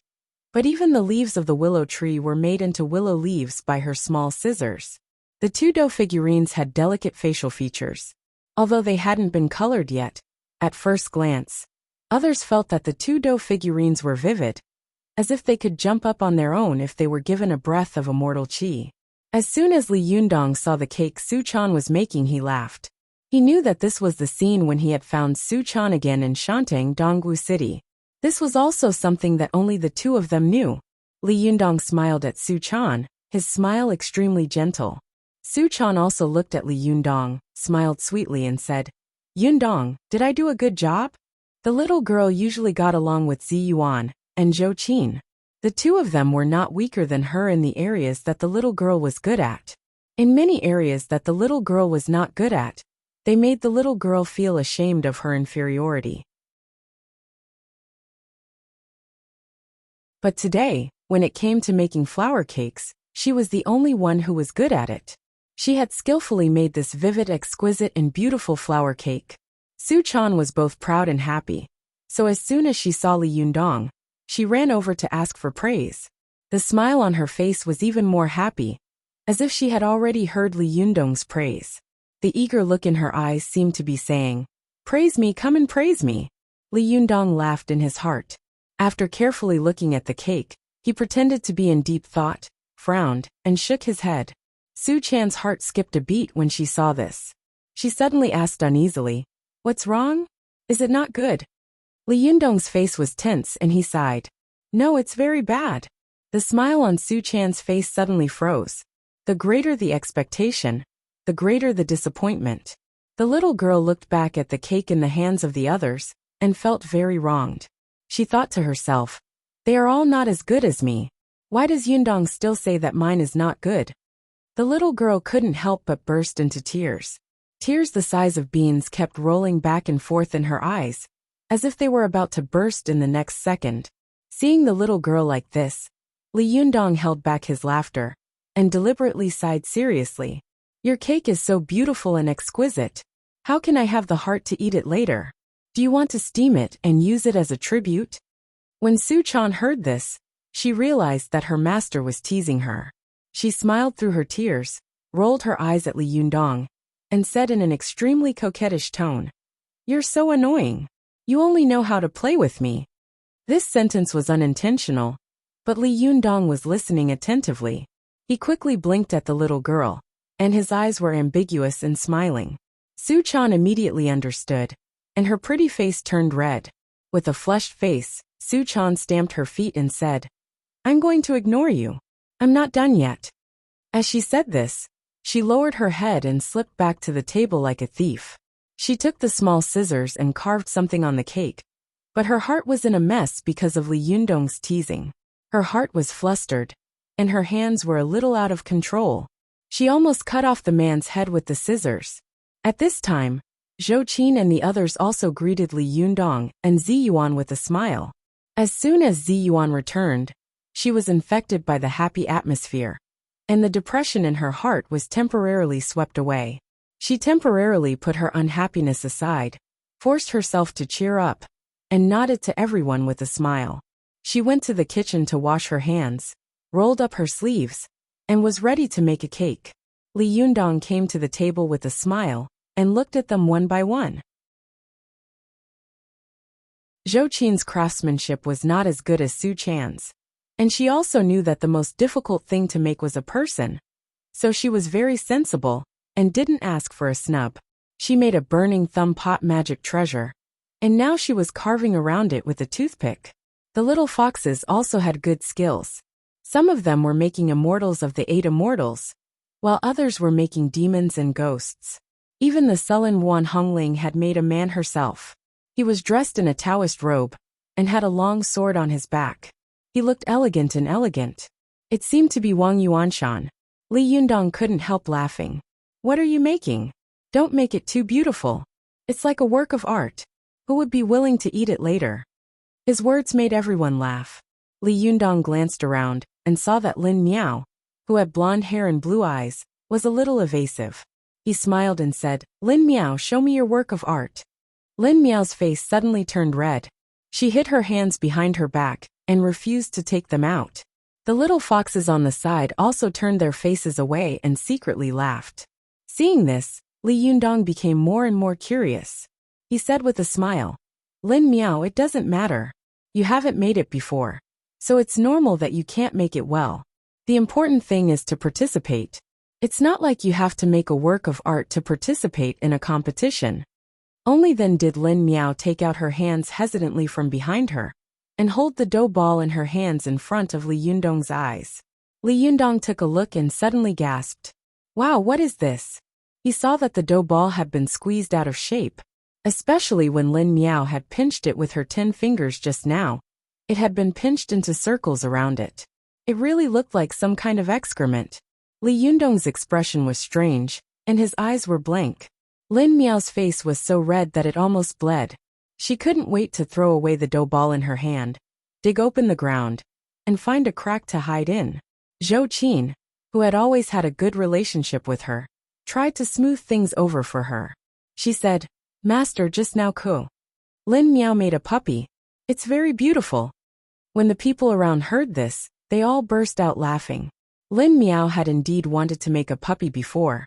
A: but even the leaves of the willow tree were made into willow leaves by her small scissors. The two dough figurines had delicate facial features. Although they hadn't been colored yet, At first glance, others felt that the two dough figurines were vivid, as if they could jump up on their own if they were given a breath of immortal qi. As soon as Li Yundong saw the cake Su Chan was making, he laughed. He knew that this was the scene when he had found Su Chan again in Shantang Donggu City. This was also something that only the two of them knew. Li Yundong smiled at Su Chan, his smile extremely gentle. Su Chan also looked at Li Yundong, smiled sweetly and said, "Yundong, did I do a good job?" The little girl usually got along with Zi Yuan and Zhou Qin. The two of them were not weaker than her in the areas that the little girl was good at. In many areas that the little girl was not good at, they made the little girl feel ashamed of her inferiority. But today, when it came to making flour cakes, she was the only one who was good at it. She had skillfully made this vivid, exquisite, and beautiful flour cake. Su Chan was both proud and happy. So as soon as she saw Li Yundong, she ran over to ask for praise. The smile on her face was even more happy, as if she had already heard Li Yundong's praise. The eager look in her eyes seemed to be saying, "Praise me, come and praise me." Li Yundong laughed in his heart. After carefully looking at the cake, he pretended to be in deep thought, frowned, and shook his head. Su Chan's heart skipped a beat when she saw this. She suddenly asked uneasily, "What's wrong? Is it not good?" Li Yundong's face was tense and he sighed. "No, it's very bad." The smile on Su Chan's face suddenly froze. The greater the expectation, the greater the disappointment. The little girl looked back at the cake in the hands of the others and felt very wronged. She thought to herself, "They are all not as good as me. Why does Yundong still say that mine is not good?" The little girl couldn't help but burst into tears. Tears the size of beans kept rolling back and forth in her eyes, as if they were about to burst in the next second. Seeing the little girl like this, Li Yundong held back his laughter and deliberately sighed seriously. "Your cake is so beautiful and exquisite. How can I have the heart to eat it later? Do you want to steam it and use it as a tribute?" When Su Chan heard this, she realized that her master was teasing her. She smiled through her tears, rolled her eyes at Li Yundong, and said in an extremely coquettish tone, "You're so annoying. You only know how to play with me." This sentence was unintentional, but Li Yundong was listening attentively. He quickly blinked at the little girl, and his eyes were ambiguous and smiling. Su Chan immediately understood, and her pretty face turned red. With a flushed face, Su Chan stamped her feet and said, "I'm going to ignore you. I'm not done yet." As she said this, she lowered her head and slipped back to the table like a thief. She took the small scissors and carved something on the cake, but her heart was in a mess because of Li Yundong's teasing. Her heart was flustered, and her hands were a little out of control. She almost cut off the man's head with the scissors. At this time, Zhou Qin and the others also greeted Li Yundong and Zi Yuan with a smile. As soon as Zi Yuan returned, she was infected by the happy atmosphere, and the depression in her heart was temporarily swept away. She temporarily put her unhappiness aside, forced herself to cheer up, and nodded to everyone with a smile. She went to the kitchen to wash her hands, rolled up her sleeves, and was ready to make a cake. Li Yundong came to the table with a smile and looked at them one by one. Zhou Qin's craftsmanship was not as good as Su Chan's, and she also knew that the most difficult thing to make was a person, so she was very sensible and didn't ask for a snub. She made a burning thumb pot magic treasure, and now she was carving around it with a toothpick. The little foxes also had good skills. Some of them were making immortals of the 8 immortals, while others were making demons and ghosts. Even the sullen Wan Hongling had made a man herself. He was dressed in a Taoist robe and had a long sword on his back. He looked elegant and elegant. It seemed to be Wang Yuanshan. Li Yundong couldn't help laughing. "What are you making? Don't make it too beautiful. It's like a work of art. Who would be willing to eat it later?" His words made everyone laugh. Li Yundong glanced around and saw that Lin Miao, who had blonde hair and blue eyes, was a little evasive. He smiled and said, "Lin Miao, show me your work of art." Lin Miao's face suddenly turned red. She hid her hands behind her back and refused to take them out. The little foxes on the side also turned their faces away and secretly laughed. Seeing this, Li Yundong became more and more curious. he said with a smile. Lin Miao, it doesn't matter. You haven't made it before. So it's normal that you can't make it well. The important thing is to participate. It's not like you have to make a work of art to participate in a competition. Only then did Lin Miao take out her hands hesitantly from behind her and hold the dough ball in her hands in front of Li Yundong's eyes. Li Yundong took a look and suddenly gasped. Wow, what is this? He saw that the dough ball had been squeezed out of shape, especially when Lin Miao had pinched it with her 10 fingers just now. It had been pinched into circles around it. It really looked like some kind of excrement. Li Yundong's expression was strange, and his eyes were blank. Lin Miao's face was so red that it almost bled. She couldn't wait to throw away the dough ball in her hand, dig open the ground, and find a crack to hide in. Zhou Qin, who had always had a good relationship with her, tried to smooth things over for her. She said, Master, just now Lin Miao made a puppy. It's very beautiful. When the people around heard this, they all burst out laughing. Lin Miao had indeed wanted to make a puppy before,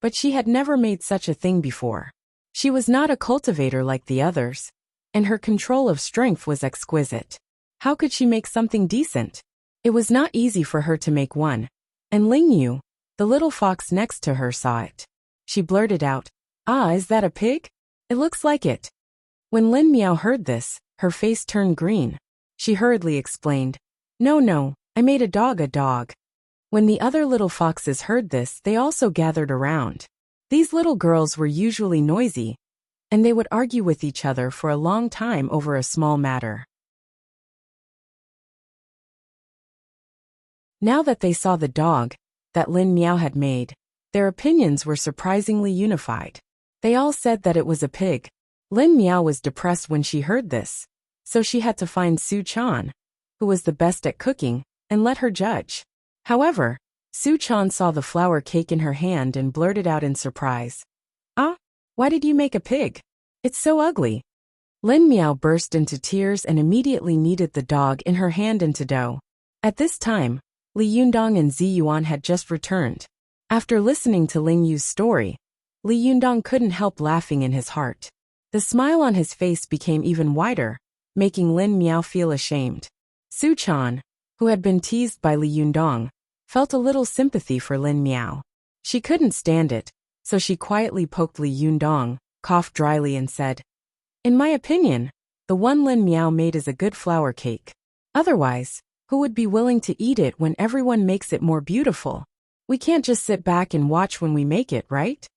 A: but she had never made such a thing before. She was not a cultivator like the others, and her control of strength was exquisite. How could she make something decent? It was not easy for her to make one, and Ling Yu, the little fox next to her, saw it. She blurted out, Ah, is that a pig? It looks like it. When Lin Miao heard this, her face turned green. She hurriedly explained, No, I made a dog. When the other little foxes heard this, they also gathered around. These little girls were usually noisy, and they would argue with each other for a long time over a small matter. Now that they saw the dog that Lin Miao had made, their opinions were surprisingly unified. They all said that it was a pig. Lin Miao was depressed when she heard this, so she had to find Su Chan, who was the best at cooking, and let her judge. However, Su Chan saw the flour cake in her hand and blurted out in surprise. Ah, why did you make a pig? It's so ugly. Lin Miao burst into tears and immediately kneaded the dog in her hand into dough. At this time, Li Yundong and Zi Yuan had just returned. After listening to Ling Yu's story, Li Yundong couldn't help laughing in his heart. The smile on his face became even wider, making Lin Miao feel ashamed. Su Chan, who had been teased by Li Yundong, felt a little sympathy for Lin Miao. She couldn't stand it, so she quietly poked Li Yundong, coughed dryly and said, In my opinion, the one Lin Miao made is a good flour cake. Otherwise, who would be willing to eat it when everyone makes it more beautiful? We can't just sit back and watch when we make it, right?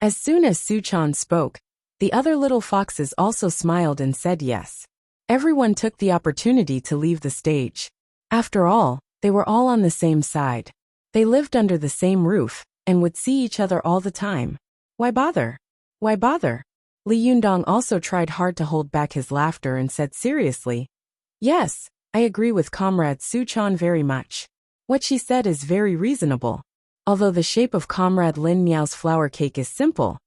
A: As soon as Su Chan spoke, the other little foxes also smiled and said yes. Everyone took the opportunity to leave the stage. After all, they were all on the same side. They lived under the same roof and would see each other all the time. Why bother? Why bother? Li Yundong also tried hard to hold back his laughter and said seriously, Yes, I agree with Comrade Su Chan very much. What she said is very reasonable. Although the shape of Comrade Lin Miao's flour cake is simple,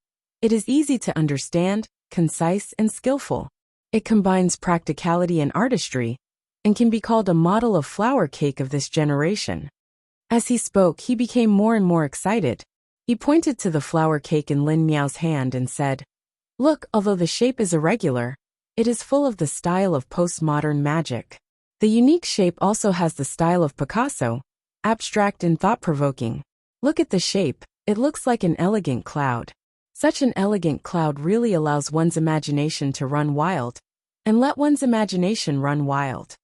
A: it is easy to understand, concise, and skillful. It combines practicality and artistry, and can be called a model of flour cake of this generation. As he spoke, he became more and more excited. He pointed to the flour cake in Lin Miao's hand and said, Look, although the shape is irregular, it is full of the style of postmodern magic. The unique shape also has the style of Picasso, abstract and thought-provoking. Look at the shape, it looks like an elegant cloud. Such an elegant cloud really allows one's imagination to run wild, and let one's imagination run wild.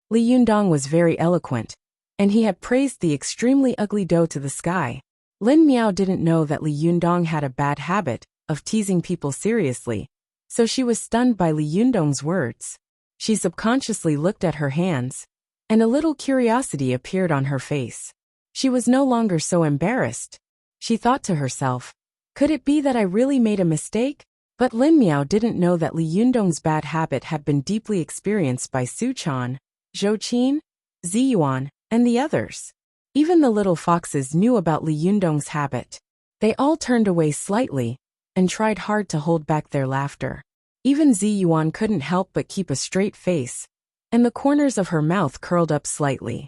A: Li Yundong was very eloquent, and he had praised the extremely ugly dough to the sky. Lin Miao didn't know that Li Yundong had a bad habit of teasing people seriously, so she was stunned by Li Yundong's words. She subconsciously looked at her hands, and a little curiosity appeared on her face. She was no longer so embarrassed. She thought to herself, Could it be that I really made a mistake? But Lin Miao didn't know that Li Yundong's bad habit had been deeply experienced by Su Chan, Zhou Qin, Zi Yuan, and the others. Even the little foxes knew about Li Yundong's habit. They all turned away slightly and tried hard to hold back their laughter. Even Zi Yuan couldn't help but keep a straight face, and the corners of her mouth curled up slightly.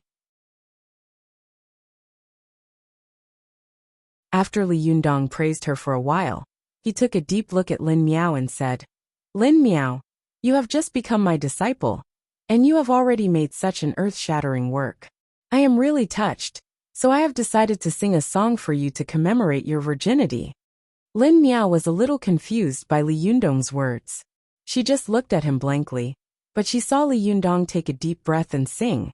A: After Li Yundong praised her for a while, he took a deep look at Lin Miao and said, Lin Miao, you have just become my disciple, and you have already made such an earth-shattering work. I am really touched, so I have decided to sing a song for you to commemorate your virginity. Lin Miao was a little confused by Li Yundong's words. She just looked at him blankly, but she saw Li Yundong take a deep breath and sing.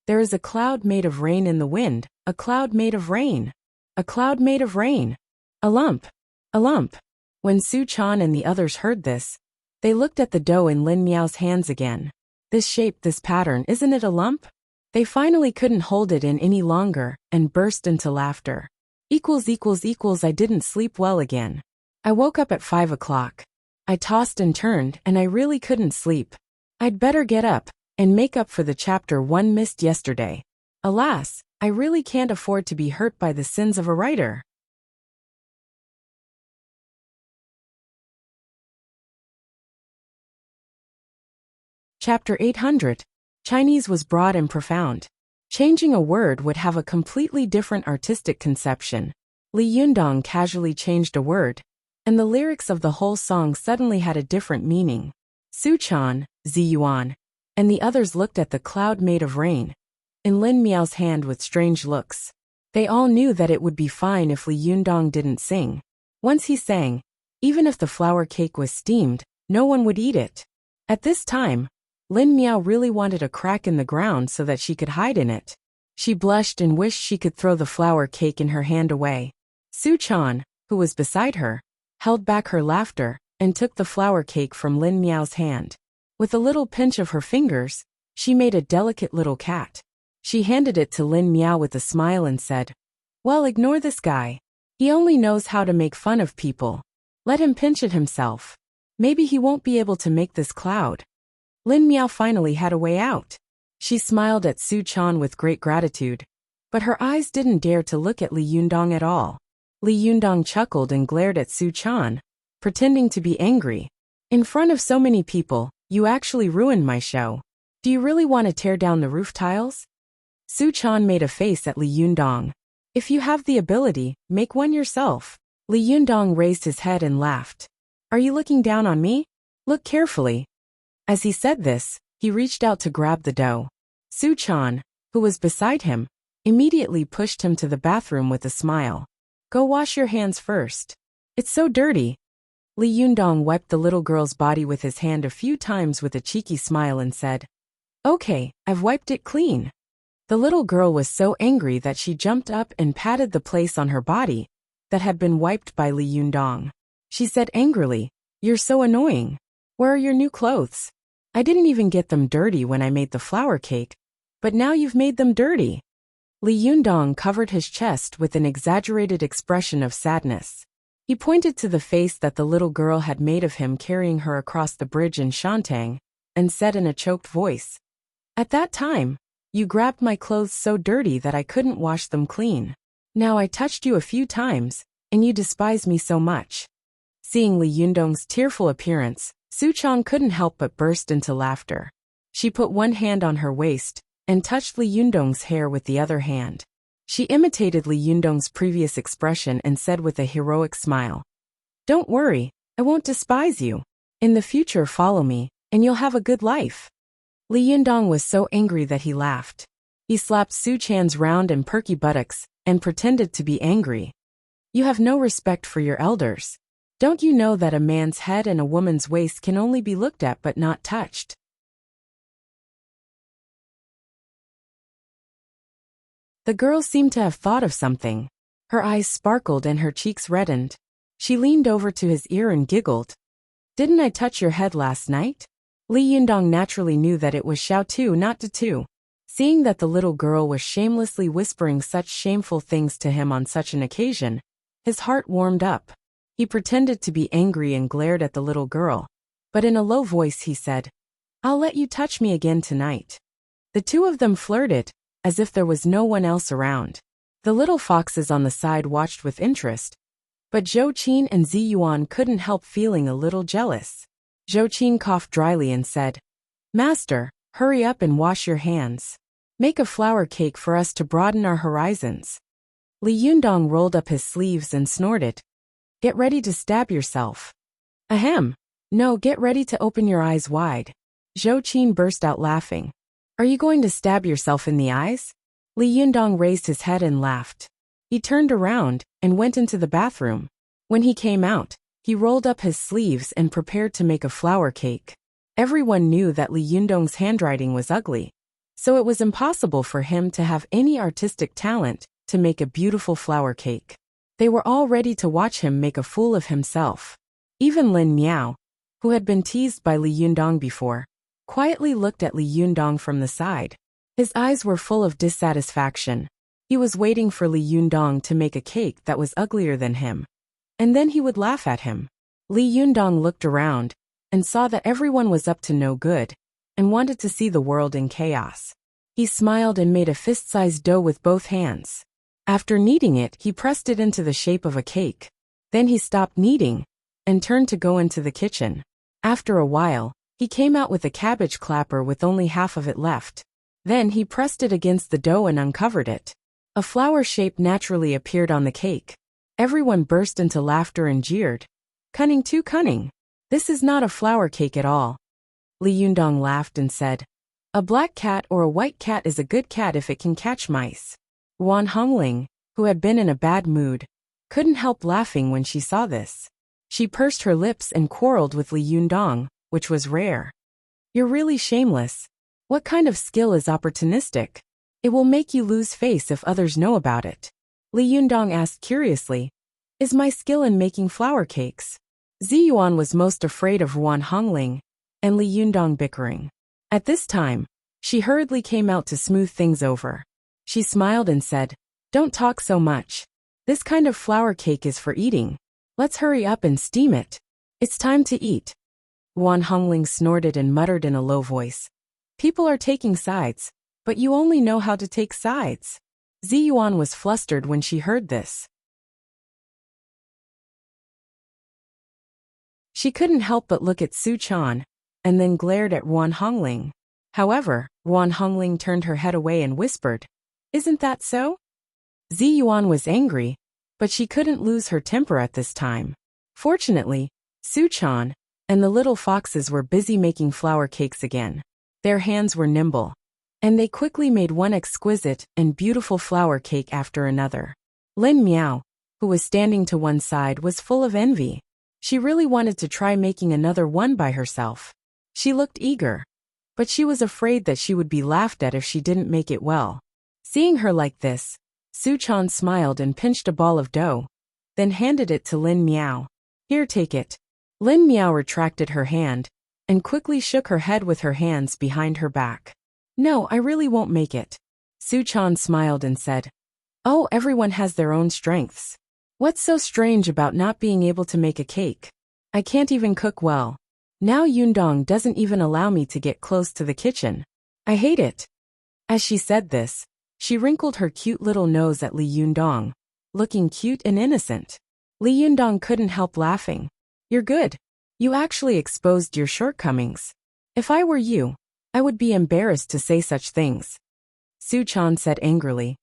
A: There is a cloud made of rain in the wind, a cloud made of rain, a cloud made of rain, a lump, a lump. When Su Chan and the others heard this, they looked at the dough in Lin Miao's hands again. This shape, this pattern, isn't it a lump? They finally couldn't hold it in any longer and burst into laughter. I didn't sleep well again. I woke up at 5 o'clock. I tossed and turned and I really couldn't sleep. I'd better get up and make up for the chapter 1 missed yesterday. Alas, I really can't afford to be hurt by the sins of a writer. Chapter 800. Chinese was broad and profound. Changing a word would have a completely different artistic conception. Li Yundong casually changed a word, and the lyrics of the whole song suddenly had a different meaning. Su Chan, Zi Yuan, and the others looked at the cloud made of rain in Lin Miao's hand with strange looks. They all knew that it would be fine if Li Yundong didn't sing. Once he sang, even if the flour cake was steamed, no one would eat it. At this time, Lin Miao really wanted a crack in the ground so that she could hide in it. She blushed and wished she could throw the flour cake in her hand away. Su Chan, who was beside her, held back her laughter and took the flour cake from Lin Miao's hand. With a little pinch of her fingers, she made a delicate little cat. She handed it to Lin Miao with a smile and said, "Well, ignore this guy. He only knows how to make fun of people. Let him pinch it himself. Maybe he won't be able to make this cloud." Lin Miao finally had a way out. She smiled at Su Chan with great gratitude, but her eyes didn't dare to look at Li Yundong at all. Li Yundong chuckled and glared at Su Chan, pretending to be angry. "In front of so many people, you actually ruined my show. Do you really want to tear down the roof tiles?" Su Chan made a face at Li Yundong. "If you have the ability, make one yourself." Li Yundong raised his head and laughed. "Are you looking down on me? Look carefully." As he said this, he reached out to grab the dough. Su Chan, who was beside him, immediately pushed him to the bathroom with a smile. "Go wash your hands first. It's so dirty." Li Yundong wiped the little girl's body with his hand a few times with a cheeky smile and said, "Okay, I've wiped it clean." The little girl was so angry that she jumped up and patted the place on her body that had been wiped by Li Yundong. She said angrily, "You're so annoying. Where are your new clothes? I didn't even get them dirty when I made the flour cake, but now you've made them dirty." Li Yundong covered his chest with an exaggerated expression of sadness. He pointed to the face that the little girl had made of him carrying her across the bridge in Shantang, and said in a choked voice, "At that time, you grabbed my clothes so dirty that I couldn't wash them clean. Now I touched you a few times, and you despise me so much." Seeing Li Yundong's tearful appearance, Su Chan couldn't help but burst into laughter. She put one hand on her waist and touched Li Yundong's hair with the other hand. She imitated Li Yundong's previous expression and said with a heroic smile, "Don't worry, I won't despise you. In the future, follow me, and you'll have a good life." Li Yundong was so angry that he laughed. He slapped Su Chan's round and perky buttocks and pretended to be angry. "You have no respect for your elders. Don't you know that a man's head and a woman's waist can only be looked at but not touched?" The girl seemed to have thought of something. Her eyes sparkled and her cheeks reddened. She leaned over to his ear and giggled. "Didn't I touch your head last night?" Li Yundong naturally knew that it was Xiao Tu, not De Tu. Seeing that the little girl was shamelessly whispering such shameful things to him on such an occasion, his heart warmed up. He pretended to be angry and glared at the little girl, but in a low voice he said, "I'll let you touch me again tonight." The two of them flirted, as if there was no one else around. The little foxes on the side watched with interest, but Zhou Qin and Zi Yuan couldn't help feeling a little jealous. Zhou Qin coughed dryly and said, "Master, hurry up and wash your hands. Make a flour cake for us to broaden our horizons." Li Yundong rolled up his sleeves and snorted, "Get ready to stab yourself." "Ahem. No, get ready to open your eyes wide. Zhou Qin burst out laughing. Are you going to stab yourself in the eyes? Li Yundong raised his head and laughed. He turned around and went into the bathroom. When he came out, he rolled up his sleeves and prepared to make a flower cake. Everyone knew that Li Yundong's handwriting was ugly, so it was impossible for him to have any artistic talent to make a beautiful flower cake. They were all ready to watch him make a fool of himself. Even Lin Miao, who had been teased by Li Yundong before, quietly looked at Li Yundong from the side. His eyes were full of dissatisfaction. He was waiting for Li Yundong to make a cake that was uglier than him, and then he would laugh at him. Li Yundong looked around and saw that everyone was up to no good and wanted to see the world in chaos. He smiled and made a fist-sized dough with both hands. After kneading it, he pressed it into the shape of a cake. Then he stopped kneading and turned to go into the kitchen. After a while, he came out with a cabbage clapper with only half of it left. Then he pressed it against the dough and uncovered it. A flower shape naturally appeared on the cake. Everyone burst into laughter and jeered. Cunning, too cunning. This is not a flower cake at all. Li Yundong laughed and said, a black cat or a white cat is a good cat if it can catch mice. Wan Hongling, who had been in a bad mood, couldn't help laughing when she saw this. She pursed her lips and quarreled with Li Yundong, which was rare. You're really shameless. What kind of skill is opportunistic? It will make you lose face if others know about it. Li Yundong asked curiously, is my skill in making flower cakes? Ziyuan was most afraid of Wan Hongling and Li Yundong bickering. At this time, she hurriedly came out to smooth things over. She smiled and said, don't talk so much. This kind of flower cake is for eating. Let's hurry up and steam it. It's time to eat. Wan Hongling snorted and muttered in a low voice. People are taking sides, but you only know how to take sides. Ziyuan was flustered when she heard this. She couldn't help but look at Su Chan, and then glared at Wan Hongling. However, Wan Hongling turned her head away and whispered, isn't that so? Ziyuan was angry, but she couldn't lose her temper at this time. Fortunately, Su Chan and the little foxes were busy making flower cakes again. Their hands were nimble, and they quickly made one exquisite and beautiful flower cake after another. Lin Miao, who was standing to one side, was full of envy. She really wanted to try making another one by herself. She looked eager, but she was afraid that she would be laughed at if she didn't make it well. Seeing her like this, Su Chan smiled and pinched a ball of dough, then handed it to Lin Miao. Here, take it. Lin Miao retracted her hand and quickly shook her head with her hands behind her back. No, I really won't make it. Su Chan smiled and said, oh, everyone has their own strengths. What's so strange about not being able to make a cake? I can't even cook well. Now Yundong doesn't even allow me to get close to the kitchen. I hate it. As she said this, she wrinkled her cute little nose at Li Yundong, looking cute and innocent. Li Yundong couldn't help laughing. You're good. You actually exposed your shortcomings. If I were you, I would be embarrassed to say such things. Su Chan said angrily.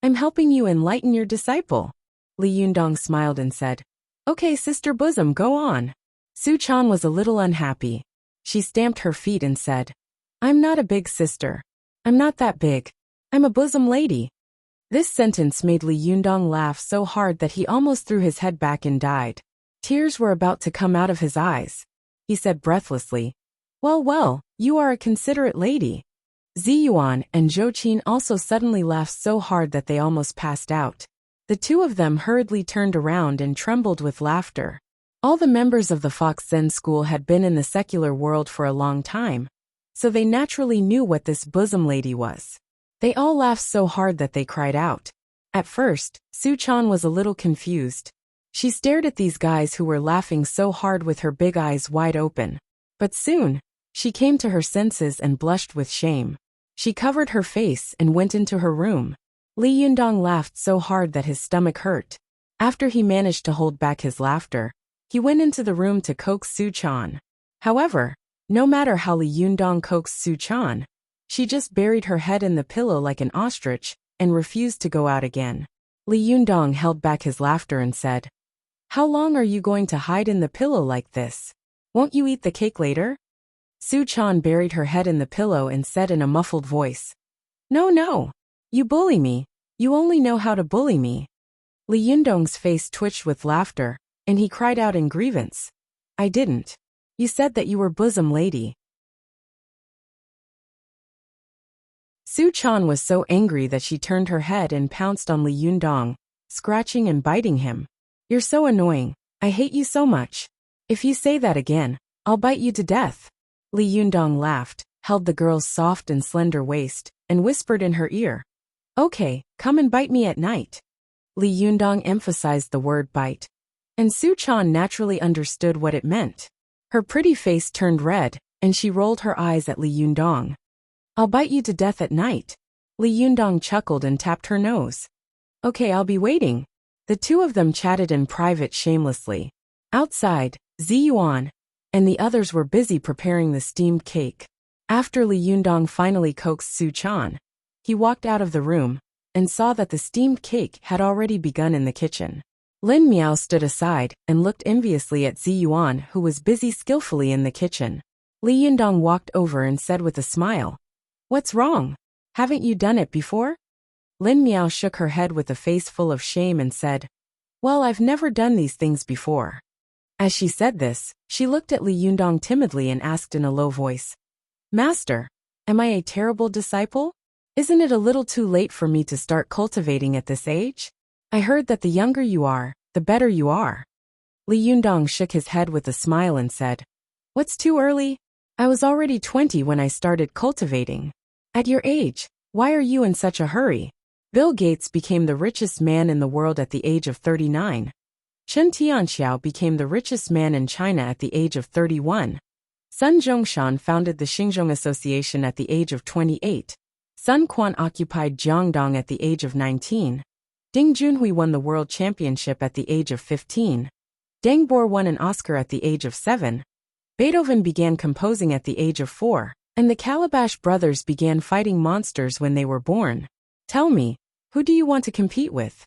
A: I'm helping you enlighten your disciple. Li Yundong smiled and said, okay, sister bosom, go on. Su Chan was a little unhappy. She stamped her feet and said, I'm not a big sister. I'm not that big. I'm a bosom lady. This sentence made Li Yundong laugh so hard that he almost threw his head back and died. Tears were about to come out of his eyes. He said breathlessly, well, you are a considerate lady. Ziyuan and Zhou Qin also suddenly laughed so hard that they almost passed out. The two of them hurriedly turned around and trembled with laughter. All the members of the Fox Zen school had been in the secular world for a long time, so they naturally knew what this bosom lady was. They all laughed so hard that they cried out. At first, Su Chan was a little confused. She stared at these guys who were laughing so hard with her big eyes wide open. But soon, she came to her senses and blushed with shame. She covered her face and went into her room. Li Yundong laughed so hard that his stomach hurt. After he managed to hold back his laughter, he went into the room to coax Su Chan. However, no matter how Li Yundong coaxed Su Chan, she just buried her head in the pillow like an ostrich and refused to go out again. Li Yundong held back his laughter and said, how long are you going to hide in the pillow like this? Won't you eat the cake later? Su-chan buried her head in the pillow and said in a muffled voice. No, no. You bully me. You only know how to bully me. Li Yundong's face twitched with laughter, and he cried out in grievance. I didn't. You said that you were bosom lady. Su-chan was so angry that she turned her head and pounced on Li Yundong, scratching and biting him. You're so annoying. I hate you so much. If you say that again, I'll bite you to death. Li Yundong laughed, held the girl's soft and slender waist, and whispered in her ear. Okay, come and bite me at night. Li Yundong emphasized the word bite. And Su-chan naturally understood what it meant. Her pretty face turned red, and she rolled her eyes at Li Yundong. I'll bite you to death at night. Li Yundong chuckled and tapped her nose. Okay, I'll be waiting. The two of them chatted in private shamelessly. Outside, Ziyuan and the others were busy preparing the steamed cake. After Li Yundong finally coaxed Su-chan, he walked out of the room and saw that the steamed cake had already begun in the kitchen. Lin Miao stood aside and looked enviously at Ziyuan, who was busy skillfully in the kitchen. Li Yundong walked over and said with a smile, What's wrong? Haven't you done it before? Lin Miao shook her head with a face full of shame and said, Well, I've never done these things before. As she said this, she looked at Li Yundong timidly and asked in a low voice, Master, am I a terrible disciple? Isn't it a little too late for me to start cultivating at this age? I heard that the younger you are, the better you are. Li Yundong shook his head with a smile and said, What's too early? I was already 20 when I started cultivating. At your age, why are you in such a hurry? Bill Gates became the richest man in the world at the age of 39. Chen Tianxiao became the richest man in China at the age of 31. Sun Zhongshan founded the Xinjiang Association at the age of 28. Sun Quan occupied Jiangdong at the age of 19. Ding Junhui won the world championship at the age of 15. Deng Bor won an Oscar at the age of 7. Beethoven began composing at the age of 4, and the Calabash brothers began fighting monsters when they were born. Tell me, who do you want to compete with?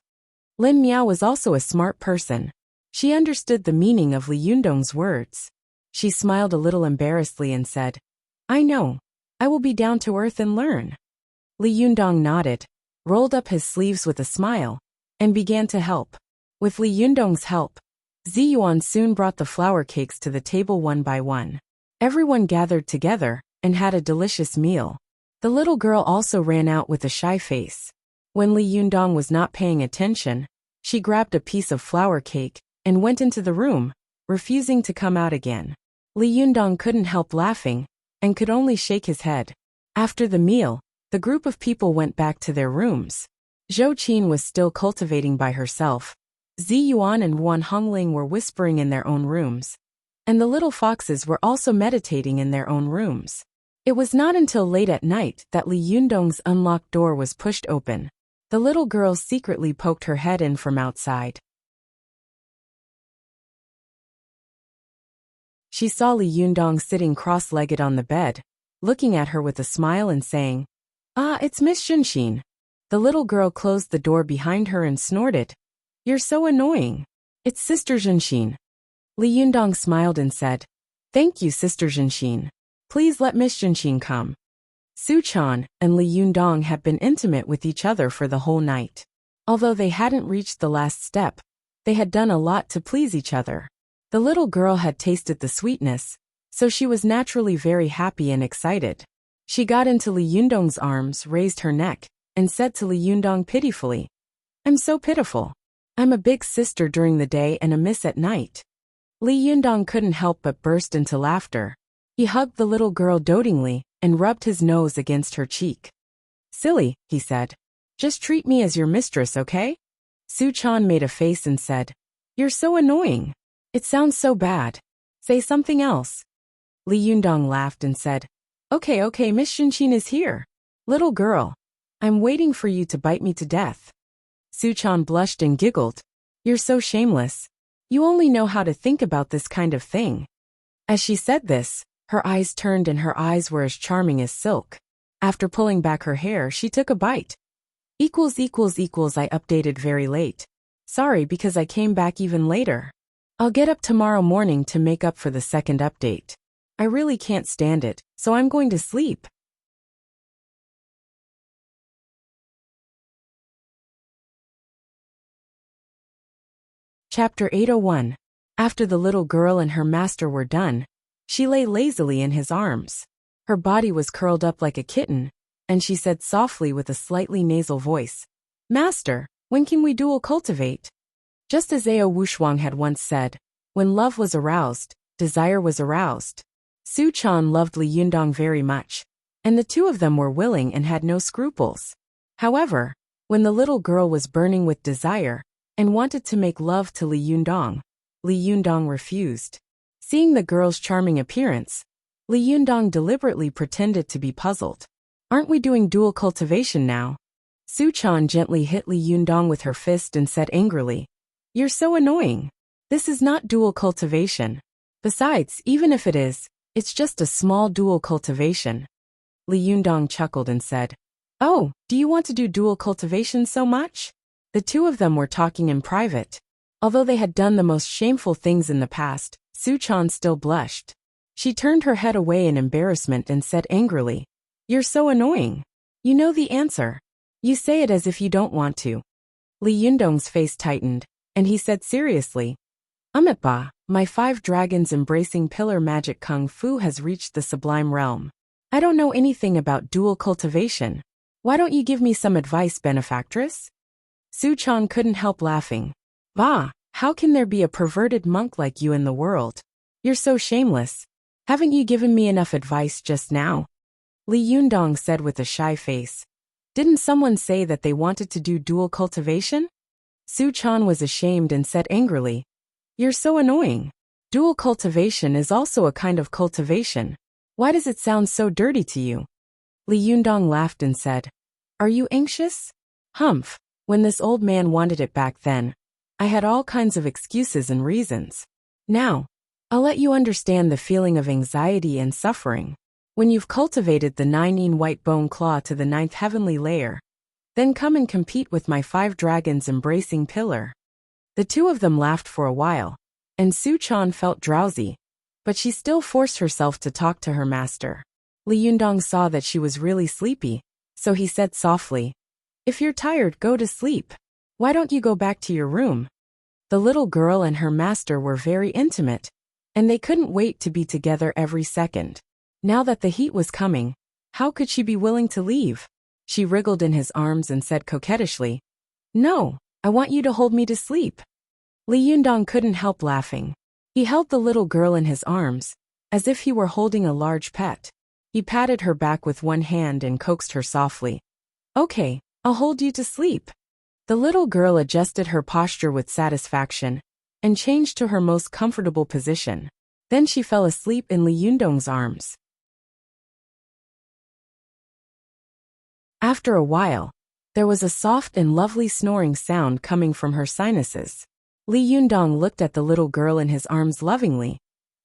A: Lin Miao was also a smart person. She understood the meaning of Li Yundong's words. She smiled a little embarrassedly and said, I know. I will be down to earth and learn. Li Yundong nodded, rolled up his sleeves with a smile, and began to help. With Li Yundong's help, Ziyuan soon brought the flour cakes to the table one by one. Everyone gathered together and had a delicious meal. The little girl also ran out with a shy face. When Li Yundong was not paying attention, she grabbed a piece of flour cake and went into the room, refusing to come out again. Li Yundong couldn't help laughing and could only shake his head. After the meal, the group of people went back to their rooms. Zhou Qin was still cultivating by herself. Ziyuan and Wan Hongling were whispering in their own rooms. And the little foxes were also meditating in their own rooms. It was not until late at night that Li Yundong's unlocked door was pushed open. The little girl secretly poked her head in from outside. She saw Li Yundong sitting cross-legged on the bed, looking at her with a smile and saying, Ah, it's Miss Zhenxin. The little girl closed the door behind her and snorted. You're so annoying. It's Sister Zhenxin. Li Yundong smiled and said, Thank you, Sister Zhenxin. Please let Miss Zhenxin come. Su-chan and Li Yundong had been intimate with each other for the whole night. Although they hadn't reached the last step, they had done a lot to please each other. The little girl had tasted the sweetness, so she was naturally very happy and excited. She got into Li Yundong's arms, raised her neck, and said to Li Yundong pitifully, I'm so pitiful. I'm a big sister during the day and a miss at night. Li Yundong couldn't help but burst into laughter. He hugged the little girl dotingly and rubbed his nose against her cheek. Silly, he said. Just treat me as your mistress, okay? Su-chan made a face and said, You're so annoying. It sounds so bad. Say something else. Li Yundong laughed and said, Okay, Miss Zhenxin is here. Little girl, I'm waiting for you to bite me to death. Su-chan blushed and giggled. You're so shameless. You only know how to think about this kind of thing. As she said this, her eyes turned and her eyes were as charming as silk. After pulling back her hair, she took a bite. I updated very late. Sorry because I came back even later. I'll get up tomorrow morning to make up for the second update. I really can't stand it, so I'm going to sleep. Chapter 801. After the little girl and her master were done, she lay lazily in his arms. Her body was curled up like a kitten, and she said softly with a slightly nasal voice, "Master, when can we dual cultivate?" Just as Ao Wushuang had once said, when love was aroused, desire was aroused. Su Chan loved Li Yundong very much, and the two of them were willing and had no scruples. However, when the little girl was burning with desire and wanted to make love to Li Yundong refused. Seeing the girl's charming appearance, Li Yundong deliberately pretended to be puzzled. "Aren't we doing dual cultivation now?" Su Chan gently hit Li Yundong with her fist and said angrily, "You're so annoying. This is not dual cultivation. Besides, even if it is, it's just a small dual cultivation." Li Yundong chuckled and said, "Oh, do you want to do dual cultivation so much?" The two of them were talking in private. Although they had done the most shameful things in the past, Su Chan still blushed. She turned her head away in embarrassment and said angrily, "You're so annoying. You know the answer. You say it as if you don't want to." Li Yundong's face tightened, and he said seriously, "Ba, my 5 dragons embracing pillar magic kung fu has reached the sublime realm. I don't know anything about dual cultivation. Why don't you give me some advice, benefactress?" Su Chan couldn't help laughing. "Bah, how can there be a perverted monk like you in the world? You're so shameless. Haven't you given me enough advice just now?" Li Yundong said with a shy face. "Didn't someone say that they wanted to do dual cultivation?" Su Chan was ashamed and said angrily, "You're so annoying. Dual cultivation is also a kind of cultivation. Why does it sound so dirty to you?" Li Yundong laughed and said, "Are you anxious? Humph, when this old man wanted it back then, I had all kinds of excuses and reasons. Now, I'll let you understand the feeling of anxiety and suffering. When you've cultivated the 9 white bone claw to the 9th heavenly layer, then come and compete with my 5 dragons embracing pillar." The two of them laughed for a while, and Su Chan felt drowsy, but she still forced herself to talk to her master. Li Yundong saw that she was really sleepy, so he said softly, "If you're tired, go to sleep. Why don't you go back to your room?" The little girl and her master were very intimate, and they couldn't wait to be together every second. Now that the heat was coming, how could she be willing to leave? She wriggled in his arms and said coquettishly, "No, I want you to hold me to sleep." Li Yundong couldn't help laughing. He held the little girl in his arms, as if he were holding a large pet. He patted her back with one hand and coaxed her softly, "Okay, I'll hold you to sleep." The little girl adjusted her posture with satisfaction and changed to her most comfortable position. Then she fell asleep in Li Yundong's arms. After a while, there was a soft and lovely snoring sound coming from her sinuses. Li Yundong looked at the little girl in his arms lovingly,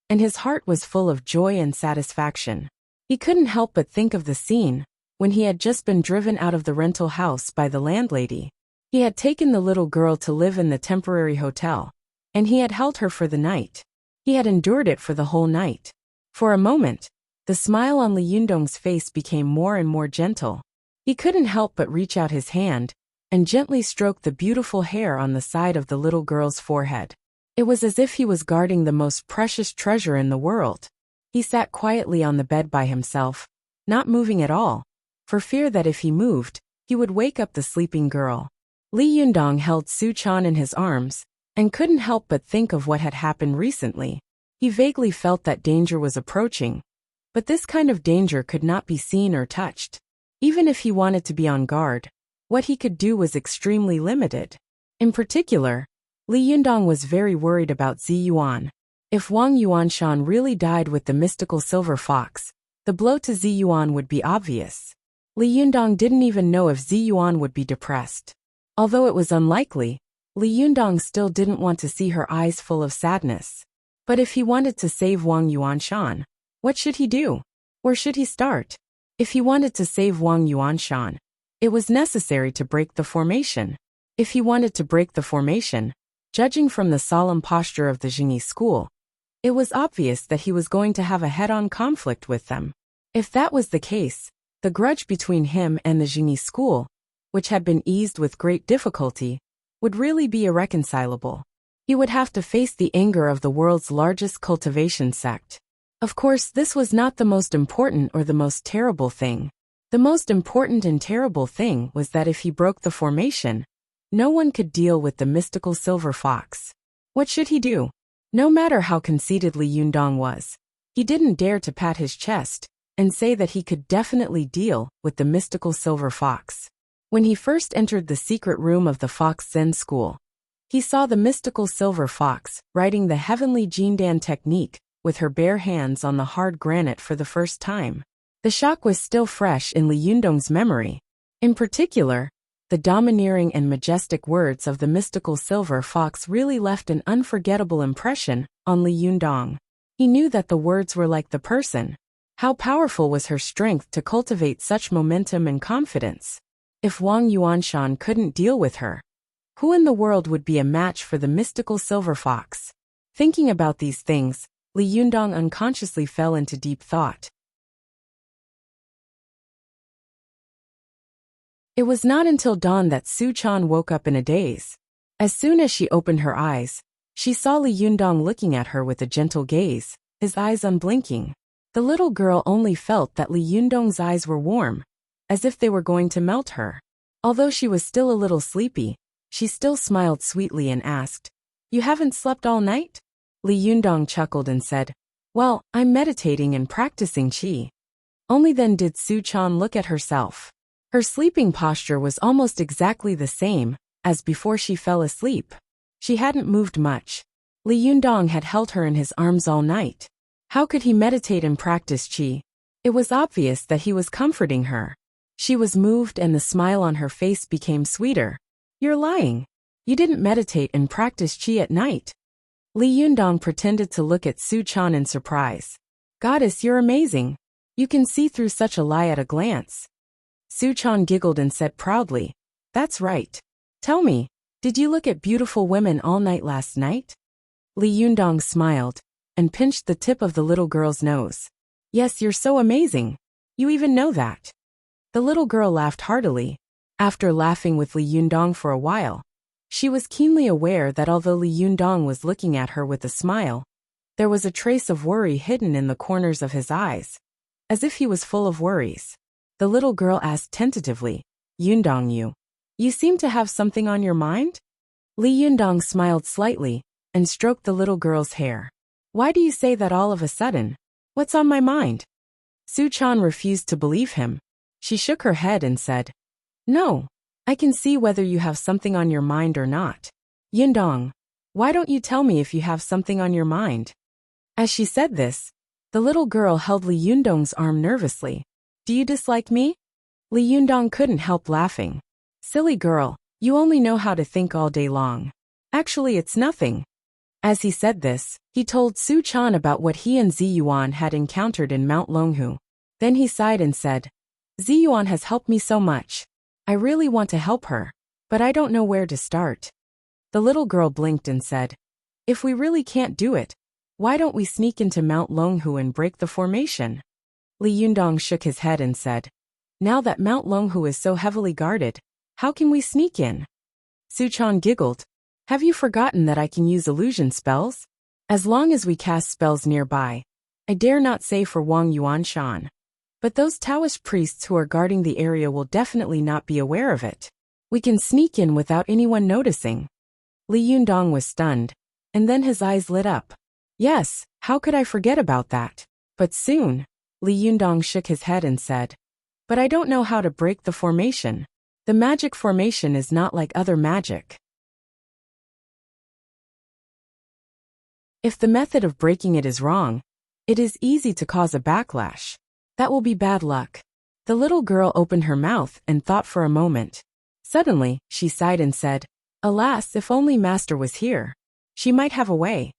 A: and his heart was full of joy and satisfaction. He couldn't help but think of the scene when he had just been driven out of the rental house by the landlady. He had taken the little girl to live in the temporary hotel, and he had held her for the night. He had endured it for the whole night. For a moment, the smile on Li Yundong's face became more and more gentle. He couldn't help but reach out his hand and gently stroke the beautiful hair on the side of the little girl's forehead. It was as if he was guarding the most precious treasure in the world. He sat quietly on the bed by himself, not moving at all, for fear that if he moved, he would wake up the sleeping girl. Li Yundong held Su Chan in his arms and couldn't help but think of what had happened recently. He vaguely felt that danger was approaching, but this kind of danger could not be seen or touched. Even if he wanted to be on guard, what he could do was extremely limited. In particular, Li Yundong was very worried about Zi Yuan. If Wang Yuanshan really died with the mystical silver fox, the blow to Zi Yuan would be obvious. Li Yundong didn't even know if Zi Yuan would be depressed. Although it was unlikely, Li Yundong still didn't want to see her eyes full of sadness. But if he wanted to save Wang Yuanshan, what should he do? Where should he start? If he wanted to save Wang Yuanshan, it was necessary to break the formation. If he wanted to break the formation, Judging from the solemn posture of the Jingyi school, it was obvious that he was going to have a head-on conflict with them. If that was the case, the grudge between him and the Jingyi school, which had been eased with great difficulty, would really be irreconcilable. He would have to face the anger of the world's largest cultivation sect. Of course, this was not the most important or the most terrible thing. The most important and terrible thing was that if he broke the formation, no one could deal with the mystical silver fox. What should he do? No matter how conceited Li Yundong was, he didn't dare to pat his chest and say that he could definitely deal with the mystical silver fox. When he first entered the secret room of the Fox Zen school, he saw the mystical silver fox writing the heavenly Jindan technique with her bare hands on the hard granite for the first time. The shock was still fresh in Li Yundong's memory. In particular, the domineering and majestic words of the mystical silver fox really left an unforgettable impression on Li Yundong. He knew that the words were like the person. How powerful was her strength to cultivate such momentum and confidence? If Wang Yuanshan couldn't deal with her, who in the world would be a match for the mystical silver fox? Thinking about these things, Li Yundong unconsciously fell into deep thought. It was not until dawn that Su Chan woke up in a daze. As soon as she opened her eyes, she saw Li Yundong looking at her with a gentle gaze, his eyes unblinking. The little girl only felt that Li Yundong's eyes were warm, as if they were going to melt her. Although she was still a little sleepy, she still smiled sweetly and asked, "You haven't slept all night?" Li Yundong chuckled and said, "Well, I'm meditating and practicing qi." Only then did Su Chan look at herself. Her sleeping posture was almost exactly the same as before she fell asleep. She hadn't moved much. Li Yundong had held her in his arms all night. How could he meditate and practice qi? It was obvious that he was comforting her. She was moved and the smile on her face became sweeter. "You're lying. You didn't meditate and practice qi at night." Li Yundong pretended to look at Su Chan in surprise. "Goddess, you're amazing. You can see through such a lie at a glance." Su Chan giggled and said proudly, "That's right. Tell me, did you look at beautiful women all night last night?" Li Yundong smiled and pinched the tip of the little girl's nose. "Yes, you're so amazing. You even know that." The little girl laughed heartily. After laughing with Li Yundong for a while, she was keenly aware that although Li Yundong was looking at her with a smile, there was a trace of worry hidden in the corners of his eyes, as if he was full of worries. The little girl asked tentatively, "Yundong, you seem to have something on your mind?" Li Yundong smiled slightly and stroked the little girl's hair. "Why do you say that all of a sudden? What's on my mind?" Su Chan refused to believe him. She shook her head and said, "No, I can see whether you have something on your mind or not. Yundong, why don't you tell me if you have something on your mind?" As she said this, the little girl held Li Yundong's arm nervously. "Do you dislike me?" Li Yundong couldn't help laughing. "Silly girl, you only know how to think all day long. Actually, it's nothing." As he said this, he told Su Chan about what he and Ziyuan had encountered in Mount Longhu. Then he sighed and said, "Ziyuan has helped me so much. I really want to help her, but I don't know where to start." The little girl blinked and said, "If we really can't do it, why don't we sneak into Mount Longhu and break the formation?" Li Yundong shook his head and said, "Now that Mount Longhu is so heavily guarded, how can we sneak in?" Su Chan giggled. "Have you forgotten that I can use illusion spells? As long as we cast spells nearby. I dare not say for Wang Yuanshan. But those Taoist priests who are guarding the area will definitely not be aware of it. We can sneak in without anyone noticing." Li Yundong was stunned, and then his eyes lit up. "Yes, how could I forget about that? But soon." Li Yundong shook his head and said, "But I don't know how to break the formation. The magic formation is not like other magic. If the method of breaking it is wrong, it is easy to cause a backlash. That will be bad luck." The little girl opened her mouth and thought for a moment. Suddenly, she sighed and said, "Alas, if only Master was here. She might have a way."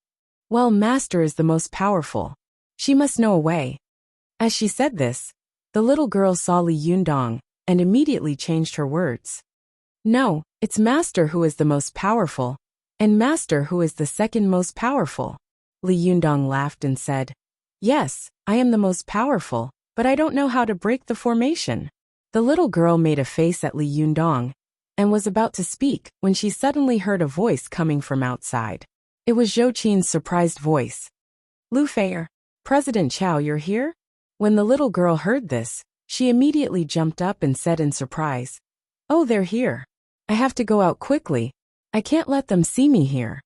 A: "Well, Master is the most powerful. She must know a way." As she said this, the little girl saw Li Yundong and immediately changed her words. "No, it's Master who is the most powerful. And master, who is the second most powerful? Li Yundong laughed and said, yes, I am the most powerful, but I don't know how to break the formation. The little girl made a face at Li Yundong and was about to speak when she suddenly heard a voice coming from outside. It was Zhou Qin's surprised voice. Lu Feier, President Chao, you're here? When the little girl heard this, she immediately jumped up and said in surprise, oh, they're here. I have to go out quickly. I can't let them see me here.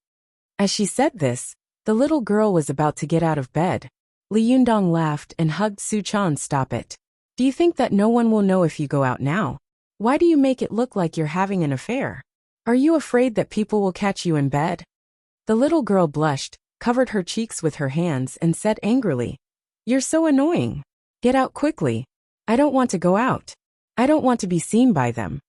A: As she said this, the little girl was about to get out of bed. Li Yundong laughed and hugged Su Chan. Stop it. Do you think that no one will know if you go out now? Why do you make it look like you're having an affair? Are you afraid that people will catch you in bed? The little girl blushed, covered her cheeks with her hands and said angrily, you're so annoying. Get out quickly. I don't want to go out. I don't want to be seen by them.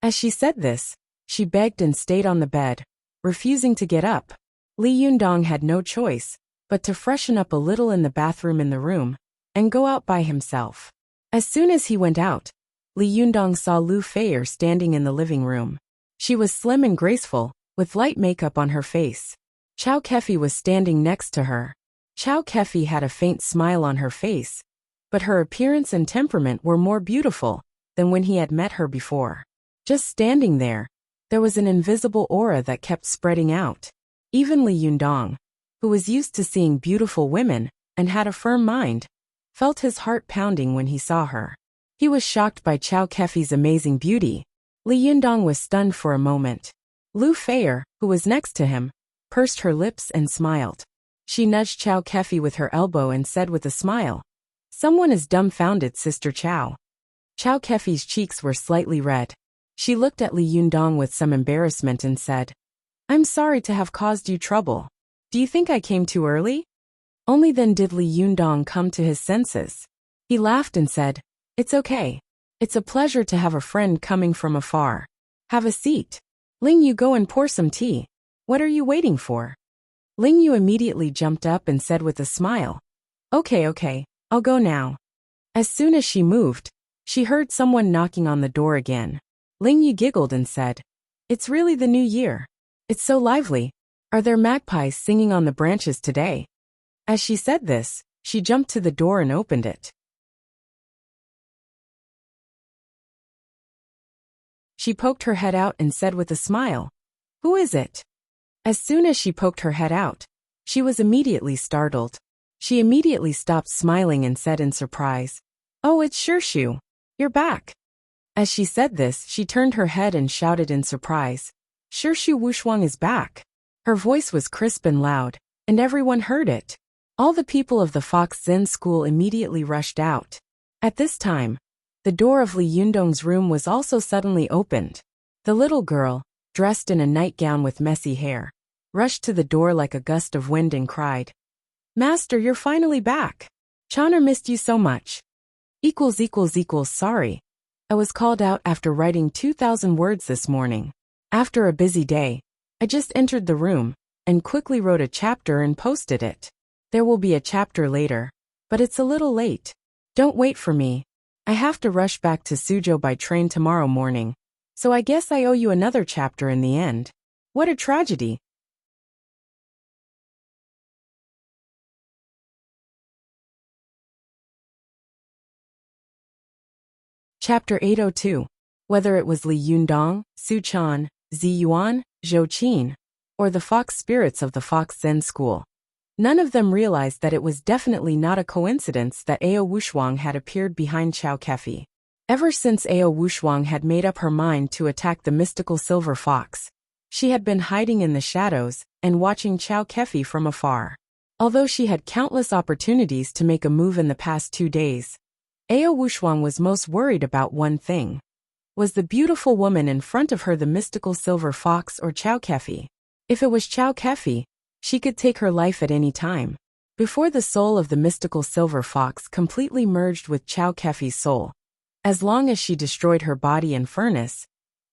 A: As she said this, she begged and stayed on the bed, refusing to get up. Li Yundong had no choice but to freshen up a little in the bathroom in the room and go out by himself. As soon as he went out, Li Yundong saw Lu Feier standing in the living room. She was slim and graceful, with light makeup on her face. Chao Kefi was standing next to her. Chao Kefi had a faint smile on her face, but her appearance and temperament were more beautiful than when he had met her before. Just standing there was an invisible aura that kept spreading out. Even Li Yundong, who was used to seeing beautiful women and had a firm mind, felt his heart pounding when he saw her. He was shocked by Chao Kefi's amazing beauty. Li Yundong was stunned for a moment. Lu Feier, who was next to him, pursed her lips and smiled. She nudged Chao Kefi with her elbow and said with a smile, someone is dumbfounded, Sister Chao. Chao Kefi's cheeks were slightly red. She looked at Li Yundong with some embarrassment and said, I'm sorry to have caused you trouble. Do you think I came too early? Only then did Li Yundong come to his senses. He laughed and said, it's okay. It's a pleasure to have a friend coming from afar. Have a seat. Ling Yu, go and pour some tea. What are you waiting for? Ling Yu immediately jumped up and said with a smile, okay, I'll go now. As soon as she moved, she heard someone knocking on the door again. Ling Yu giggled and said, it's really the new year. It's so lively. Are there magpies singing on the branches today? As she said this, she jumped to the door and opened it. She poked her head out and said with a smile, who is it? As soon as she poked her head out, she was immediately startled. She immediately stopped smiling and said in surprise, oh, it's Shu. You're back. As she said this, she turned her head and shouted in surprise, Shu Wushuang is back. Her voice was crisp and loud, and everyone heard it. All the people of the Fox Zen school immediately rushed out. At this time, the door of Li Yundong's room was also suddenly opened. The little girl, dressed in a nightgown with messy hair, rushed to the door like a gust of wind and cried, Master, you're finally back. Chana missed you so much. Sorry. I was called out after writing 2,000 words this morning. After a busy day, I just entered the room and quickly wrote a chapter and posted it. There will be a chapter later, but it's a little late. Don't wait for me. I have to rush back to Suzhou by train tomorrow morning, so I guess I owe you another chapter in the end. What a tragedy. Chapter 802. Whether it was Li Yundong, Su Chan, Zi Yuan, Zhou Qin, or the fox spirits of the Fox Zen school, none of them realized that it was definitely not a coincidence that Ao Wushuang had appeared behind Chao Kefi. Ever since Ao Wushuang had made up her mind to attack the mystical silver fox, she had been hiding in the shadows and watching Chao Kefi from afar. Although she had countless opportunities to make a move in the past 2 days, Ao Wushuang was most worried about one thing. Was the beautiful woman in front of her the mystical silver fox or Chao Kefi? If it was Chao Kefi, she could take her life at any time. Before the soul of the mystical silver fox completely merged with Chao Kefi's soul, as long as she destroyed her body and furnace,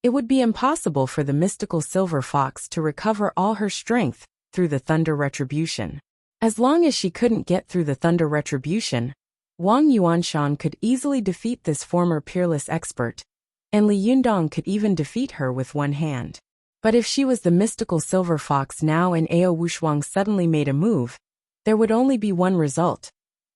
A: it would be impossible for the mystical silver fox to recover all her strength through the thunder retribution. As long as she couldn't get through the thunder retribution, Wang Yuanshan could easily defeat this former peerless expert, and Li Yundong could even defeat her with one hand. But if she was the mystical silver fox now and Ao Wushuang suddenly made a move, there would only be one result.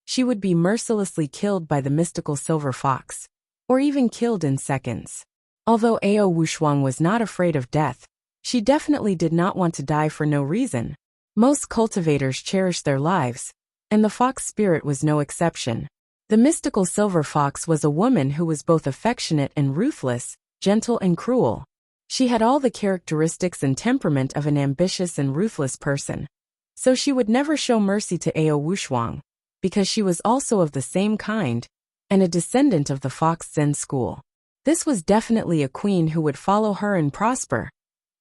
A: She would be mercilessly killed by the mystical silver fox, or even killed in seconds. Although Ao Wushuang was not afraid of death, she definitely did not want to die for no reason. Most cultivators cherish their lives, and the fox spirit was no exception. The mystical silver fox was a woman who was both affectionate and ruthless, gentle and cruel. She had all the characteristics and temperament of an ambitious and ruthless person. So she would never show mercy to Ao Wushuang, because she was also of the same kind, and a descendant of the Fox Zen school. This was definitely a queen who would follow her and prosper,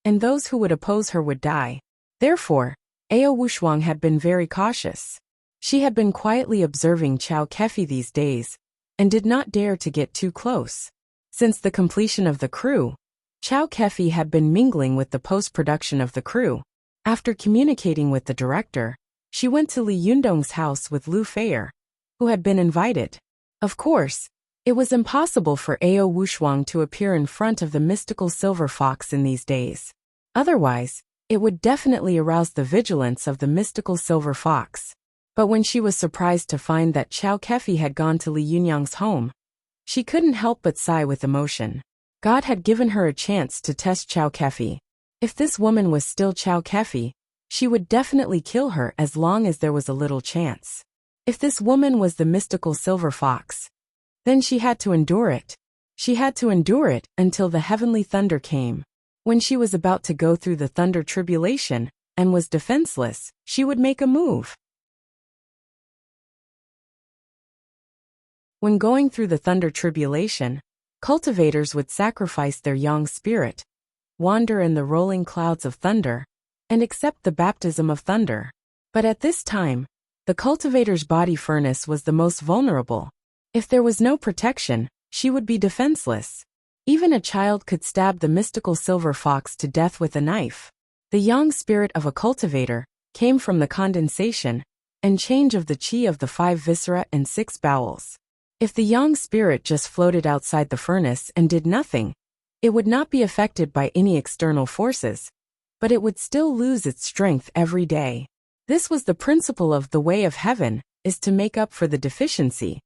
A: and those who would oppose her would die. Therefore, Ao Wushuang had been very cautious. She had been quietly observing Chow Kefi these days, and did not dare to get too close. Since the completion of the crew, Chow Kefi had been mingling with the post-production of the crew. After communicating with the director, she went to Li Yundong's house with Lu Feier, who had been invited. Of course, it was impossible for Ao Wushuang to appear in front of the mystical silver fox in these days. Otherwise, it would definitely arouse the vigilance of the mystical silver fox. But when she was surprised to find that Chow Kefi had gone to Li Yunyang's home, she couldn't help but sigh with emotion. God had given her a chance to test Chow Kefi. If this woman was still Chow Kefi, she would definitely kill her as long as there was a little chance. If this woman was the mystical silver fox, then she had to endure it. She had to endure it until the heavenly thunder came. When she was about to go through the thunder tribulation and was defenseless, she would make a move. When going through the thunder tribulation, cultivators would sacrifice their young spirit, wander in the rolling clouds of thunder, and accept the baptism of thunder. But at this time, the cultivator's body furnace was the most vulnerable. If there was no protection, she would be defenseless. Even a child could stab the mystical silver fox to death with a knife. The yang spirit of a cultivator came from the condensation and change of the qi of the 5 viscera and 6 bowels. If the yang spirit just floated outside the furnace and did nothing, it would not be affected by any external forces, but it would still lose its strength every day. This was the principle of the way of heaven, is to make up for the deficiency.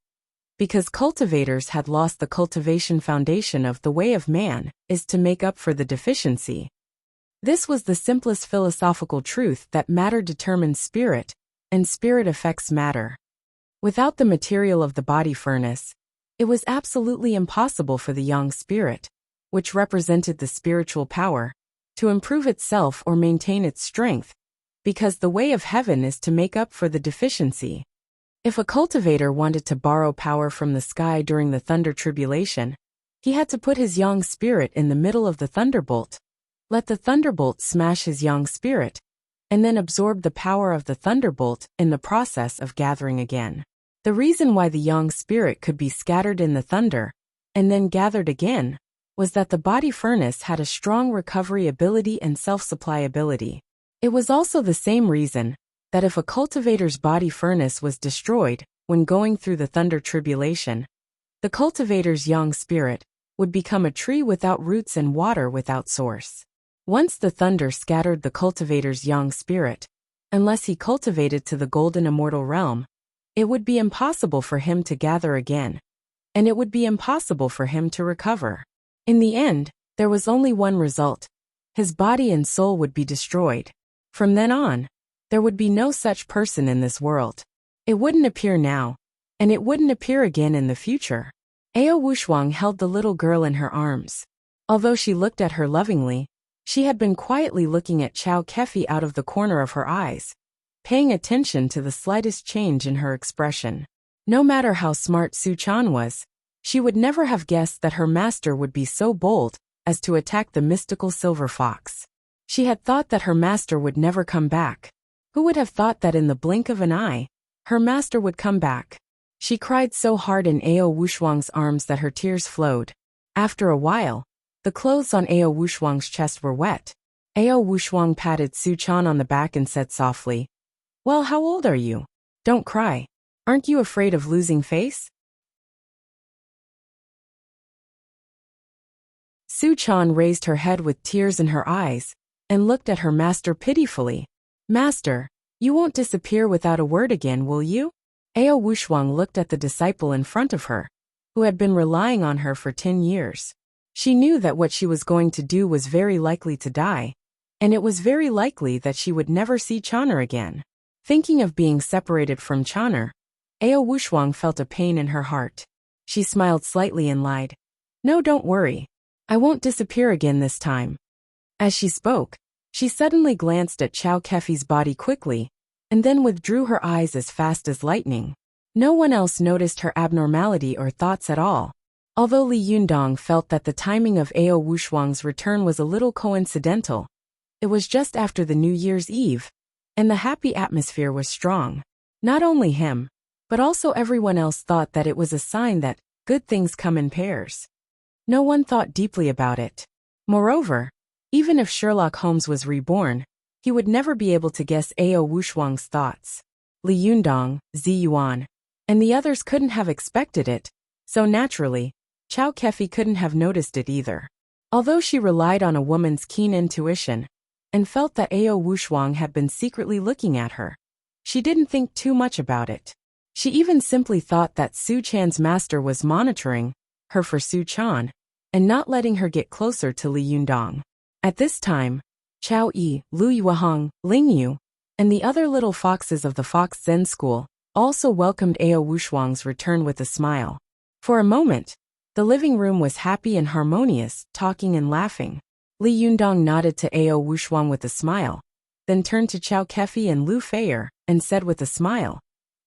A: Because cultivators had lost the cultivation foundation of the way of man, is to make up for the deficiency. This was the simplest philosophical truth that matter determines spirit, and spirit affects matter. Without the material of the body furnace, it was absolutely impossible for the yang spirit, which represented the spiritual power, to improve itself or maintain its strength, because the way of heaven is to make up for the deficiency. If a cultivator wanted to borrow power from the sky during the thunder tribulation, he had to put his yang spirit in the middle of the thunderbolt, let the thunderbolt smash his yang spirit, and then absorb the power of the thunderbolt in the process of gathering again. The reason why the yang spirit could be scattered in the thunder, and then gathered again, was that the body furnace had a strong recovery ability and self-supply ability. It was also the same reason that if a cultivator's body furnace was destroyed when going through the thunder tribulation, the cultivator's yang spirit would become a tree without roots and water without source. Once the thunder scattered the cultivator's yang spirit, unless he cultivated to the golden immortal realm, it would be impossible for him to gather again, and it would be impossible for him to recover. In the end, there was only one result. His body and soul would be destroyed. From then on, there would be no such person in this world. It wouldn't appear now, and it wouldn't appear again in the future. Ao Wushuang held the little girl in her arms. Although she looked at her lovingly, she had been quietly looking at Chow Kefi out of the corner of her eyes, paying attention to the slightest change in her expression. No matter how smart Su Chan was, she would never have guessed that her master would be so bold as to attack the mystical silver fox. She had thought that her master would never come back. Who would have thought that in the blink of an eye, her master would come back? She cried so hard in Ao Wushuang's arms that her tears flowed. After a while, the clothes on Ao Wushuang's chest were wet. Ao Wushuang patted Su Chan on the back and said softly, "Well, how old are you? Don't cry. Aren't you afraid of losing face?" Su Chan raised her head with tears in her eyes and looked at her master pitifully. Master, you won't disappear without a word again, will you? Ao Wushuang looked at the disciple in front of her, who had been relying on her for 10 years. She knew that what she was going to do was very likely to die, and it was very likely that she would never see Chaner again. Thinking of being separated from Chaner, Ao Wushuang felt a pain in her heart. She smiled slightly and lied. No, don't worry. I won't disappear again this time. As she spoke, she suddenly glanced at Chow Kefi's body quickly, and then withdrew her eyes as fast as lightning. No one else noticed her abnormality or thoughts at all. Although Li Yundong felt that the timing of Ao Wushuang's return was a little coincidental, it was just after the New Year's Eve, and the happy atmosphere was strong. Not only him, but also everyone else thought that it was a sign that good things come in pairs. No one thought deeply about it. Moreover, even if Sherlock Holmes was reborn, he would never be able to guess Ao Wushuang's thoughts. Li Yundong, Zi Yuan, and the others couldn't have expected it, so naturally, Chow Kefi couldn't have noticed it either. Although she relied on a woman's keen intuition and felt that Ao Wushuang had been secretly looking at her, she didn't think too much about it. She even simply thought that Su Chan's master was monitoring her for Su Chan and not letting her get closer to Li Yundong. At this time, Chao Yi, Lu Yuahong, Ling Yu, and the other little foxes of the Fox Zen School also welcomed Ao Wushuang's return with a smile. For a moment, the living room was happy and harmonious, talking and laughing. Li Yundong nodded to Ao Wushuang with a smile, then turned to Chow Kefi and Lu Feier and said with a smile,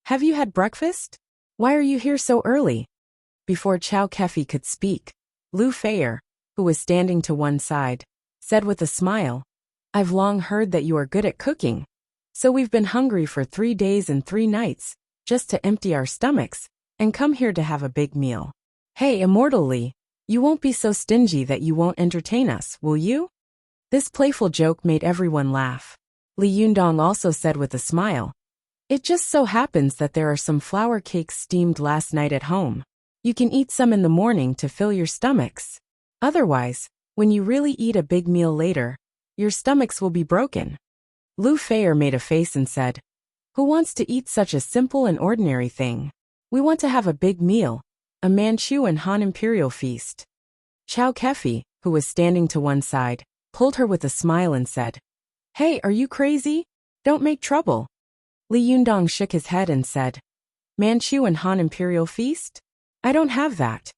A: "Have you had breakfast? Why are you here so early?" Before Chow Kefi could speak, Lu Feier, who was standing to one side, said with a smile, "I've long heard that you are good at cooking, so we've been hungry for 3 days and 3 nights, just to empty our stomachs, and come here to have a big meal. Hey, Immortal Li, you won't be so stingy that you won't entertain us, will you?" This playful joke made everyone laugh. Li Yundong also said with a smile, "It just so happens that there are some flour cakes steamed last night at home. You can eat some in the morning to fill your stomachs. Otherwise, when you really eat a big meal later, your stomachs will be broken." Lu Feier made a face and said, "Who wants to eat such a simple and ordinary thing? We want to have a big meal, a Manchu and Han imperial feast." Chow Kefi, who was standing to one side, pulled her with a smile and said, "Hey, are you crazy? Don't make trouble." Li Yundong shook his head and said, "Manchu and Han imperial feast? I don't have that."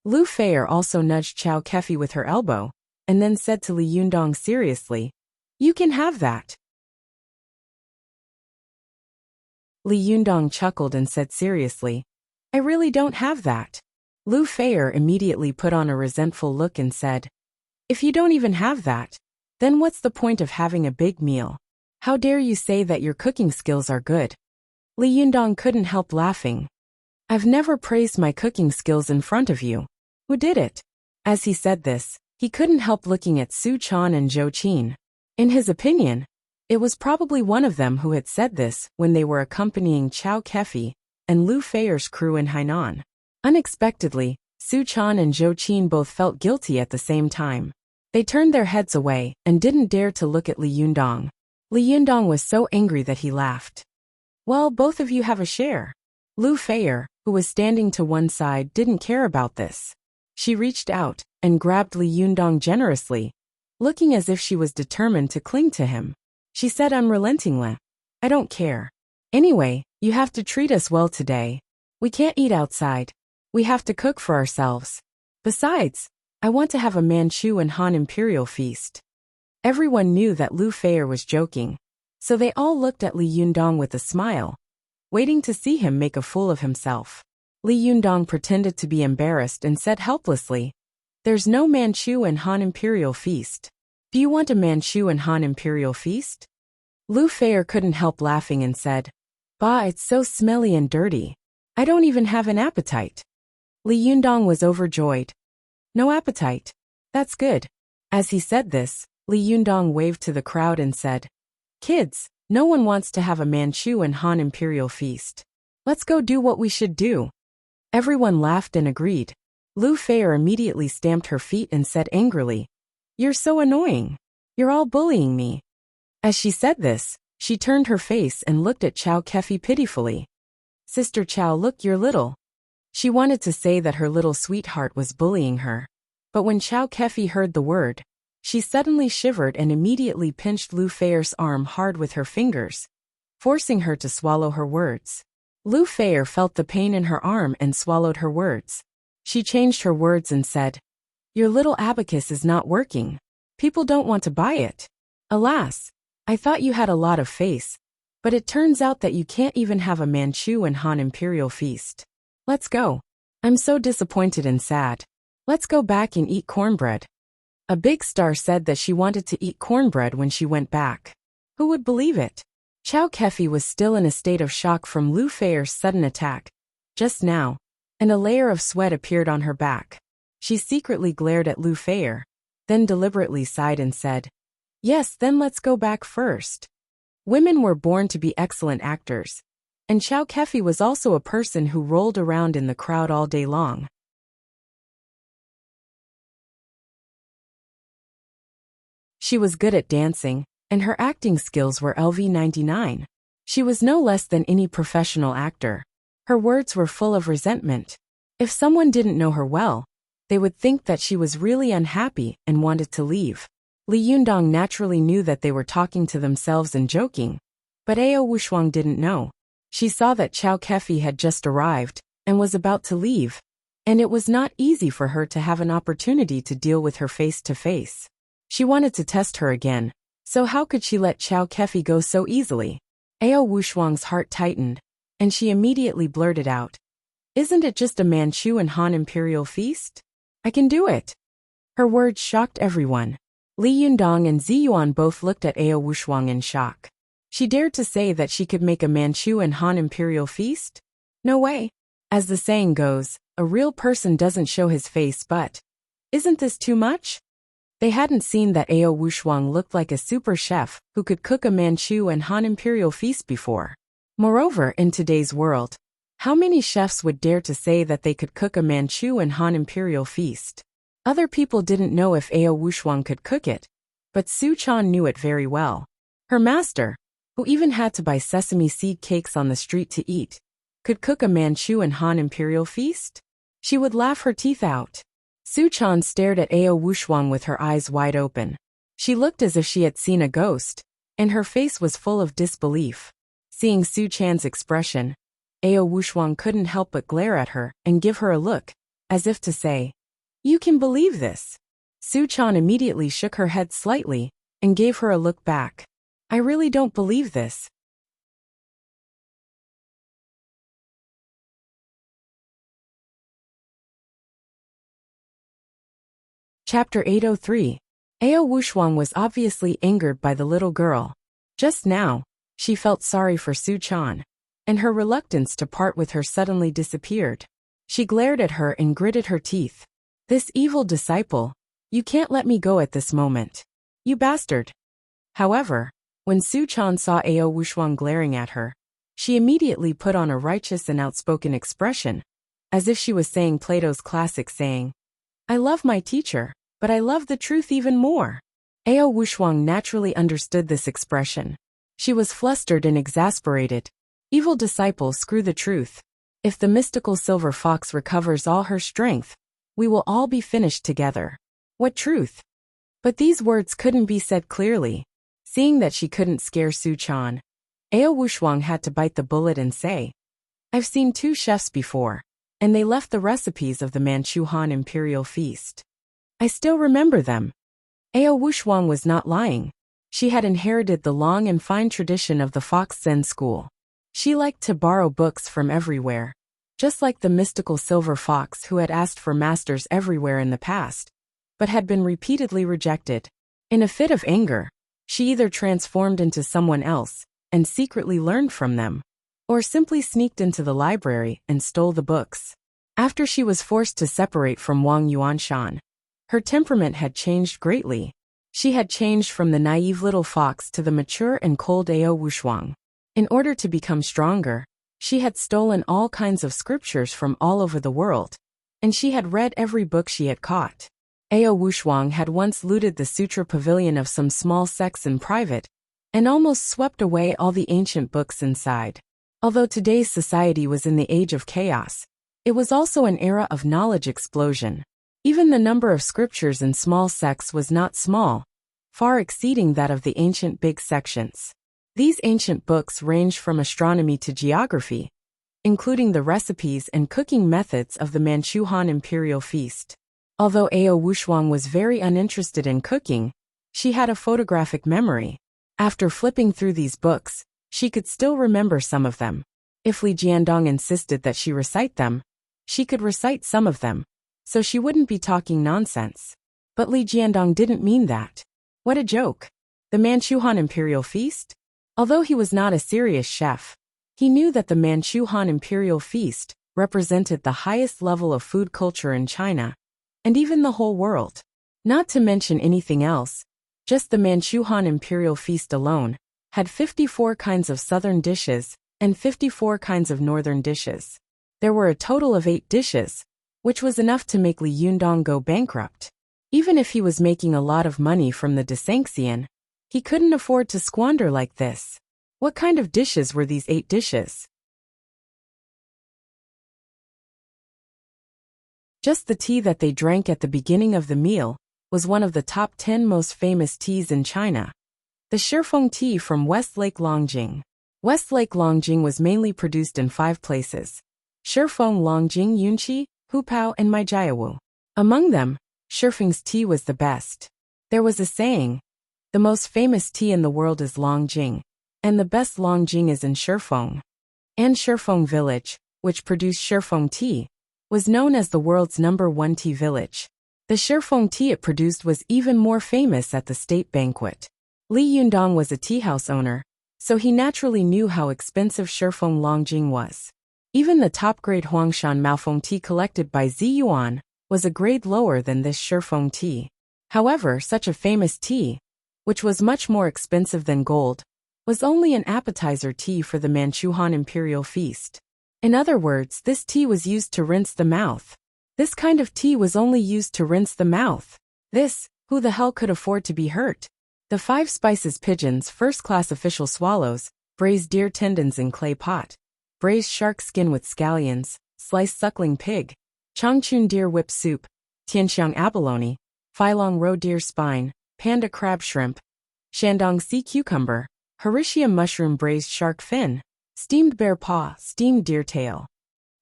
A: Lu Feier also nudged Chow Kefi with her elbow, and then said to Li Yundong seriously, "You can have that." Li Yundong chuckled and said seriously, "I really don't have that." Lu Feier immediately put on a resentful look and said, "If you don't even have that, then what's the point of having a big meal? How dare you say that your cooking skills are good?" Li Yundong couldn't help laughing. "I've never praised my cooking skills in front of you. Who did it?" As he said this, he couldn't help looking at Su Chan and Zhou Qin. In his opinion, it was probably one of them who had said this when they were accompanying Chow Kefi and Lu Feier's crew in Hainan. Unexpectedly, Su Chan and Zhou Qin both felt guilty at the same time. They turned their heads away and didn't dare to look at Li Yundong. Li Yundong was so angry that he laughed. "Well, both of you have a share." Lu Feier, who was standing to one side, didn't care about this. She reached out and grabbed Li Yundong generously, looking as if she was determined to cling to him. She said unrelentingly, "I don't care. Anyway, you have to treat us well today. We can't eat outside. We have to cook for ourselves. Besides, I want to have a Manchu and Han imperial feast." Everyone knew that Lu Feier was joking, so they all looked at Li Yundong with a smile, waiting to see him make a fool of himself. Li Yundong pretended to be embarrassed and said helplessly, "There's no Manchu and Han imperial feast. Do you want a Manchu and Han imperial feast?" Lu Feier couldn't help laughing and said, "Bah, it's so smelly and dirty. I don't even have an appetite." Li Yundong was overjoyed. "No appetite? That's good." As he said this, Li Yundong waved to the crowd and said, "Kids, no one wants to have a Manchu and Han imperial feast. Let's go do what we should do." Everyone laughed and agreed. Lu Feier immediately stamped her feet and said angrily, "You're so annoying. You're all bullying me." As she said this, she turned her face and looked at Chow Kefi pitifully. "Sister Chow, look, you're little." She wanted to say that her little sweetheart was bullying her. But when Chow Kefi heard the word, she suddenly shivered and immediately pinched Lu Feier's arm hard with her fingers, forcing her to swallow her words. Lu Feier felt the pain in her arm and swallowed her words. She changed her words and said, "Your little abacus is not working. People don't want to buy it. Alas, I thought you had a lot of face, but it turns out that you can't even have a Manchu and Han imperial feast. Let's go. I'm so disappointed and sad. Let's go back and eat cornbread." A big star said that she wanted to eat cornbread when she went back. Who would believe it? Chow Kefi was still in a state of shock from Lu Feier's sudden attack, just now, and a layer of sweat appeared on her back. She secretly glared at Lu Feier, then deliberately sighed and said, "Yes, then let's go back first." Women were born to be excellent actors, and Chow Kefi was also a person who rolled around in the crowd all day long. She was good at dancing, and her acting skills were LV99. She was no less than any professional actor. Her words were full of resentment. If someone didn't know her well, they would think that she was really unhappy and wanted to leave. Li Yundong naturally knew that they were talking to themselves and joking, but Ao Wushuang didn't know. She saw that Chow Kefi had just arrived and was about to leave, and it was not easy for her to have an opportunity to deal with her face to face. She wanted to test her again, so how could she let Chow Kefi go so easily? Ao Wushuang's heart tightened, and she immediately blurted out, "Isn't it just a Manchu and Han imperial feast? I can do it." Her words shocked everyone. Li Yundong and Ziyuan both looked at Ao Wushuang in shock. She dared to say that she could make a Manchu and Han imperial feast? No way. As the saying goes, a real person doesn't show his face, but isn't this too much? They hadn't seen that Ao Wushuang looked like a super chef who could cook a Manchu and Han imperial feast before. Moreover, in today's world, how many chefs would dare to say that they could cook a Manchu and Han imperial feast? Other people didn't know if Ao Wushuang could cook it, but Su Chan knew it very well. Her master, who even had to buy sesame seed cakes on the street to eat, could cook a Manchu and Han imperial feast? She would laugh her teeth out. Su Chan stared at Ao Wushuang with her eyes wide open. She looked as if she had seen a ghost, and her face was full of disbelief. Seeing Su Chan's expression, Ao Wushuang couldn't help but glare at her and give her a look, as if to say, "You can believe this?" Su Chan immediately shook her head slightly and gave her a look back. "I really don't believe this." Chapter 803. Ao Wushuang was obviously angered by the little girl. Just now, she felt sorry for Su Chan, and her reluctance to part with her suddenly disappeared. She glared at her and gritted her teeth. "This evil disciple, you can't let me go at this moment. You bastard." However, when Su Chan saw Ao Wushuang glaring at her, she immediately put on a righteous and outspoken expression, as if she was saying Plato's classic saying, "I love my teacher, but I love the truth even more." Ao Wushuang naturally understood this expression. She was flustered and exasperated. "Evil disciple, screw the truth. If the mystical silver fox recovers all her strength, we will all be finished together." What truth? But these words couldn't be said clearly. Seeing that she couldn't scare Su Chan, Ao Wushuang had to bite the bullet and say, "I've seen 2 chefs before, and they left the recipes of the Manchu Han imperial feast. I still remember them." Ao Wushuang was not lying. She had inherited the long and fine tradition of the Fox Zen school. She liked to borrow books from everywhere, just like the mystical silver fox who had asked for masters everywhere in the past, but had been repeatedly rejected. In a fit of anger, she either transformed into someone else and secretly learned from them, or simply sneaked into the library and stole the books. After she was forced to separate from Wang Yuanshan, her temperament had changed greatly. She had changed from the naive little fox to the mature and cold Ao Wushuang. In order to become stronger, she had stolen all kinds of scriptures from all over the world, and she had read every book she had caught. Ao Wushuang had once looted the sutra pavilion of some small sects in private, and almost swept away all the ancient books inside. Although today's society was in the age of chaos, it was also an era of knowledge explosion. Even the number of scriptures in small sects was not small, far exceeding that of the ancient big sections. These ancient books ranged from astronomy to geography, including the recipes and cooking methods of the Manchu Han imperial feast. Although Ao Wushuang was very uninterested in cooking, she had a photographic memory. After flipping through these books, she could still remember some of them. If Li Jiandong insisted that she recite them, she could recite some of them, so she wouldn't be talking nonsense. But Li Jiandong didn't mean that. What a joke. The Manchu Han imperial feast? Although he was not a serious chef, he knew that the Manchu Han imperial feast represented the highest level of food culture in China, and even the whole world. Not to mention anything else, just the Manchu Han imperial feast alone had 54 kinds of southern dishes and 54 kinds of northern dishes. There were a total of 8 dishes, which was enough to make Li Yundong go bankrupt. Even if he was making a lot of money from the Desanxian, he couldn't afford to squander like this. What kind of dishes were these 8 dishes? Just the tea that they drank at the beginning of the meal was one of the top 10 most famous teas in China. The Shifeng tea from West Lake Longjing. West Lake Longjing was mainly produced in 5 places: Shifeng, Longjing, Yunqi, Hupao, and Maijiawu. Among them, Shifeng's tea was the best. There was a saying, the most famous tea in the world is Longjing, and the best Longjing is in Shifeng. And Shifeng village, which produced Shifeng tea, was known as the world's #1 tea village. The Shifeng tea it produced was even more famous at the state banquet. Li Yundong was a teahouse owner, so he naturally knew how expensive Shifeng Longjing was. Even the top-grade Huangshan Maofeng tea collected by Ziyuan was a grade lower than this Shifeng tea. However, such a famous tea, which was much more expensive than gold, was only an appetizer tea for the Manchu Han imperial feast. In other words, this tea was used to rinse the mouth. This kind of tea was only used to rinse the mouth. Who the hell could afford to be hurt? The 5 spices pigeons, first-class official swallows, braised deer tendons in clay pot, braised shark skin with scallions, sliced suckling pig, chongchun deer whip soup, tianxiang abalone, filong roe deer spine, panda crab shrimp, shandong sea cucumber, Hericium mushroom braised shark fin, steamed bear paw, steamed deer tail.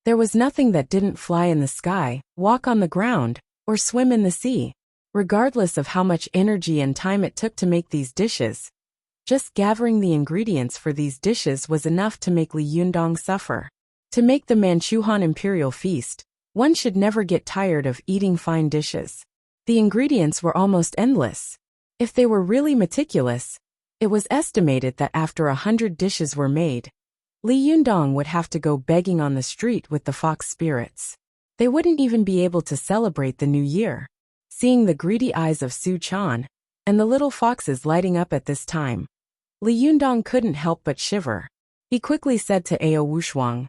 A: There was nothing that didn't fly in the sky, walk on the ground, or swim in the sea. Regardless of how much energy and time it took to make these dishes, just gathering the ingredients for these dishes was enough to make Li Yundong suffer. To make the Manchu Han imperial feast, one should never get tired of eating fine dishes. The ingredients were almost endless. If they were really meticulous, it was estimated that after 100 dishes were made, Li Yundong would have to go begging on the street with the fox spirits. They wouldn't even be able to celebrate the new year. Seeing the greedy eyes of Su Chan, and the little foxes lighting up at this time, Li Yundong couldn't help but shiver. He quickly said to Ao Wushuang,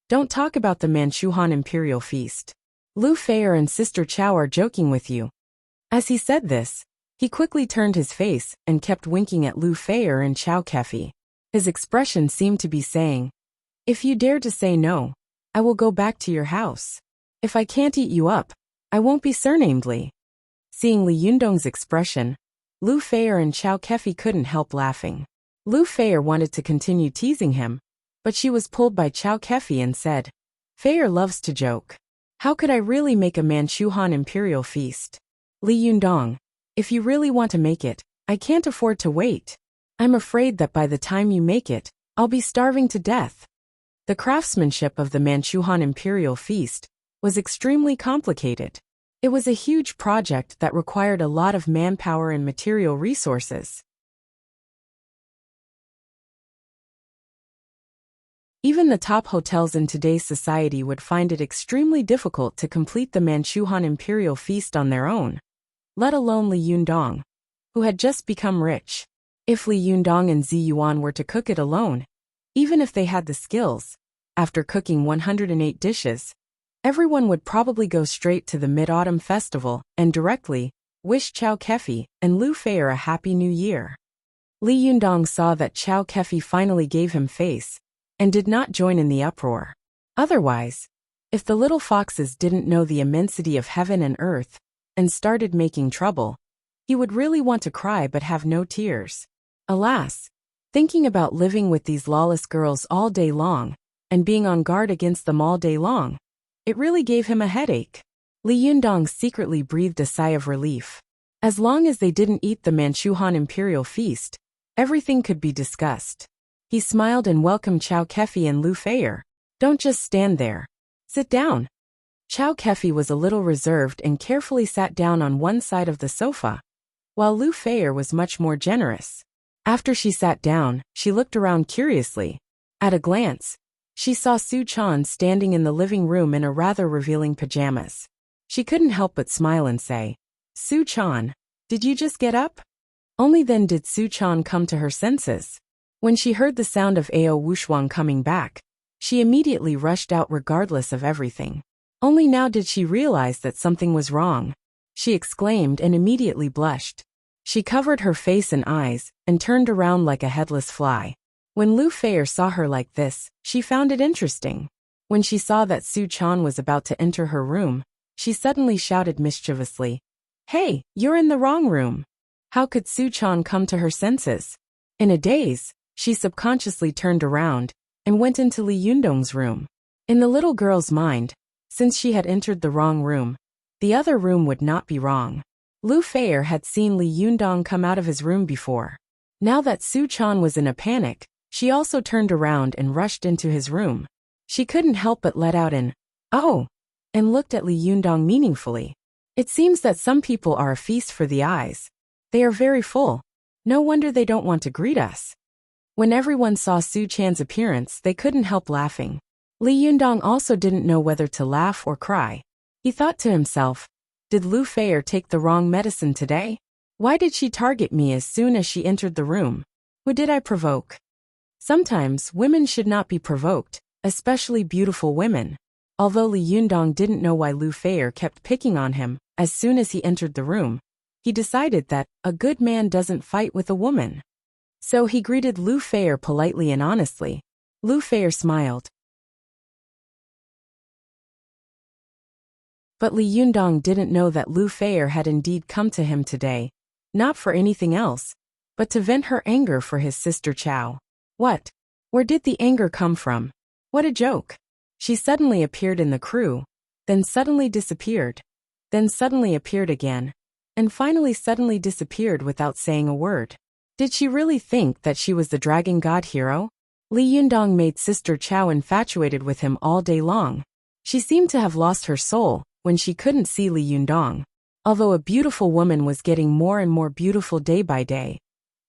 A: "Don't talk about the Manchu Han imperial feast. Lu Feier and Sister Chow are joking with you." As he said this, he quickly turned his face and kept winking at Lu Feier and Chow Kefi. His expression seemed to be saying, "If you dare to say no, I will go back to your house. If I can't eat you up, I won't be surnamed Li." Seeing Li Yundong's expression, Lu Feier and Chow Kefi couldn't help laughing. Lu Feier wanted to continue teasing him, but she was pulled by Chow Kefi and said, "Feier loves to joke. How could I really make a Manchu Han imperial feast? Li Yundong, if you really want to make it, I can't afford to wait. I'm afraid that by the time you make it, I'll be starving to death." The craftsmanship of the Manchu Han imperial feast was extremely complicated. It was a huge project that required a lot of manpower and material resources. Even the top hotels in today's society would find it extremely difficult to complete the Manchu Han imperial feast on their own, let alone Li Yundong, who had just become rich. If Li Yundong and Ziyuan were to cook it alone, even if they had the skills, after cooking 108 dishes, Everyone would probably go straight to the Mid-Autumn Festival and directly wish Chow Kefi and Lu Feier a Happy New Year. Li Yundong saw that Chow Kefi finally gave him face and did not join in the uproar. Otherwise, if the little foxes didn't know the immensity of heaven and earth and started making trouble, he would really want to cry but have no tears. Alas, thinking about living with these lawless girls all day long and being on guard against them all day long, it really gave him a headache. Li Yundong secretly breathed a sigh of relief. As long as they didn't eat the Manchuhan Imperial Feast, everything could be discussed. He smiled and welcomed Chow Kefi and Lu Feier. Don't just stand there. Sit down. Chow Kefi was a little reserved and carefully sat down on one side of the sofa, while Lu Feier was much more generous. After she sat down, she looked around curiously. At a glance, she saw Su Chan standing in the living room in a rather revealing pajamas. She couldn't help but smile and say, "Su Chan, did you just get up?" Only then did Su Chan come to her senses. When she heard the sound of Ao Wushuang coming back, she immediately rushed out regardless of everything. Only now did she realize that something was wrong. She exclaimed and immediately blushed. She covered her face and eyes and turned around like a headless fly. When Lu Feier saw her like this, she found it interesting. When she saw that Su Chan was about to enter her room, she suddenly shouted mischievously, "Hey, you're in the wrong room." How could Su Chan come to her senses? In a daze, she subconsciously turned around and went into Li Yundong's room. In the little girl's mind, since she had entered the wrong room, the other room would not be wrong. Lu Feier had seen Li Yundong come out of his room before. Now that Su Chan was in a panic, she also turned around and rushed into his room. She couldn't help but let out an, "Oh," and looked at Li Yundong meaningfully. It seems that some people are a feast for the eyes. They are very full. No wonder they don't want to greet us. When everyone saw Su Chan's appearance, they couldn't help laughing. Li Yundong also didn't know whether to laugh or cry. He thought to himself, did Lu Feier take the wrong medicine today? Why did she target me as soon as she entered the room? Who did I provoke? Sometimes women should not be provoked, especially beautiful women. Although Li Yundong didn't know why Lu Feier kept picking on him, as soon as he entered the room, he decided that a good man doesn't fight with a woman. So he greeted Lu Feier politely and honestly. Lu Feier smiled. But Li Yundong didn't know that Lu Feier had indeed come to him today, not for anything else, but to vent her anger for his sister Chow. What? Where did the anger come from? What a joke. She suddenly appeared in the crew, then suddenly disappeared, then suddenly appeared again, and finally suddenly disappeared without saying a word. Did she really think that she was the dragon god hero? Li Yundong made Sister Chow infatuated with him all day long. She seemed to have lost her soul when she couldn't see Li Yundong. Although a beautiful woman was getting more and more beautiful day by day,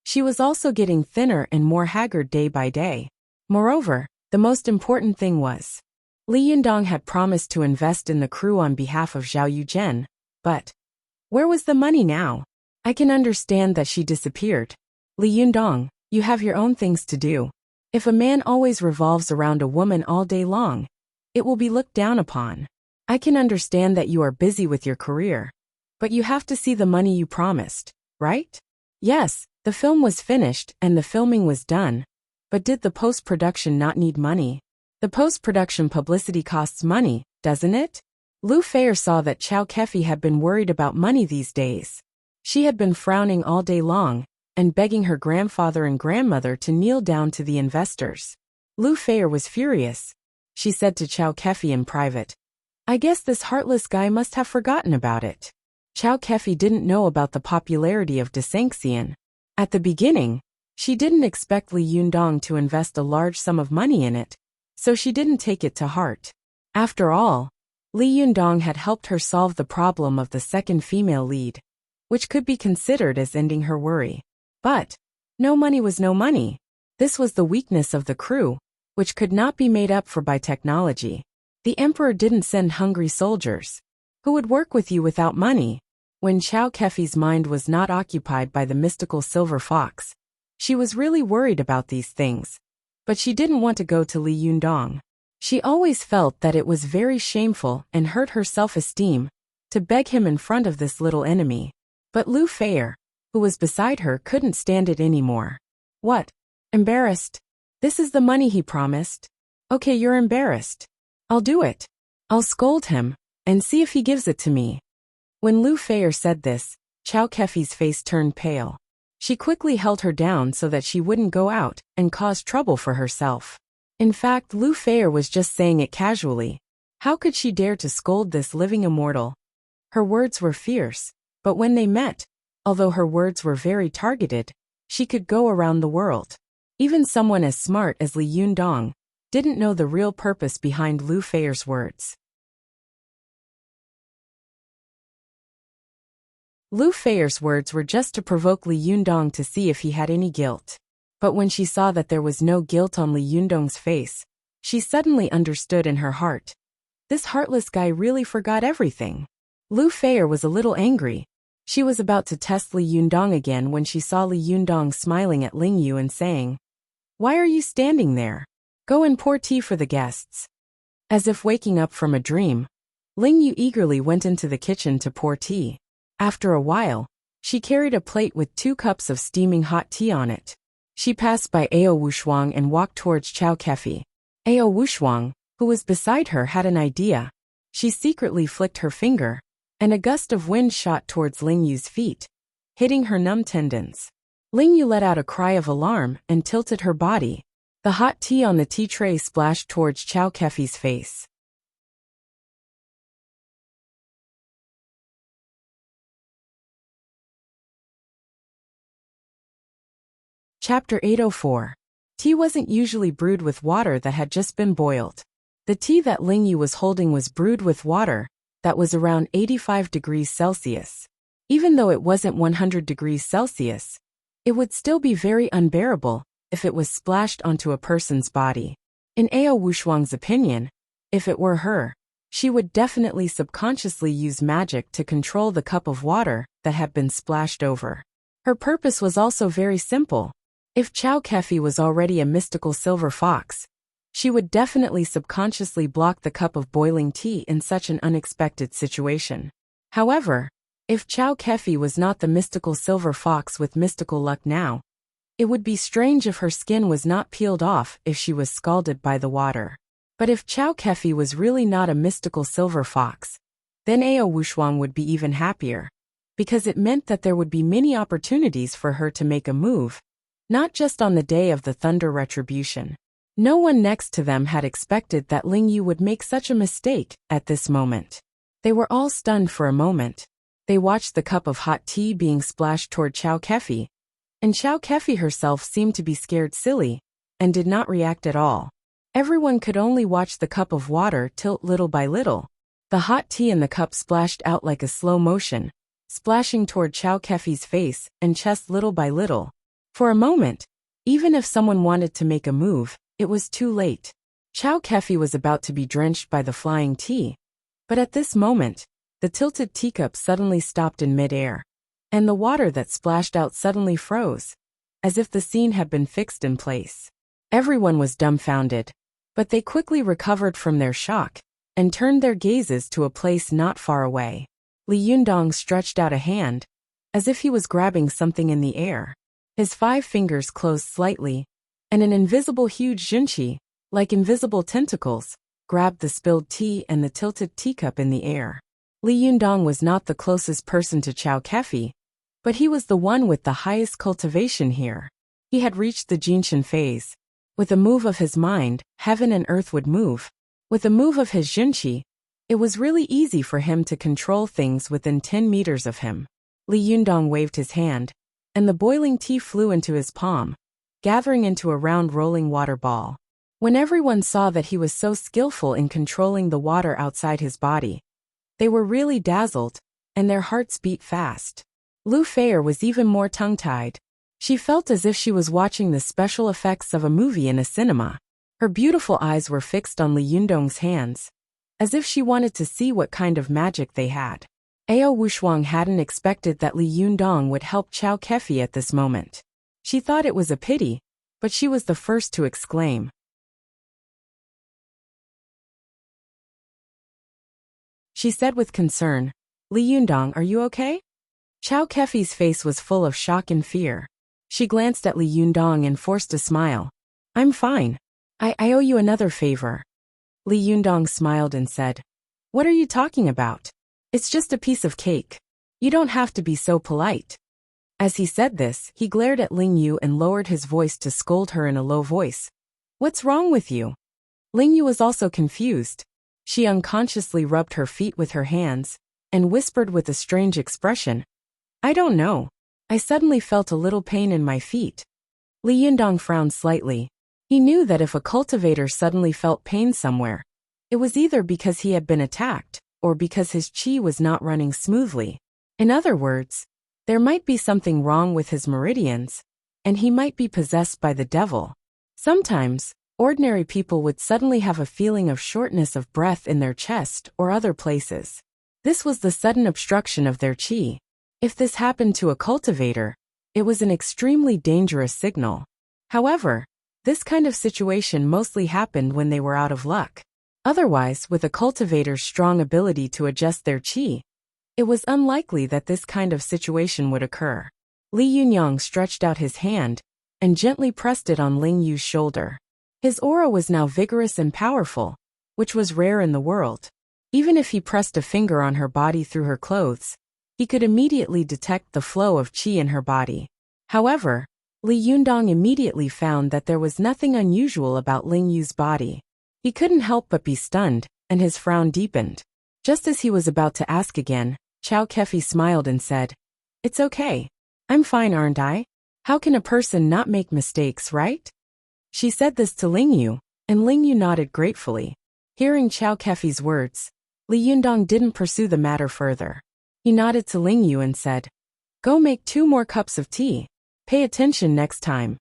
A: she was also getting thinner and more haggard day by day. Moreover, the most important thing was, Li Yundong had promised to invest in the crew on behalf of Zhao Yuzhen, but where was the money now? I can understand that she disappeared. Li Yundong, you have your own things to do. If a man always revolves around a woman all day long, it will be looked down upon. I can understand that you are busy with your career, but you have to see the money you promised, right? Yes, the film was finished and the filming was done, but did the post-production not need money? The post-production publicity costs money, doesn't it? Lu Feier saw that Chow Kefi had been worried about money these days. She had been frowning all day long and begging her grandfather and grandmother to kneel down to the investors. Lu Feier was furious. She said to Chow Kefi in private, I guess this heartless guy must have forgotten about it. Chow Kefi didn't know about the popularity of Desanxian. At the beginning, she didn't expect Li Yundong to invest a large sum of money in it, so she didn't take it to heart. After all, Li Yundong had helped her solve the problem of the second female lead, which could be considered as ending her worry. But no money was no money. This was the weakness of the crew, which could not be made up for by technology. The emperor didn't send hungry soldiers. Who would work with you without money? When Chow Kefi's mind was not occupied by the mystical silver fox, she was really worried about these things. But she didn't want to go to Li Yundong. She always felt that it was very shameful and hurt her self-esteem to beg him in front of this little enemy. But Lu Feier, who was beside her, couldn't stand it anymore. What? Embarrassed? This is the money he promised. Okay, you're embarrassed. I'll do it. I'll scold him and see if he gives it to me. When Lu Feier said this, Chow Kefi's face turned pale. She quickly held her down so that she wouldn't go out and cause trouble for herself. In fact, Lu Feier was just saying it casually. How could she dare to scold this living immortal? Her words were fierce, but when they met, although her words were very targeted, she could go around the world. Even someone as smart as Li Yundong didn't know the real purpose behind Lu Feier's words. Lu Feier's words were just to provoke Li Yundong to see if he had any guilt. But when she saw that there was no guilt on Li Yundong's face, she suddenly understood in her heart. This heartless guy really forgot everything. Lu Feier was a little angry. She was about to test Li Yundong again when she saw Li Yundong smiling at Ling Yu and saying, "Why are you standing there? Go and pour tea for the guests." As if waking up from a dream, Ling Yu eagerly went into the kitchen to pour tea. After a while, she carried a plate with 2 cups of steaming hot tea on it. She passed by Ao Wushuang and walked towards Chow Kefi. Ao Wushuang, who was beside her, had an idea. She secretly flicked her finger, and a gust of wind shot towards Ling Yu's feet, hitting her numb tendons. Ling Yu let out a cry of alarm and tilted her body. The hot tea on the tea tray splashed towards Chow Kefi's face. Chapter 804. Tea wasn't usually brewed with water that had just been boiled. The tea that Ling Yu was holding was brewed with water that was around 85 degrees Celsius. Even though it wasn't 100 degrees Celsius, it would still be very unbearable if it was splashed onto a person's body. In Ao Wushuang's opinion, if it were her, she would definitely subconsciously use magic to control the cup of water that had been splashed over. Her purpose was also very simple. If Chow Kefi was already a mystical silver fox, she would definitely subconsciously block the cup of boiling tea in such an unexpected situation. However, if Chow Kefi was not the mystical silver fox with mystical luck now, it would be strange if her skin was not peeled off if she was scalded by the water. But if Chow Kefi was really not a mystical silver fox, then Ao Wushuang would be even happier, because it meant that there would be many opportunities for her to make a move, not just on the day of the Thunder Retribution. No one next to them had expected that Ling Yu would make such a mistake at this moment. They were all stunned for a moment. They watched the cup of hot tea being splashed toward Chow Kefi, and Chow Kefi herself seemed to be scared silly and did not react at all. Everyone could only watch the cup of water tilt little by little. The hot tea in the cup splashed out like a slow motion, splashing toward Chow Kefi's face and chest little by little. For a moment, even if someone wanted to make a move, it was too late. Chow Kefi was about to be drenched by the flying tea. But at this moment, the tilted teacup suddenly stopped in mid-air, and the water that splashed out suddenly froze, as if the scene had been fixed in place. Everyone was dumbfounded, but they quickly recovered from their shock and turned their gazes to a place not far away. Li Yundong stretched out a hand, as if he was grabbing something in the air. His 5 fingers closed slightly, and an invisible huge junqi, like invisible tentacles, grabbed the spilled tea and the tilted teacup in the air. Li Yundong was not the closest person to Chow Kefi, but he was the one with the highest cultivation here. He had reached the Jinshan phase. With a move of his mind, heaven and earth would move. With a move of his junqi, it was really easy for him to control things within 10 meters of him. Li Yundong waved his hand, and the boiling tea flew into his palm, gathering into a round rolling water ball. When everyone saw that he was so skillful in controlling the water outside his body, they were really dazzled, and their hearts beat fast. Lu Feier was even more tongue-tied. She felt as if she was watching the special effects of a movie in a cinema. Her beautiful eyes were fixed on Li Yundong's hands, as if she wanted to see what kind of magic they had. Ao Wushuang hadn't expected that Li Yundong would help Chow Kefi at this moment. She thought it was a pity, but she was the first to exclaim, she said with concern. Li Yundong, are you okay? Chow Kefi's face was full of shock and fear. She glanced at Li Yundong and forced a smile. I'm fine. I owe you another favor. Li Yundong smiled and said, What are you talking about? It's just a piece of cake. You don't have to be so polite. As he said this, he glared at Ling Yu and lowered his voice to scold her in a low voice. What's wrong with you? Ling Yu was also confused. She unconsciously rubbed her feet with her hands and whispered with a strange expression. I don't know. I suddenly felt a little pain in my feet. Li Yundong frowned slightly. He knew that if a cultivator suddenly felt pain somewhere, it was either because he had been attacked or because his qi was not running smoothly. In other words, there might be something wrong with his meridians, and he might be possessed by the devil. Sometimes, ordinary people would suddenly have a feeling of shortness of breath in their chest or other places. This was the sudden obstruction of their qi. If this happened to a cultivator, it was an extremely dangerous signal. However, this kind of situation mostly happened when they were out of luck. Otherwise, with a cultivator's strong ability to adjust their qi, it was unlikely that this kind of situation would occur. Li Yunyang stretched out his hand and gently pressed it on Ling Yu's shoulder. His aura was now vigorous and powerful, which was rare in the world. Even if he pressed a finger on her body through her clothes, he could immediately detect the flow of qi in her body. However, Li Yundong immediately found that there was nothing unusual about Ling Yu's body. He couldn't help but be stunned, and his frown deepened. Just as he was about to ask again, Chow Kefi smiled and said, It's okay. I'm fine, aren't I? How can a person not make mistakes, right? She said this to Ling Yu, and Ling Yu nodded gratefully. Hearing Chow Kefi's words, Li Yundong didn't pursue the matter further. He nodded to Ling Yu and said, Go make 2 more cups of tea. Pay attention next time.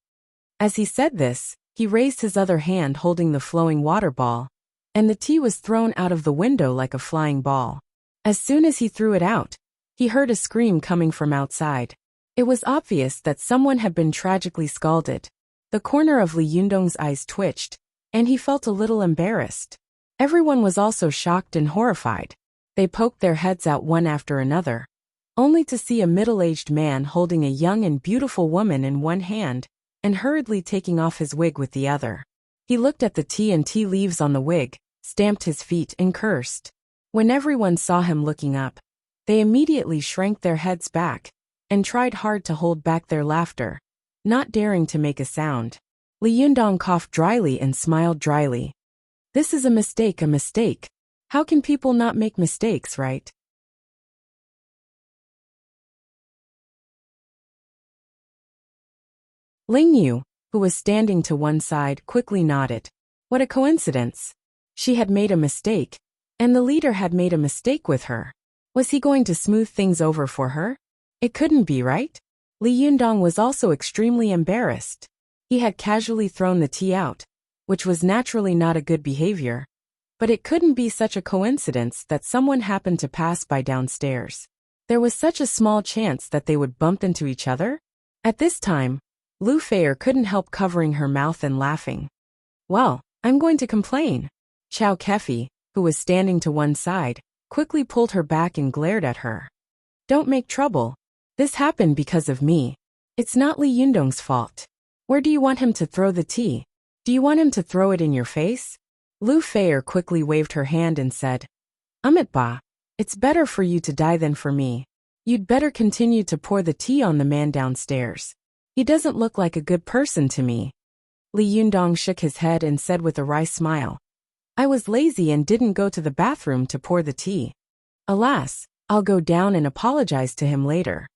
A: As he said this, he raised his other hand holding the flowing water ball, and the tea was thrown out of the window like a flying ball. As soon as he threw it out, he heard a scream coming from outside. It was obvious that someone had been tragically scalded. The corner of Li Yundong's eyes twitched, and he felt a little embarrassed. Everyone was also shocked and horrified. They poked their heads out one after another, only to see a middle-aged man holding a young and beautiful woman in one hand and hurriedly taking off his wig with the other. He looked at the tea and tea leaves on the wig, stamped his feet and cursed. When everyone saw him looking up, they immediately shrank their heads back and tried hard to hold back their laughter, not daring to make a sound. Li Yundong coughed dryly and smiled dryly. This is a mistake, a mistake. How can people not make mistakes, right? Ling Yu, who was standing to one side, quickly nodded. What a coincidence. She had made a mistake, and the leader had made a mistake with her. Was he going to smooth things over for her? It couldn't be, right? Li Yundong was also extremely embarrassed. He had casually thrown the tea out, which was naturally not a good behavior. But it couldn't be such a coincidence that someone happened to pass by downstairs. There was such a small chance that they would bump into each other. At this time, Lu Feier couldn't help covering her mouth and laughing. Well, I'm going to complain. Chow Kefi, who was standing to one side, quickly pulled her back and glared at her. Don't make trouble. This happened because of me. It's not Li Yundong's fault. Where do you want him to throw the tea? Do you want him to throw it in your face? Lu Feier quickly waved her hand and said, Ba, it's better for you to die than for me. You'd better continue to pour the tea on the man downstairs. He doesn't look like a good person to me. Li Yundong shook his head and said with a wry smile, I was lazy and didn't go to the bathroom to pour the tea. Alas, I'll go down and apologize to him later.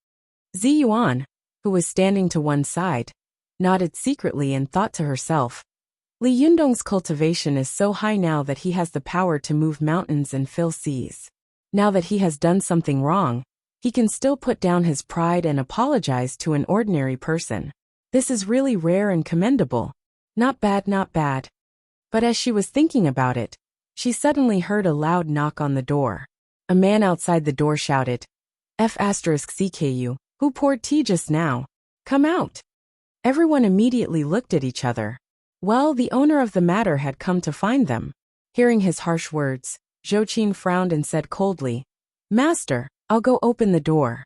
A: Zi Yuan, who was standing to one side, nodded secretly and thought to herself, Li Yundong's cultivation is so high now that he has the power to move mountains and fill seas. Now that he has done something wrong, he can still put down his pride and apologize to an ordinary person. This is really rare and commendable. Not bad, not bad. But as she was thinking about it, she suddenly heard a loud knock on the door. A man outside the door shouted, F*CKU, who poured tea just now? Come out. Everyone immediately looked at each other. Well, the owner of the matter had come to find them. Hearing his harsh words, Zhou Qin frowned and said coldly, "Master, I'll go open the door."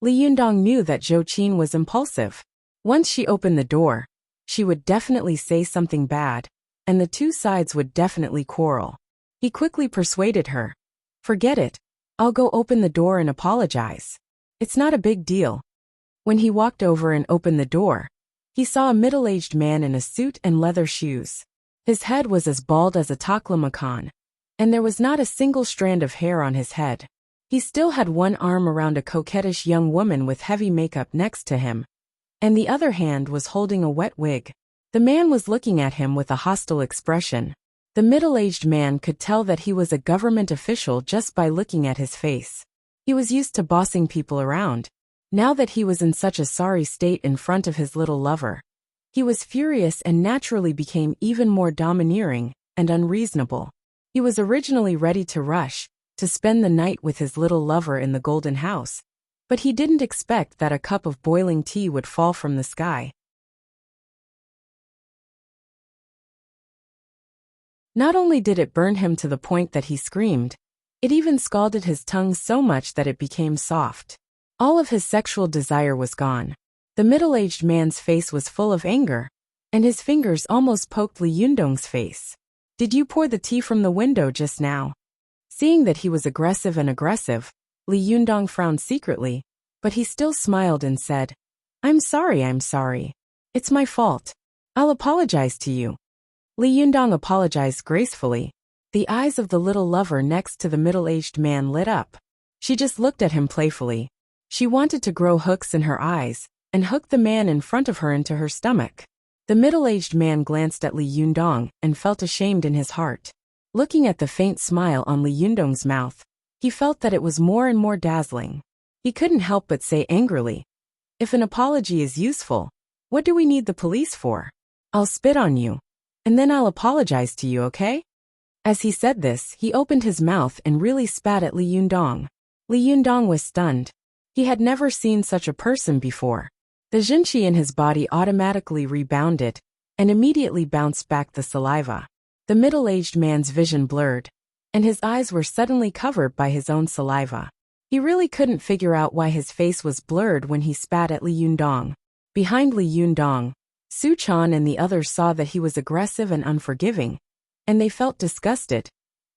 A: Li Yundong knew that Zhou Qin was impulsive. Once she opened the door, she would definitely say something bad, and the two sides would definitely quarrel. He quickly persuaded her. "Forget it. I'll go open the door and apologize. It's not a big deal." When he walked over and opened the door, he saw a middle-aged man in a suit and leather shoes. His head was as bald as a taklamakan, and there was not a single strand of hair on his head. He still had one arm around a coquettish young woman with heavy makeup next to him, and the other hand was holding a wet wig. The man was looking at him with a hostile expression. The middle-aged man could tell that he was a government official just by looking at his face. He was used to bossing people around. Now that he was in such a sorry state in front of his little lover, he was furious and naturally became even more domineering and unreasonable. He was originally ready to rush, to spend the night with his little lover in the golden house, but he didn't expect that a cup of boiling tea would fall from the sky. Not only did it burn him to the point that he screamed, it even scalded his tongue so much that it became soft. All of his sexual desire was gone. The middle-aged man's face was full of anger, and his fingers almost poked Li Yundong's face. "Did you pour the tea from the window just now?" Seeing that he was aggressive, Li Yundong frowned secretly, but he still smiled and said, I'm sorry. It's my fault. I'll apologize to you." Li Yundong apologized gracefully. The eyes of the little lover next to the middle-aged man lit up. She just looked at him playfully. She wanted to grow hooks in her eyes and hook the man in front of her into her stomach. The middle-aged man glanced at Li Yundong and felt ashamed in his heart. Looking at the faint smile on Li Yundong's mouth, he felt that it was more and more dazzling. He couldn't help but say angrily, "If an apology is useful, what do we need the police for? I'll spit on you, and then I'll apologize to you, okay?" As he said this, he opened his mouth and really spat at Li Yundong. Li Yundong was stunned. He had never seen such a person before. The jinqi in his body automatically rebounded and immediately bounced back the saliva. The middle-aged man's vision blurred, and his eyes were suddenly covered by his own saliva. He really couldn't figure out why his face was blurred when he spat at Li Yundong. Behind Li Yundong, Su Chan and the others saw that he was aggressive and unforgiving, and they felt disgusted,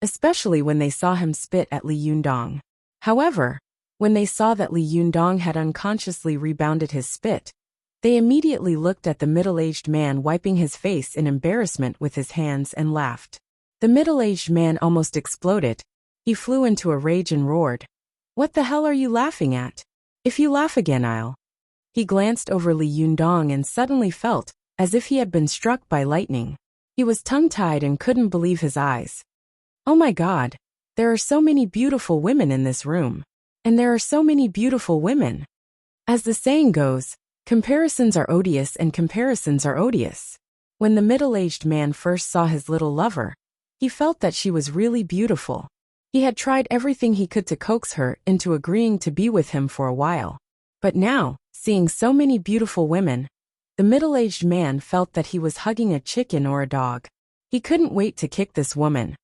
A: especially when they saw him spit at Li Yundong. However, when they saw that Li Yundong had unconsciously rebounded his spit, they immediately looked at the middle-aged man wiping his face in embarrassment with his hands and laughed. The middle-aged man almost exploded. He flew into a rage and roared, "What the hell are you laughing at? If you laugh again, I'll..." He glanced over Li Yundong and suddenly felt as if he had been struck by lightning. He was tongue-tied and couldn't believe his eyes. "Oh my God, there are so many beautiful women in this room. And there are so many beautiful women." As the saying goes, comparisons are odious and comparisons are odious. When the middle-aged man first saw his little lover, he felt that she was really beautiful. He had tried everything he could to coax her into agreeing to be with him for a while. But now, seeing so many beautiful women, the middle-aged man felt that he was hugging a chicken or a dog. He couldn't wait to kick this woman,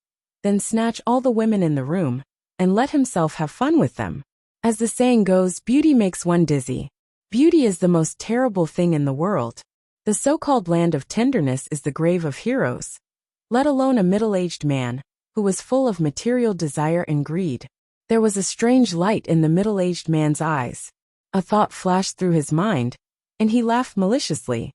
A: then snatch all the women in the room, and let himself have fun with them. As the saying goes, beauty makes one dizzy. Beauty is the most terrible thing in the world. The so-called land of tenderness is the grave of heroes, let alone a middle-aged man who was full of material desire and greed. There was a strange light in the middle-aged man's eyes. A thought flashed through his mind, and he laughed maliciously.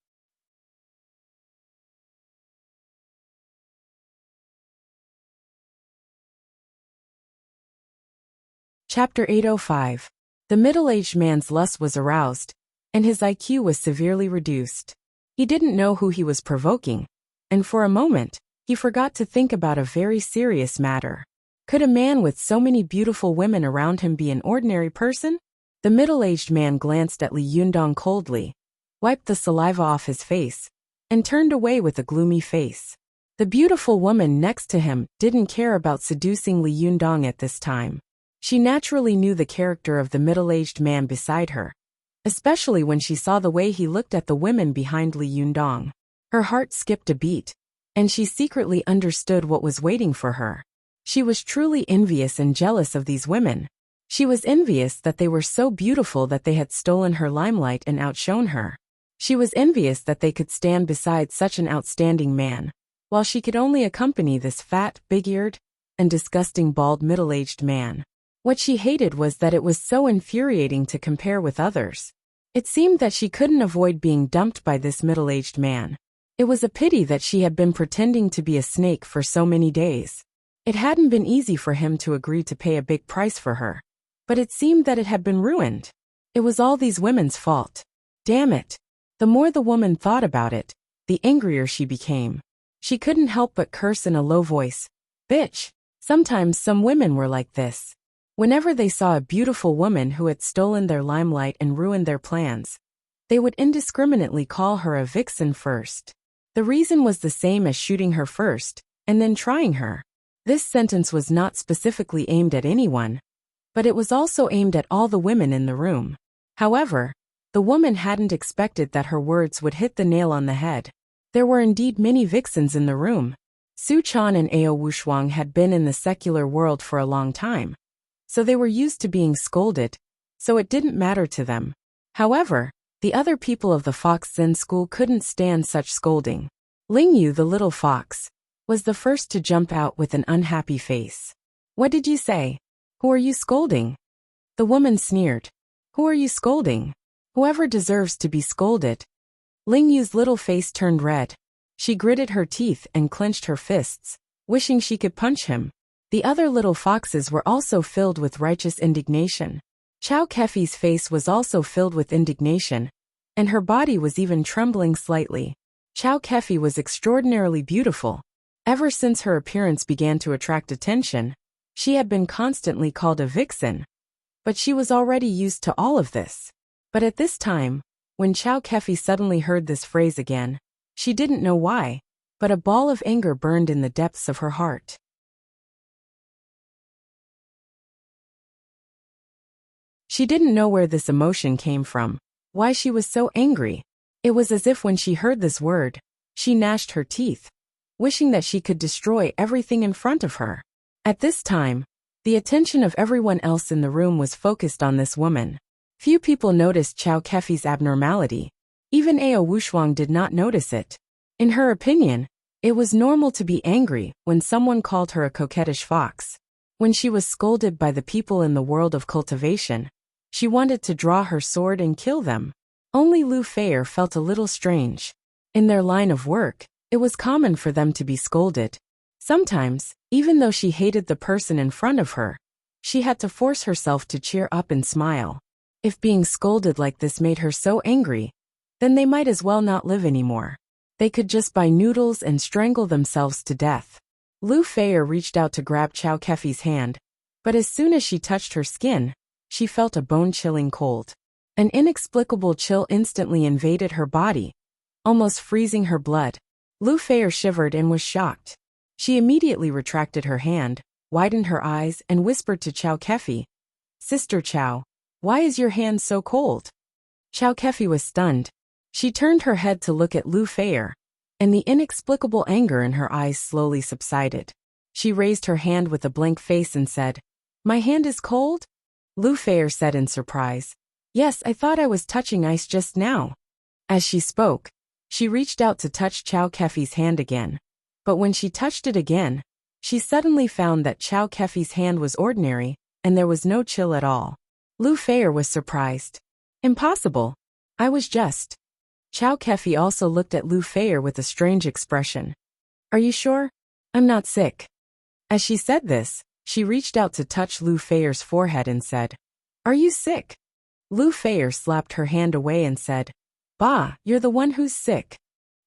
A: Chapter 805. The middle-aged man's lust was aroused, and his IQ was severely reduced. He didn't know who he was provoking, and for a moment, he forgot to think about a very serious matter. Could a man with so many beautiful women around him be an ordinary person? The middle-aged man glanced at Li Yundong coldly, wiped the saliva off his face, and turned away with a gloomy face. The beautiful woman next to him didn't care about seducing Li Yundong at this time. She naturally knew the character of the middle-aged man beside her, especially when she saw the way he looked at the women behind Li Yundong. Her heart skipped a beat, and she secretly understood what was waiting for her. She was truly envious and jealous of these women. She was envious that they were so beautiful that they had stolen her limelight and outshone her. She was envious that they could stand beside such an outstanding man, while she could only accompany this fat, big-eared, and disgusting bald middle-aged man. What she hated was that it was so infuriating to compare with others. It seemed that she couldn't avoid being dumped by this middle-aged man. It was a pity that she had been pretending to be a snake for so many days. It hadn't been easy for him to agree to pay a big price for her. But it seemed that it had been ruined. It was all these women's fault. Damn it. The more the woman thought about it, the angrier she became. She couldn't help but curse in a low voice. Bitch. Sometimes some women were like this. Whenever they saw a beautiful woman who had stolen their limelight and ruined their plans, they would indiscriminately call her a vixen first. The reason was the same as shooting her first, and then trying her. This sentence was not specifically aimed at anyone, but it was also aimed at all the women in the room. However, the woman hadn't expected that her words would hit the nail on the head. There were indeed many vixens in the room. Su Chan and Ao Wushuang had been in the secular world for a long time, so they were used to being scolded, so it didn't matter to them. However, the other people of the Fox Zen school couldn't stand such scolding. Ling Yu, the little fox, was the first to jump out with an unhappy face. What did you say? Who are you scolding? The woman sneered. Who are you scolding? Whoever deserves to be scolded. Ling Yu's little face turned red. She gritted her teeth and clenched her fists, wishing she could punch him. The other little foxes were also filled with righteous indignation. Chow Kefi's face was also filled with indignation, and her body was even trembling slightly. Chow Kefi was extraordinarily beautiful. Ever since her appearance began to attract attention, she had been constantly called a vixen. But she was already used to all of this. But at this time, when Chow Kefi suddenly heard this phrase again, she didn't know why, but a ball of anger burned in the depths of her heart. She didn't know where this emotion came from, why she was so angry. It was as if when she heard this word, she gnashed her teeth, wishing that she could destroy everything in front of her. At this time, the attention of everyone else in the room was focused on this woman. Few people noticed Chow Kefi's abnormality. Even Ao Wushuang did not notice it. In her opinion, it was normal to be angry when someone called her a coquettish fox. When she was scolded by the people in the world of cultivation, she wanted to draw her sword and kill them. Only Lu Feier felt a little strange. In their line of work, it was common for them to be scolded. Sometimes, even though she hated the person in front of her, she had to force herself to cheer up and smile. If being scolded like this made her so angry, then they might as well not live anymore. They could just buy noodles and strangle themselves to death. Lu Feier reached out to grab Chow Kefi's hand, but as soon as she touched her skin, she felt a bone-chilling cold. An inexplicable chill instantly invaded her body, almost freezing her blood. Lu Feier shivered and was shocked. She immediately retracted her hand, widened her eyes, and whispered to Chow Kefi, "Sister Chow, why is your hand so cold?" Chow Kefi was stunned. She turned her head to look at Lu Feier, and the inexplicable anger in her eyes slowly subsided. She raised her hand with a blank face and said, "My hand is cold?" Lu Feier said in surprise, "Yes, I thought I was touching ice just now." As she spoke, she reached out to touch Chow Kefi's hand again. But when she touched it again, she suddenly found that Chow Kefi's hand was ordinary, and there was no chill at all. Lu Feier was surprised. "Impossible. I was just..." Chow Kefi also looked at Lu Feier with a strange expression. "Are you sure? I'm not sick." As she said this, she reached out to touch Lu Feier's forehead and said, "Are you sick?" Lu Feier slapped her hand away and said, "Bah, you're the one who's sick."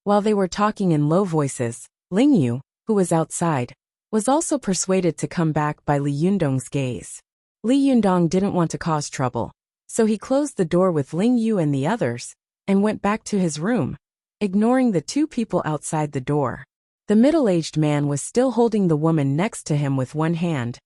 A: While they were talking in low voices, Ling Yu, who was outside, was also persuaded to come back by Li Yundong's gaze. Li Yundong didn't want to cause trouble, so he closed the door with Ling Yu and the others, and went back to his room, ignoring the two people outside the door. The middle-aged man was still holding the woman next to him with one hand,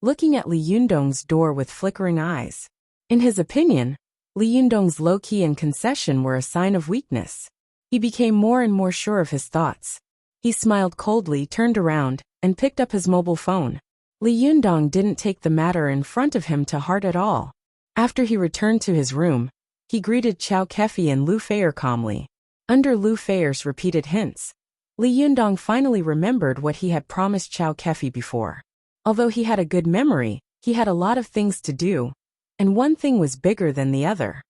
A: looking at Li Yundong's door with flickering eyes. In his opinion, Li Yundong's low-key and concession were a sign of weakness. He became more and more sure of his thoughts. He smiled coldly, turned around, and picked up his mobile phone. Li Yundong didn't take the matter in front of him to heart at all. After he returned to his room, he greeted Chao Kefi and Lu Feier calmly. Under Lu Feier's repeated hints, Li Yundong finally remembered what he had promised Chao Kefi before. Although he had a good memory, he had a lot of things to do, and one thing was bigger than the other.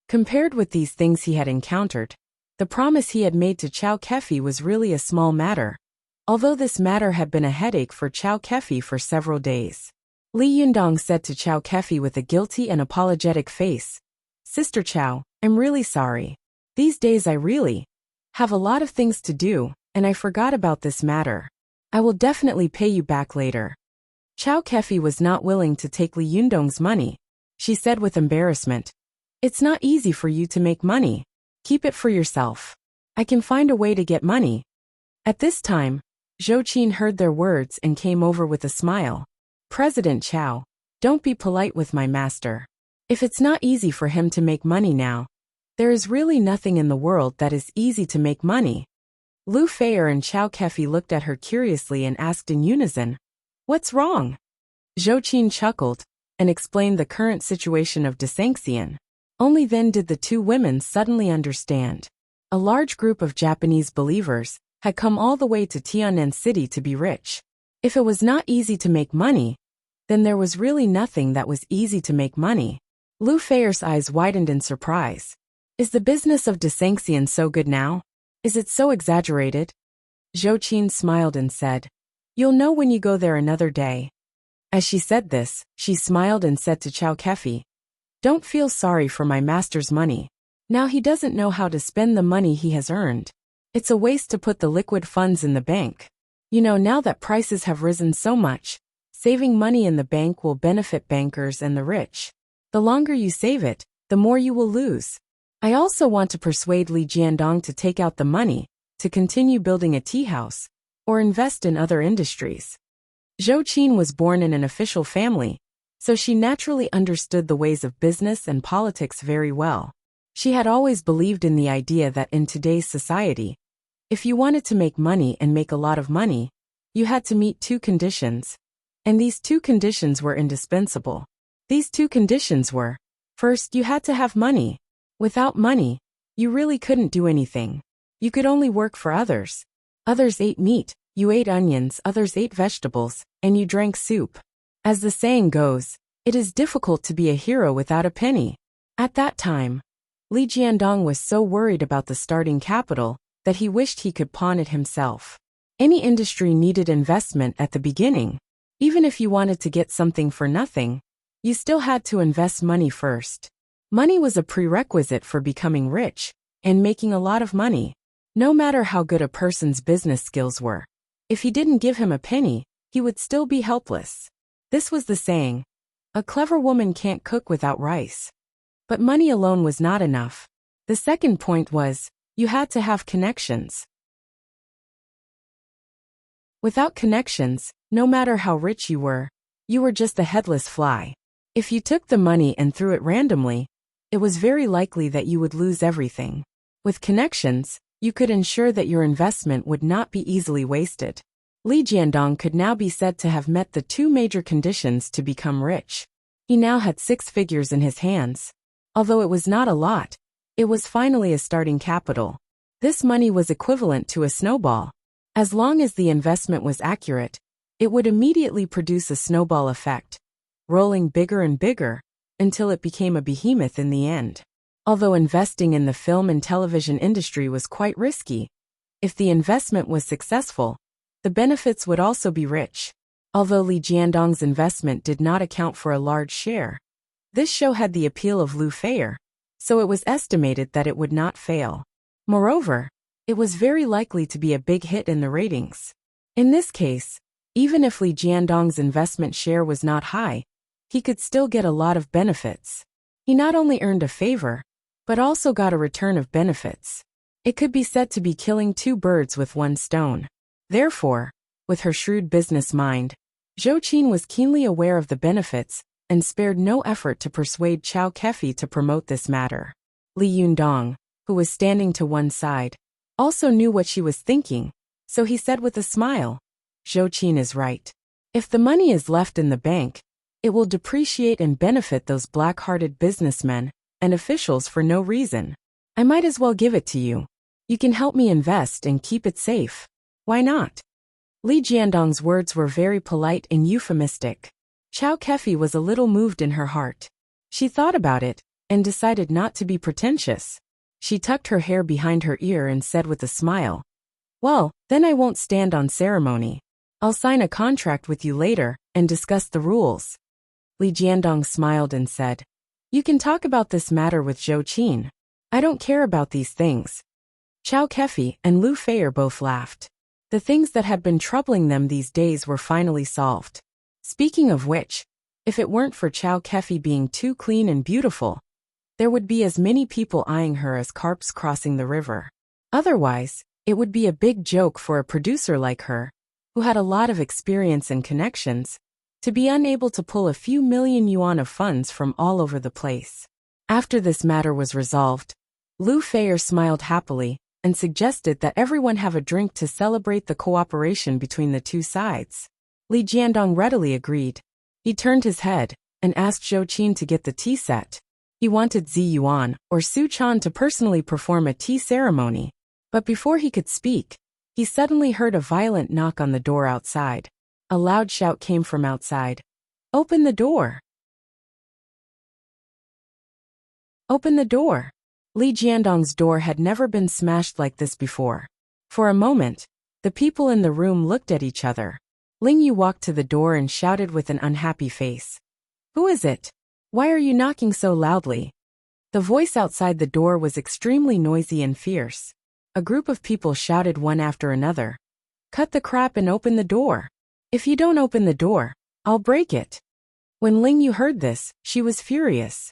A: Compared with these things he had encountered, the promise he had made to Chao Kefi was really a small matter, although this matter had been a headache for Chao Kefi for several days. Li Yundong said to Chao Kefi with a guilty and apologetic face, "Sister Chao, I'm really sorry. These days I really have a lot of things to do, and I forgot about this matter. I will definitely pay you back later." Chao Kefi was not willing to take Li Yundong's money. She said with embarrassment, "It's not easy for you to make money. Keep it for yourself. I can find a way to get money." At this time, Zhou Qin heard their words and came over with a smile. "President Chao, don't be polite with my master. If it's not easy for him to make money now, there is really nothing in the world that is easy to make money." Lu Feier and Chao Kefi looked at her curiously and asked in unison, "What's wrong?" Zhou Qin chuckled and explained the current situation of Desanxian. Only then did the two women suddenly understand. A large group of Japanese believers had come all the way to Tian'an City to be rich. If it was not easy to make money, then there was really nothing that was easy to make money. Lu Feier's eyes widened in surprise. "Is the business of Desanxian so good now? Is it so exaggerated?" Zhou Qin smiled and said, "You'll know when you go there another day." As she said this, she smiled and said to Chao Kefi, "Don't feel sorry for my master's money. Now he doesn't know how to spend the money he has earned. It's a waste to put the liquid funds in the bank. You know, now that prices have risen so much, saving money in the bank will benefit bankers and the rich. The longer you save it, the more you will lose. I also want to persuade Li Jiandong to take out the money, to continue building a tea house, or invest in other industries." Zhou Qin was born in an official family, so she naturally understood the ways of business and politics very well. She had always believed in the idea that in today's society, if you wanted to make money and make a lot of money, you had to meet two conditions. And these two conditions were indispensable. These two conditions were, first, you had to have money. Without money, you really couldn't do anything. You could only work for others. Others ate meat, you ate onions, others ate vegetables, and you drank soup. As the saying goes, it is difficult to be a hero without a penny. At that time, Li Jiandong was so worried about the starting capital that he wished he could pawn it himself. Any industry needed investment at the beginning. Even if you wanted to get something for nothing, you still had to invest money first. Money was a prerequisite for becoming rich and making a lot of money. No matter how good a person's business skills were, if he didn't give him a penny, he would still be helpless. This was the saying, "A clever woman can't cook without rice." But money alone was not enough. The second point was, you had to have connections. Without connections, no matter how rich you were just a headless fly. If you took the money and threw it randomly, it was very likely that you would lose everything. With connections, you could ensure that your investment would not be easily wasted. Li Jiandong could now be said to have met the two major conditions to become rich. He now had 6 figures in his hands. Although it was not a lot, it was finally a starting capital. This money was equivalent to a snowball. As long as the investment was accurate, it would immediately produce a snowball effect, rolling bigger and bigger, until it became a behemoth in the end. Although investing in the film and television industry was quite risky, if the investment was successful, the benefits would also be rich. Although Li Jiandong's investment did not account for a large share, this show had the appeal of Lu Feier, so it was estimated that it would not fail. Moreover, it was very likely to be a big hit in the ratings. In this case, even if Li Jiandong's investment share was not high, he could still get a lot of benefits. He not only earned a favor, but also got a return of benefits. It could be said to be killing 2 birds with 1 stone. Therefore, with her shrewd business mind, Zhou Qin was keenly aware of the benefits and spared no effort to persuade Chao Kefi to promote this matter. Li Yundong, who was standing to one side, also knew what she was thinking, So he said with a smile, Zhou Qin is right. If the money is left in the bank, it will depreciate and benefit those black-hearted businessmen and officials for no reason. I might as well give it to you. You can help me invest and keep it safe. Why not? Li Jiandong's words were very polite and euphemistic. Chao Kefi was a little moved in her heart. She thought about it and decided not to be pretentious. She tucked her hair behind her ear and said with a smile, well, then I won't stand on ceremony. I'll sign a contract with you later and discuss the rules. Li Jiandong smiled and said, you can talk about this matter with Zhou Qin. I don't care about these things. Chao Kefi and Lu Feier both laughed. The things that had been troubling them these days were finally solved. Speaking of which, if it weren't for Chao Kefi being too clean and beautiful, there would be as many people eyeing her as carps crossing the river. Otherwise, it would be a big joke for a producer like her, who had a lot of experience and connections, to be unable to pull a few million yuan of funds from all over the place. After this matter was resolved, Lu Feier smiled happily and suggested that everyone have a drink to celebrate the cooperation between the two sides. Li Jiandong readily agreed. He turned his head and asked Zhou Qin to get the tea set. He wanted Zi Yuan or Su Chan to personally perform a tea ceremony. But before he could speak, he suddenly heard a violent knock on the door outside. A loud shout came from outside. Open the door! Open the door! Li Jiandong's door had never been smashed like this before. For a moment, the people in the room looked at each other. Ling Yu walked to the door and shouted with an unhappy face. Who is it? Why are you knocking so loudly? The voice outside the door was extremely noisy and fierce. A group of people shouted one after another. Cut the crap and open the door. If you don't open the door, I'll break it. When Ling Yu heard this, she was furious.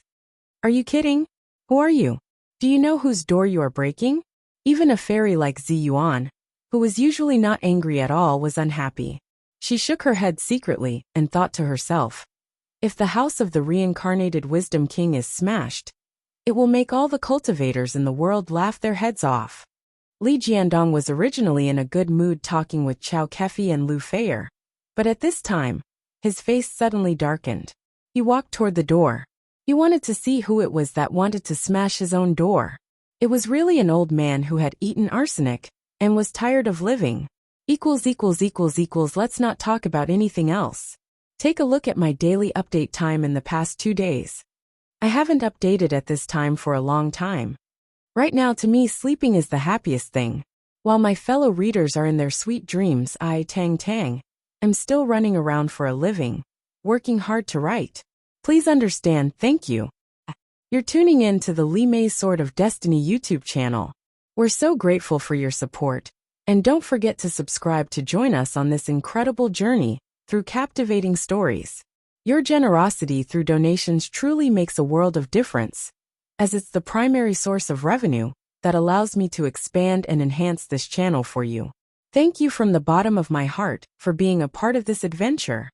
A: Are you kidding? Who are you? Do you know whose door you are breaking? Even a fairy like Zi Yuan, who was usually not angry at all, was unhappy. She shook her head secretly and thought to herself, if the house of the reincarnated Wisdom King is smashed, it will make all the cultivators in the world laugh their heads off. Li Jiandong was originally in a good mood talking with Chao Kefi and Lu Feier, but at this time, his face suddenly darkened. He walked toward the door. He wanted to see who it was that wanted to smash his own door. It was really an old man who had eaten arsenic and was tired of living. Let's not talk about anything else. Take a look at my daily update time in the past 2 days. I haven't updated at this time for a long time. Right now, to me, sleeping is the happiest thing. While my fellow readers are in their sweet dreams, I'm still running around for a living, working hard to write. Please understand, thank you. You're tuning in to the Li Mei Sword of Destiny YouTube channel. We're so grateful for your support, and don't forget to subscribe to join us on this incredible journey through captivating stories. Your generosity through donations truly makes a world of difference, as it's the primary source of revenue that allows me to expand and enhance this channel for you. Thank you from the bottom of my heart for being a part of this adventure.